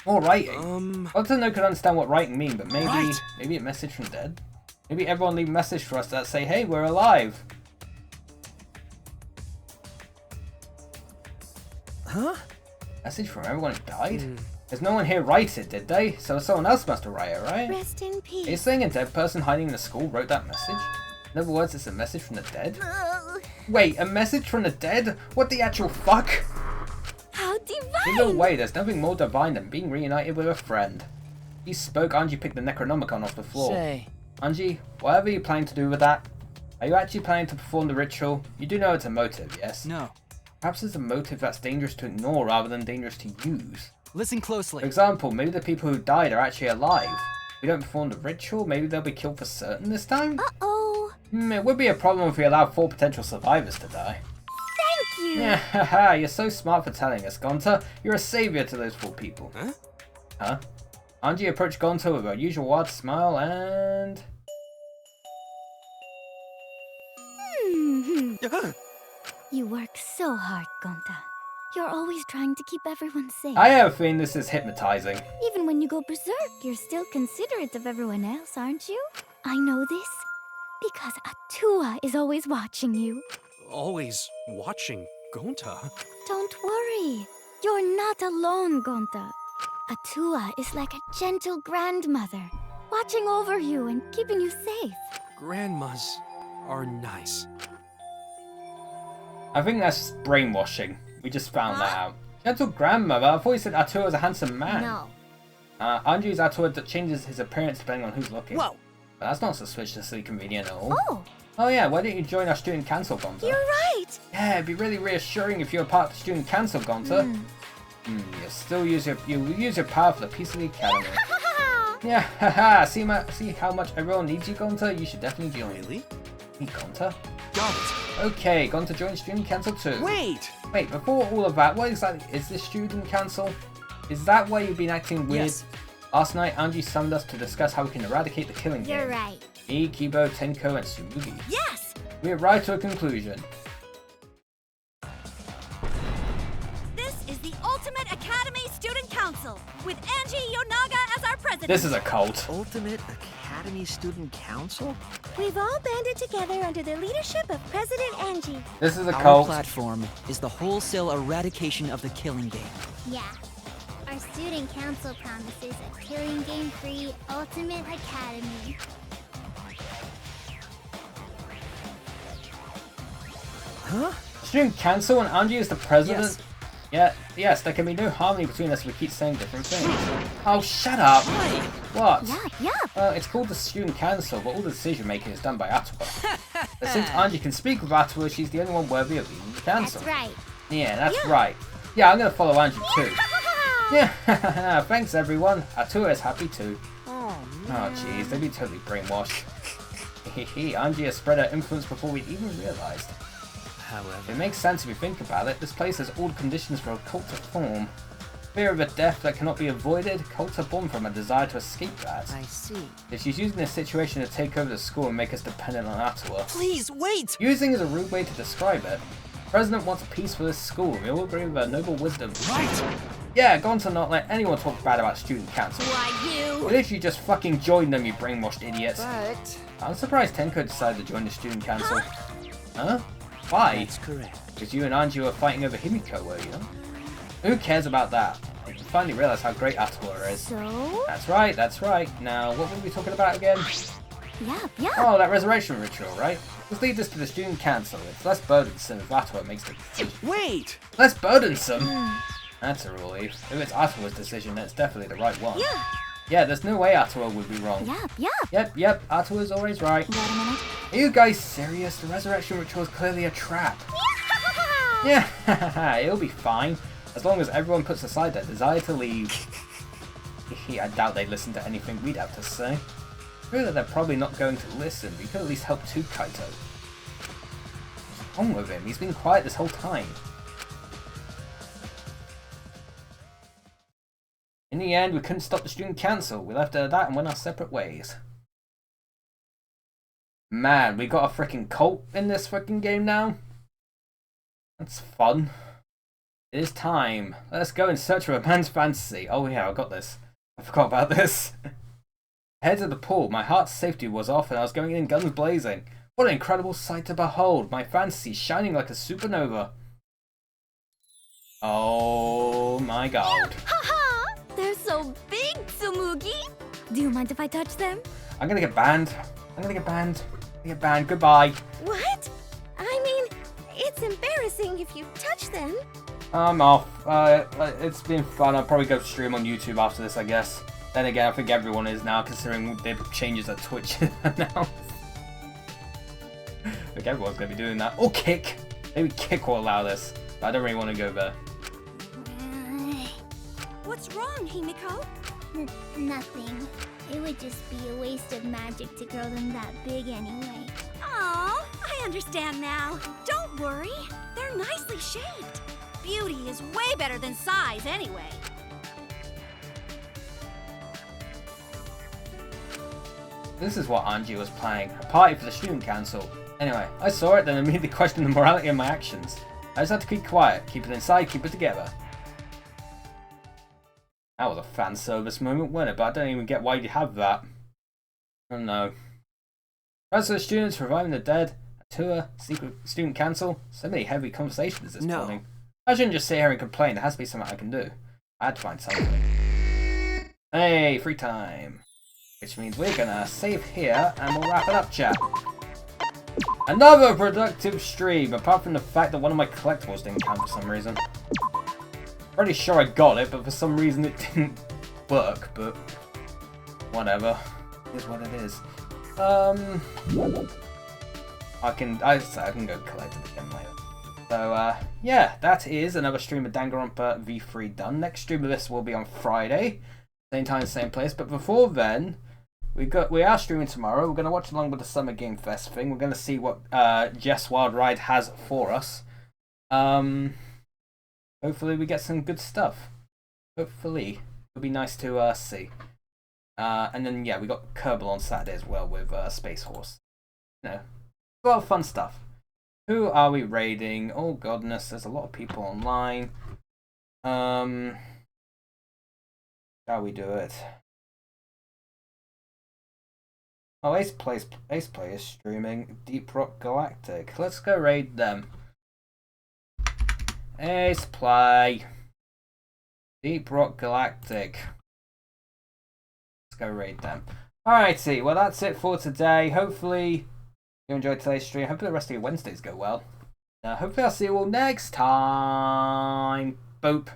More writing. I don't know could understand what writing mean, but maybe a message from dead. Maybe everyone leave a message for us that say, hey, we're alive. Huh? Message from everyone who died? There's no one here write it, did they? So someone else must have write it, right? Rest in peace. Are you saying a dead person hiding in the school wrote that message? In other words, it's a message from the dead? Wait, a message from the dead? What the actual fuck? How divine! Either way, there's nothing more divine than being reunited with a friend. He spoke, Angie picked the Necronomicon off the floor. Say. Angie, whatever you plan to do with that, are you actually planning to perform the ritual? You do know it's a motive, yes? No. Perhaps it's a motive that's dangerous to ignore rather than dangerous to use. Listen closely. For example, maybe the people who died are actually alive. If we don't perform the ritual, maybe they'll be killed for certain this time? Uh-oh. It would be a problem if we allowed 4 potential survivors to die. Thank you! Yeah, haha, you're so smart for telling us, Gonta. You're a savior to those 4 people. Huh? Huh? Angie approached Gonta with her usual wide smile and... You work so hard, Gonta. You're always trying to keep everyone safe. I have a feeling this is hypnotizing. Even when you go berserk, you're still considerate of everyone else, aren't you? I know this because Atua is always watching you. Always watching Gonta. Don't worry. You're not alone, Gonta. Atua is like a gentle grandmother, watching over you and keeping you safe. Grandmas are nice. I think that's brainwashing. We just found that out. Gentle grandmother? I thought you said Atua was a handsome man. No. Anju's Atua that changes his appearance depending on who's looking. Whoa! But that's not suspiciously convenient at all. Oh! Oh yeah, why don't you join our student council, Gonta? You're right! Yeah, it'd be really reassuring if you were part of the student council, Gonta. You still use your power for the peace of the academy. Yeah, haha. See how much everyone needs you, Gonta? You should definitely join. Really? Me, Gonta? Got it. Okay, Gonta joins student council too. Wait! Wait, before all of that, what exactly is this student council? Is that why you've been acting weird? Yes. Last night, Angie summoned us to discuss how we can eradicate the killing game. You're right. Me, Kibo, Tenko, and Tsumugi. Yes! We arrived to a conclusion. This is the Ultimate Academy Student Council, with Angie Yonaga as our president. This is a cult. Ultimate Academy Student Council? We've all banded together under the leadership of President Angie. This is a Our cult. platform is the wholesale eradication of the killing game. Yeah. Our student council promises a killing game-free Ultimate Academy. Huh? Student council and Angie is the president? Yes. Yes, there can be no harmony between us if we keep saying different things. Oh, shut up! What? Yup. It's called the student council, but all the decision making is done by Atua. But since Angie can speak with Atua, she's the only one worthy of leading the council. That's right. Yeah, that's right. Yeah, I'm gonna follow Angie too. Yeah, thanks everyone. Atua is happy too. Oh jeez, they'd be totally brainwashed. Angie has spread her influence before we even realized. However, It makes sense if you think about it. This place has all the conditions for a cult to form. Fear of a death that cannot be avoided, cults are born from a desire to escape that. I see. If she's using this situation to take over the school and make us dependent on Atua. Please, wait! Using is a rude way to describe it. The president wants peace for this school. We all agree with her noble wisdom. Right! Yeah, go on to not let anyone talk bad about student council. Why you? What if you just fucking join them, you brainwashed idiots? But I'm surprised Tenko decided to join the student council. Huh? Why? That's correct. Because you and Anji were fighting over Himiko, were you? Who cares about that? You finally realised how great Atua is. So? That's right, that's right. Now, what were we talking about again? Yeah. Oh, that resurrection ritual, right? Let's lead this to the student council. It's less burdensome if Atua makes the decision. Wait! Less burdensome? That's a relief. If it's Atua's decision, then it's definitely the right one. Yeah. Yeah, there's no way Atua would be wrong. Yep, Atua's always right. Wait a minute. Are you guys serious? The resurrection ritual is clearly a trap. Yeah, it'll be fine. As long as everyone puts aside their desire to leave. I doubt they listen to anything we'd have to say. True that they're probably not going to listen. We could at least help too, Kaito. What's wrong with him? He's been quiet this whole time. In the end, we couldn't stop the student council. We left it at that and went our separate ways. Man, we got a freaking cult in this freaking game now? That's fun. It is time. Let's go in search of a man's fantasy. Oh yeah, I got this. I forgot about this. Head to the pool. My heart's safety was off and I was going in guns blazing. What an incredible sight to behold. My fantasy shining like a supernova. Oh my god. They're so big, Tsumugi. Do you mind if I touch them? I'm gonna get banned. Goodbye. What? I mean, it's embarrassing if you touch them. I'm off. It's been fun. I'll probably go stream on YouTube after this, I guess. Then again, I think everyone is now, considering the changes at Twitch now. I think everyone's going to be doing that. Or Kick. Maybe Kick will allow this. But I don't really want to go there. What's wrong, Himiko? Nothing. It would just be a waste of magic to grow them that big anyway. Oh, I understand now. Don't worry. They're nicely shaped. Beauty is way better than size anyway. This is what Anji was playing. A party for the student council. Anyway, I saw it, then immediately questioned the morality of my actions. I just had to keep quiet, keep it inside, keep it together. That was a fan service moment, wasn't it? But I don't even get why you have that. Oh no. As for the students, reviving the dead, a tour, secret student council, so many heavy conversations this morning. I shouldn't just sit here and complain, there has to be something I can do. I had to find something. Hey, free time. Which means we're gonna save here and we'll wrap it up, chat. Another productive stream, apart from the fact that one of my collectibles didn't count for some reason. Pretty sure I got it, but for some reason it didn't work, but whatever. It is what it is. I can go collect it again later. So yeah, that is another stream of Danganronpa V3 done. Next stream of this will be on Friday. Same time, same place. But before then, we are streaming tomorrow. We're gonna watch along with the Summer Game Fest thing. We're gonna see what Jess Wild Ride has for us. Hopefully we get some good stuff. Hopefully. It'll be nice to see. And then yeah, we got Kerbal on Saturday as well with Space Horse. You know, a lot of fun stuff. Who are we raiding? Oh goodness, there's a lot of people online. How we do it? Oh, Ace Play is streaming Deep Rock Galactic. Let's go raid them. Ace Play. Deep Rock Galactic. Let's go raid them. Alrighty, well that's it for today. Hopefully you enjoyed today's stream. Hopefully the rest of your Wednesdays go well. Hopefully I'll see you all next time. Boop.